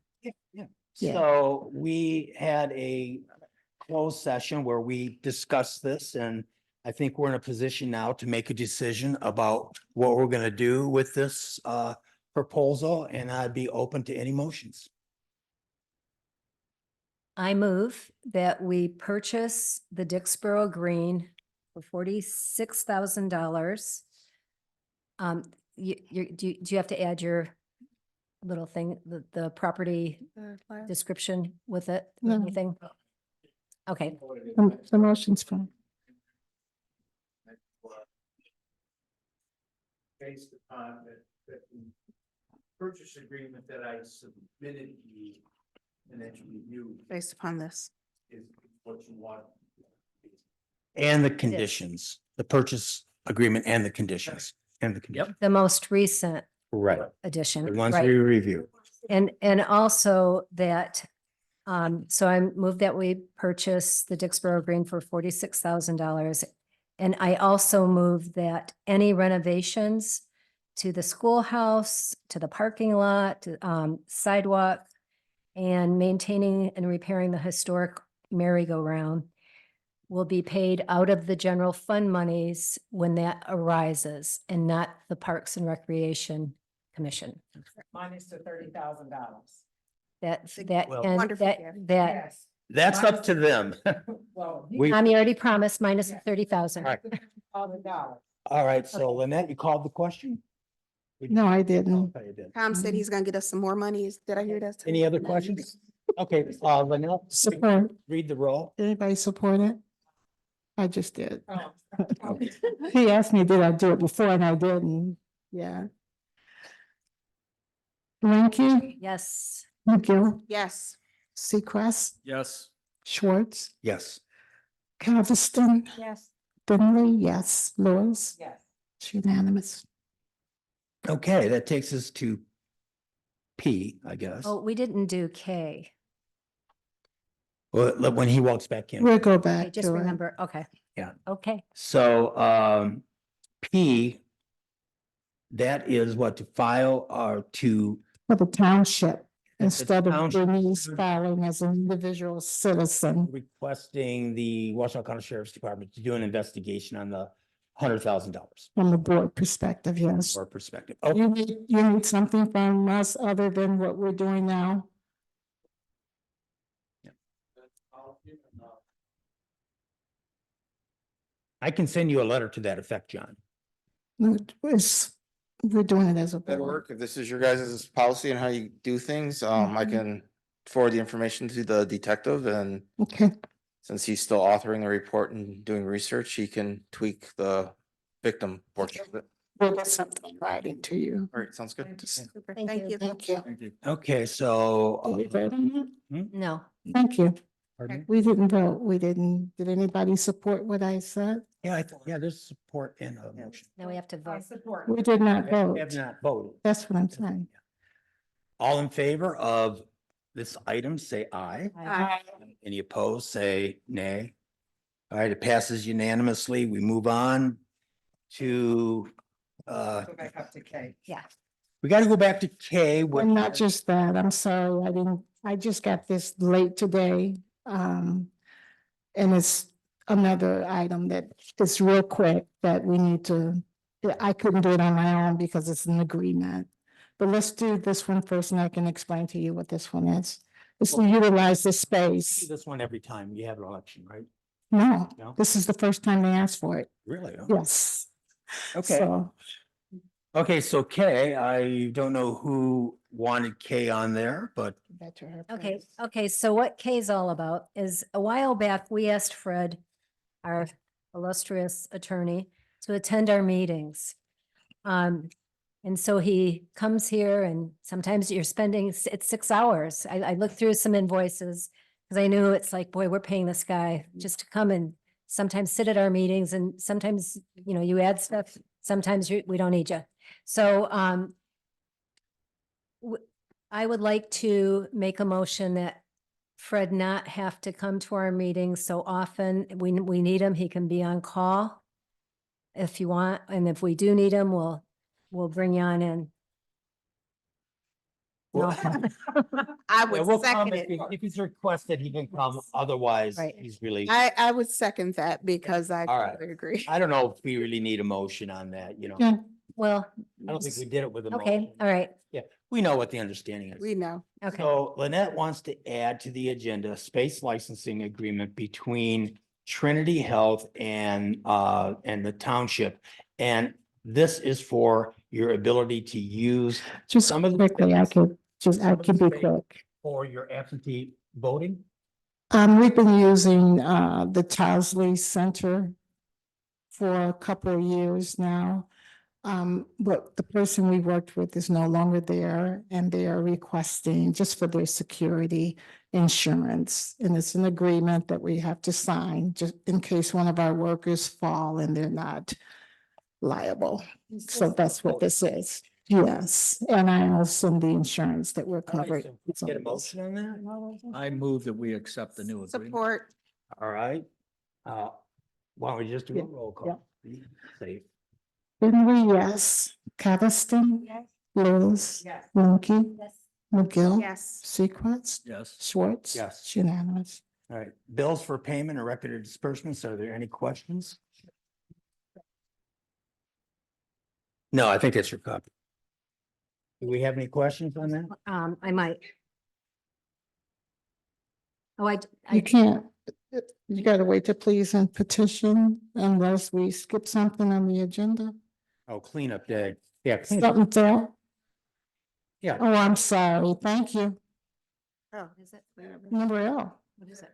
Yeah. So we had a closed session where we discussed this, and I think we're in a position now to make a decision about what we're gonna do with this proposal, and I'd be open to any motions. I move that we purchase the Dixboro Green for $46,000. Do you have to add your little thing, the property description with it? No. Anything? Okay, The motion's fine. Based upon the purchase agreement that I submitted to you and that you reviewed Based upon this. is what you want. And the conditions, the purchase agreement and the conditions, and the conditions. the most recent Right, edition. the ones right. we review. And also that, so I move that we purchase the Dixboro Green for $46,000. And I also move that any renovations to the schoolhouse, to the parking lot, to, sidewalk, and maintaining and repairing the historic merry-go-round will be paid out of the general fund monies when that arises and not the Parks and Recreation Commission. Minus the $30,000. That Well- can, Wonderful, that, Gary. that, That's up to them. Well, We, Tommy already promised minus 30,000. All right. all the dollars. all right, so Lynette, you called the question? No, I didn't. Okay, you did. Tom said he's gonna get us some more money. Did I hear that? Any other questions? Okay, Lynette, Support. read the roll. Anybody support it? I just did. Oh. He asked me, did I do it before, and I didn't. Yeah. Ranky, Yes. McGill, Yes. Seacrest, Yes. Schwartz, Yes. Galveston, Yes. Finley, yes, Lewis. Yes. It's unanimous. Okay, that takes us to P, I guess. Oh, we didn't do K. Well, when he walks back in. We'll go Okay, back just to it. remember, okay. Yeah. Okay, So, P, that is what to file or to, For the township, That's the instead of township. Bernice filing as an individual citizen. requesting the Washington County Sheriff's Department to do an investigation on the $100,000 From the board perspective, yes. or perspective. Oh, You need something from us other than what we're doing now? I can send you a letter to that effect, John. No, we're doing it as a That'll board. work. If this is your guys' policy and how you do things, I Mhm. can forward the information to the detective, and Okay, since he's still authoring the report and doing research, he can tweak the victim portion of it. we'll get something in writing to you. All right, sounds good. Super. Thank Thank you. you. Thank you. Okay, so. Did we vote on no. that? Thank you. Pardon me? We didn't vote. We didn't. Did anybody support what I said? Yeah, yeah, there's support in a motion. Now we have to vote. support. We did not We vote. have not voted. That's what I'm saying. All in favor of this item, say aye. Aye. Any opposed, say nay. All right, it passes unanimously. We move on to, Go back up to K. Yeah. we got to go back to K. And with- not just that, I'm sorry, I just got this late today. And it's another item that is real quick that we need to, I couldn't do it on my own because it's an agreement. But let's do this one first and I can explain to you what this one is. It's to utilize the Do space. this one every time you have an election, right? No, No? this is the first time they asked for it. Really? Huh? Yes. Okay, So, okay, so K, I don't know who wanted K on there, but Okay, okay, so what K is all about is a while back, we asked Fred, our illustrious attorney, to attend our meetings. And so he comes here and sometimes you're spending, it's 6 hours. I looked through some invoices because I knew it's like, boy, we're paying this guy just to come and sometimes sit at our meetings and sometimes, you know, you add stuff, sometimes we don't need you. So, I would like to make a motion that Fred not have to come to our meetings so often. We need him. He can be on call if you want. And if we do need him, we'll bring you on in. No. I Yeah, would we'll second come it. if he's requested, he can come. Otherwise, Right. he's really, I would second that because I All right. totally agree. I don't know if we really need a motion on that, you know. Yeah, well. I don't think we did it with a Okay, motion. all right, Yeah, we know what the understanding is. We know. okay. So Lynette wants to add to the agenda space licensing agreement between Trinity Health and the township. And this is for your ability to use Just some of the quickly, I could be quick. for your absentee voting. We've been using, the Towsley Center for a couple of years now. But the person we worked with is no longer there and they are requesting just for their security insurance. And it's an agreement that we have to sign just in case one of our workers fall and they're not liable. So that's what this is. Yes, and I also the insurance that we're All right, covered. so get a motion on that? I move that we accept the new agreement. Support. All right. Why don't we just do a Yeah, roll call? Be safe. Finley, yes. Caviston. Yes. Lewis. Yes. Winky. Yes. McGill. Yes. Sequest. Yes. Schwartz. Yes. It's unanimous. All right, bills for payment or record of disbursements, are there any questions? No, I think that's your copy. Do we have any questions on that? I might. Oh, You can't, you gotta wait to please and petition unless we skip something on the agenda. Oh, cleanup day. Yeah. cleanup. Something there? Yeah. Oh, I'm sorry. Thank you. Oh, Is it? Number L What is it?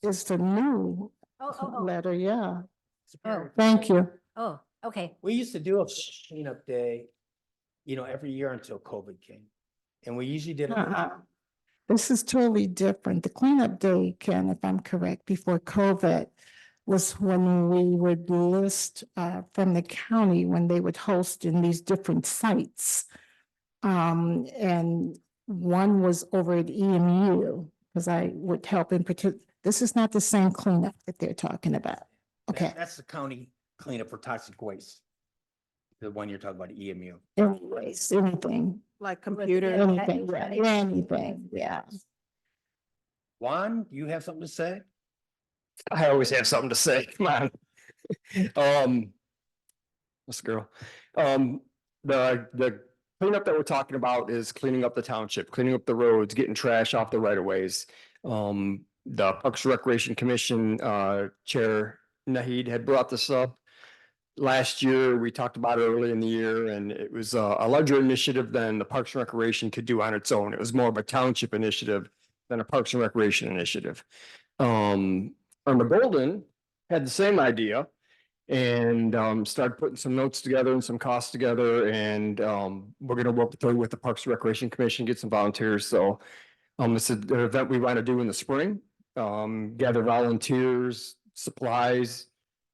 is the new Oh. letter, yeah. Oh, Thank you. oh, okay. We used to do a cleanup day, every year until COVID came. And we usually did it. This is totally different. The cleanup day, Ken, if I'm correct, before COVID was when we would list from the county when they would host in these different sites. And one was over at EMU, because I would help in particular. This is not the same cleanup that they're talking about. Okay, That's the county cleanup for toxic waste. The one you're talking about, EMU. anyways, anything, like computer. anything, yeah, anything, yeah. Juan, you have something to say? I always have something to say. Come on. This girl. The cleanup that we're talking about is cleaning up the township, cleaning up the roads, getting trash off the right of ways. The Parks and Recreation Commission Chair Nahid had brought this up. Last year, we talked about it early in the year, and it was a larger initiative than the Parks and Recreation could do on its own. It was more of a township initiative than a Parks and Recreation initiative. Irma Golden had the same idea and started putting some notes together and some costs together. And we're going to work with the Parks and Recreation Commission, get some volunteers. So it's an event we want to do in the spring, gather volunteers, supplies,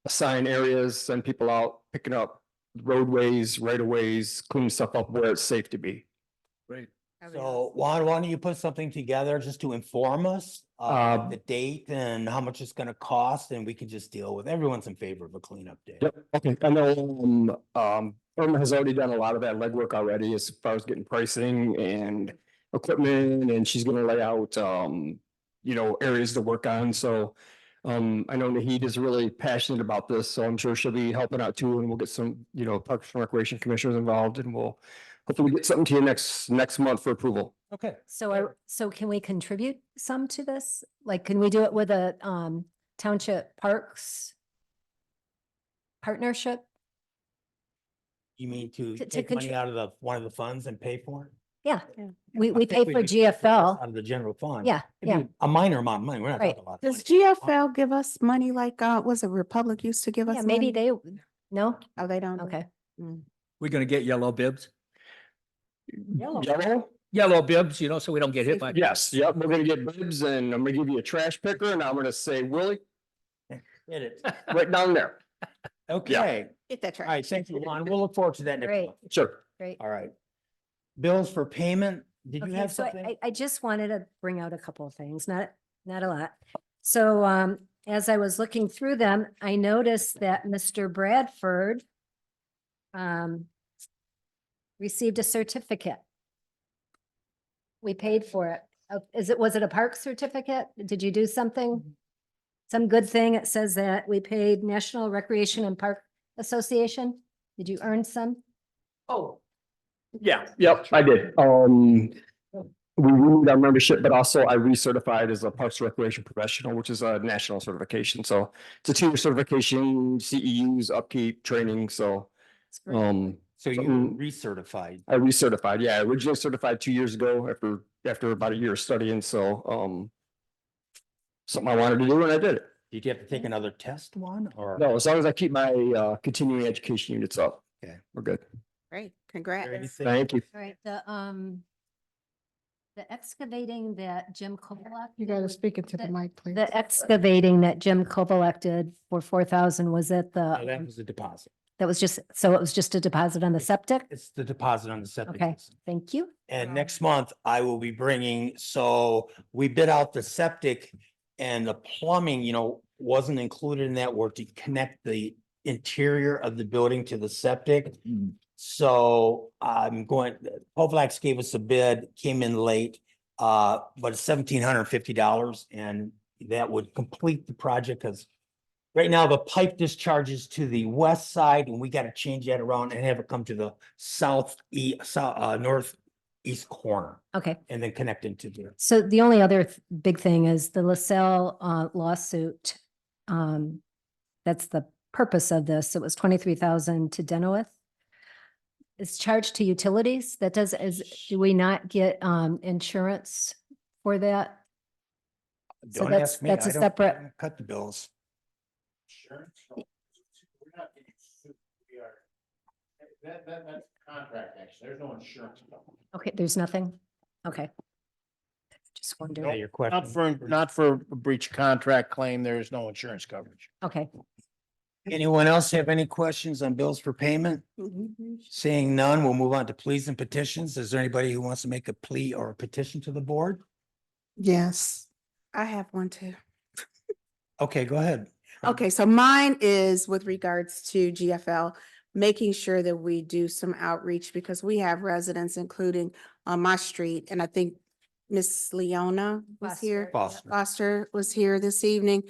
assign areas, send people out, picking up roadways, right of ways, cleaning stuff up where it's safe to be. Great. So Juan, why don't you put something together just to inform us the date and how much it's gonna cost, and we can just deal with, everyone's in favor of a cleanup day. Yep, okay, I know, Irma has already done a lot of that legwork already as far as getting pricing and equipment, and she's gonna lay out, areas to work on, so. I know Nahid is really passionate about this, so I'm sure she'll be helping out too, and we'll get some, Parks and Recreation Commissioners involved, and we'll hopefully get something to you next month for approval. Okay. So can we contribute some to this? Like, can we do it with a township parks partnership? You mean to To take money out of one of the funds and pay for it? Yeah, I we think pay we for could take this GFL. Out of the general fund. Yeah, It'd be a minor amount of money. We're not Right. talking about. Does GFL give us money like, was it Republic used to give us? Yeah, maybe money? no? Oh, they don't? Okay. We're gonna get yellow bibs. Yellow? Yellow bibs, so we don't get hit by. Yes, yep, we're gonna get bibs, and I'm gonna give you a trash picker, and I'm gonna say, Willie, Hit it. right down there. Okay. Get that All right, thank you, Lon. We'll look forward to that next Great. month. Sure. Great. All right. Bills for payment. Did you Okay, have so something? I just wanted to bring out a couple of things, not a lot. So as I was looking through them, I noticed that Mr. Bradford received a certificate. We paid for it. Was it a park certificate? Did you do something? Some good thing? It says that we paid National Recreation and Park Association. Did you earn some? Oh. Yeah, yep, I did. We renewed our membership, but also I recertified as a Parks and Recreation professional, which is a national certification. So it's a 2-year certification, CEUs, upkeep, training, so. So you recertified. I recertified, yeah, I originally certified 2 years ago after about a year of studying, so, something I wanted to do and I did it. Did you have to take another test one or? No, as long as I keep my, continuing education units up. Okay. We're good. Great, congrats. Thank you. All right, the excavating that Jim Kovalek. You gotta speak into the mic, please. The excavating that Jim Kovalek did for 4,000, was it No, that was a deposit. that was just, so it was just a deposit on the septic? It's the deposit on the septic. Okay, system. thank you. And next month I will be bringing, so we bid out the septic and the plumbing, wasn't included in that work to connect the interior of the building to the septic. So I'm going, Povlax gave us a bid, came in late, but it's $1,750 and that would complete the project because right now the pipe discharges to the west side and we got to change that around and have it come to the northeast corner Okay. and then connect into there. So the only other big thing is the LaSalle lawsuit. That's the purpose of this. It was 23,000 to Denowith. It's charged to utilities. Do we not get insurance for that? So Don't that's- ask me. that's a I don't separate- cut the bills. That's contract action. There's no insurance. Okay, there's nothing? Okay. Just Yeah, wondering. your question. Not for a breach of contract claim, there is no insurance coverage. Okay. Anyone else have any questions on bills for payment? Seeing none, we'll move on to pleas and petitions. Is there anybody who wants to make a plea or a petition to the board? Yes. I have one too. Okay, go ahead. Okay, so mine is with regards to GFL, making sure that we do some outreach because we have residents, including on my street, and I think Miss Leona was here. Foster. Foster was here this evening,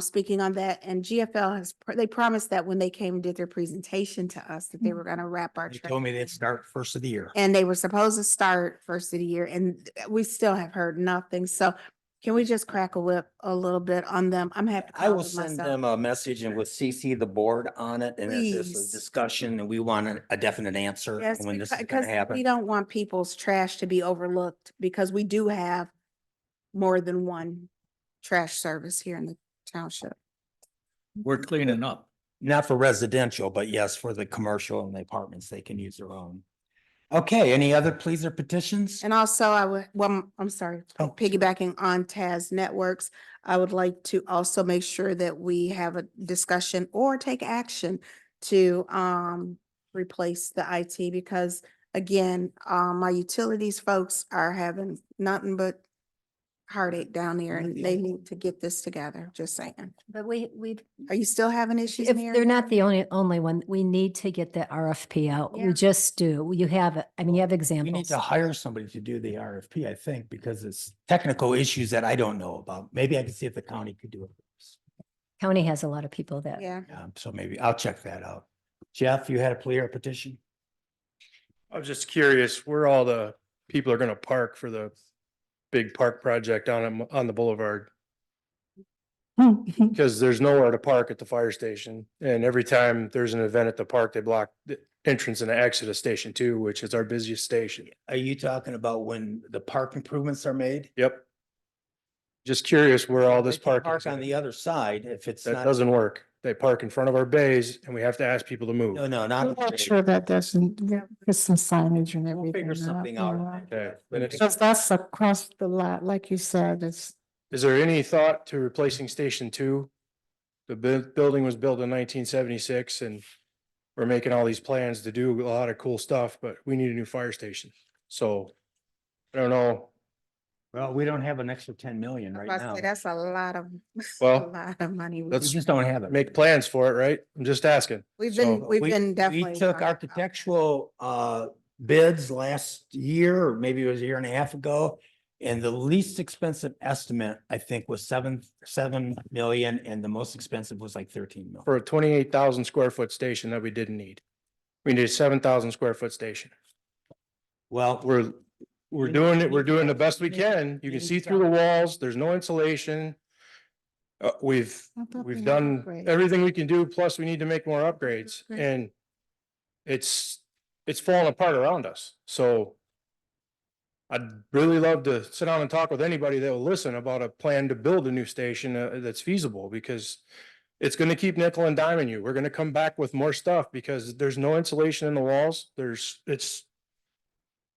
speaking on that, and GFL they promised that when they came and did their presentation to us, that they were gonna wrap our. They told me they'd start first of the year. And they were supposed to start first of the year, and we still have heard nothing, so can we just crack a whip a little bit on them? I'm happy. to I will call send myself. them a message and with CC the board on it and if there's Please. a discussion and we want a definite answer Yes, when this is because gonna happen. we don't want people's trash to be overlooked because we do have more than one trash service here in the township. We're cleaning up. Not for residential, but yes, for the commercial and the apartments, they can use their own. Okay, any other pleas or petitions? And also I'm sorry, Oh. piggybacking on Taz Networks, I would like to also make sure that we have a discussion or take action to replace the IT because again, my utilities folks are having nothing but heartache down there and they need to get this together, just saying. But we, Are you still having issues, if Mary? they're not the only one, we need to get the RFP out. Yeah. We just do. You have it. I mean, you have We need examples. to hire somebody to do the RFP, I think, because it's technical issues that I don't know about. Maybe I can see if the county could do it. County has a lot of people that. Yeah. So maybe I'll check that out. Jeff, you had a plea or petition? I was just curious where all the people are gonna park for the big park project on the boulevard. Because there's nowhere to park at the fire station. And every time there's an event at the park, they block the entrance and the exit of Station 2, which is our busiest station. Are you talking about when the park improvements are made? Yep. Just curious where all this They can parking. Park on the other side if it's That not. doesn't work. They park in front of our bays and we have to ask people to move. No, We'll not. make sure that doesn't, get some signage and We'll everything. figure something out. Okay. And it's- Because that's across the lot, like you said, it's, Is there any thought to replacing Station 2? The building was built in 1976 and we're making all these plans to do a lot of cool stuff, but we need a new fire station. So I don't know. Well, we don't have an extra 10 million I right was about to now. say, that's a lot of, a Well, lot of money. We let's just don't have it. make plans for it, right? I'm just asking. We've So- been, we've We- been definitely. We took talking about- architectural bids last year, or maybe it was a year and a half ago. And the least expensive estimate, I think, was 7 million, and the most expensive was like 13 million. For a 28,000 square foot station that we didn't need. We need a 7,000 square foot station. Well, We're doing it, we're doing the best we can. You can see through the walls, there's no insulation. We've done everything we can do, plus we need to make more upgrades and it's falling apart around us, so. I'd really love to sit down and talk with anybody that will listen about a plan to build a new station that's feasible, because it's gonna keep nickel and diming you. We're gonna come back with more stuff because there's no insulation in the walls.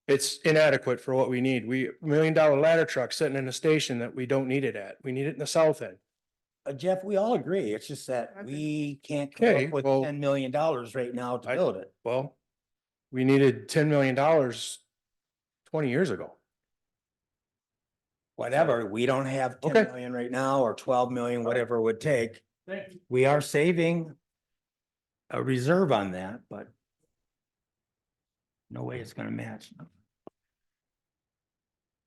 It's inadequate for what we need. $1 million ladder truck sitting in a station that we don't need it at. We need it in the south end. Jeff, we all agree. It's just that we can't come Okay, up with well- $10 million right now to build it. Well, we needed $10 million 20 years ago. Whatever, we don't have 10 Okay. million right now, or 12 million, whatever it would take. We are saving a reserve on that, but no way it's gonna match.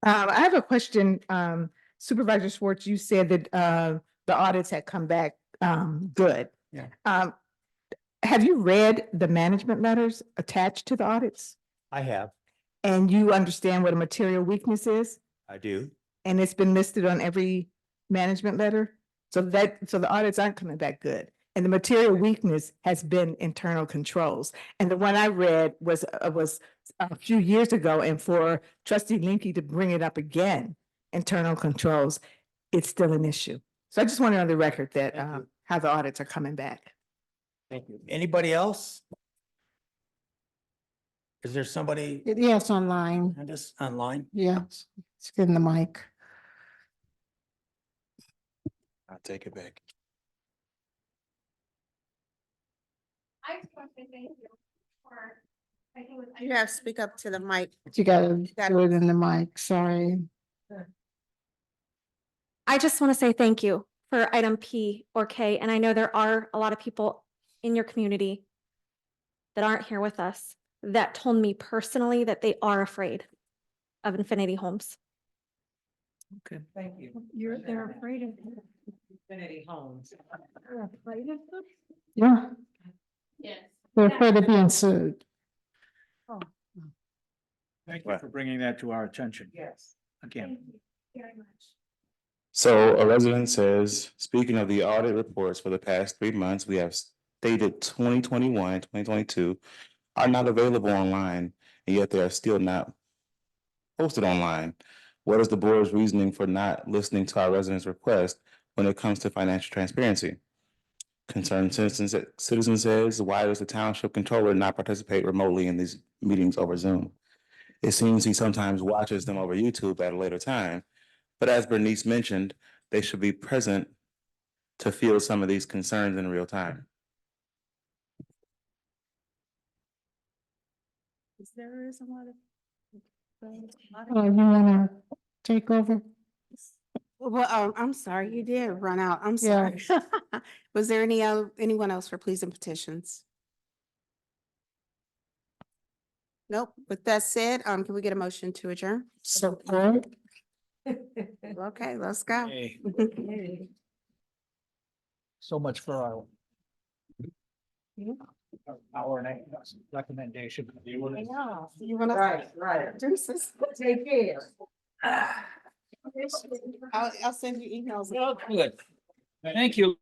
I have a question, Supervisor Schwartz, you said that the audits had come back good. Yeah. Have you read the management letters attached to the audits? I have, And you understand what a material weakness is? I do. And it's been listed on every management letter? So the audits aren't coming back good. And the material weakness has been internal controls. And the one I read was a few years ago, and for trustee Linky to bring it up again, internal controls, it's still an issue. So I just wanted on the record that how the audits are coming back. Thank you. Anybody else? Is there somebody Yes, online. on this online? Yes, it's getting the mic. I'll take it back. I just want to say thank you for. You have to speak up to the mic. You gotta gotta- do it in the mic, sorry. I just want to say thank you for item P or K, and I know there are a lot of people in your community that aren't here with us that told me personally that they are afraid of Infinity Homes. Okay. Thank you. They're afraid of. Infinity Homes. They're afraid of them? Yeah, Yes. they're afraid of being sued. Oh, Thank you for bringing that to our attention Yes. again. Very much. So a resident says, speaking of the audit reports for the past 3 months, we have stated 2021, 2022 are not available online, and yet they are still not posted online. What is the board's reasoning for not listening to our residents' request when it comes to financial transparency? Concerned citizen says, why does the township controller not participate remotely in these meetings over Zoom? It seems he sometimes watches them over YouTube at a later time. But as Bernice mentioned, they should be present to feel some of these concerns in real time. Is there someone? You wanna take over? Well, I'm sorry, you did run out. I'm sorry. Was there anyone else for pleas and petitions? Nope. With that said, can we get a motion to adjourn? Support. Okay, let's go. Hey, so much for our and a half recommendation. You wanna? Right. Deuces. Take care. I'll send you emails. Well, good. Thank you.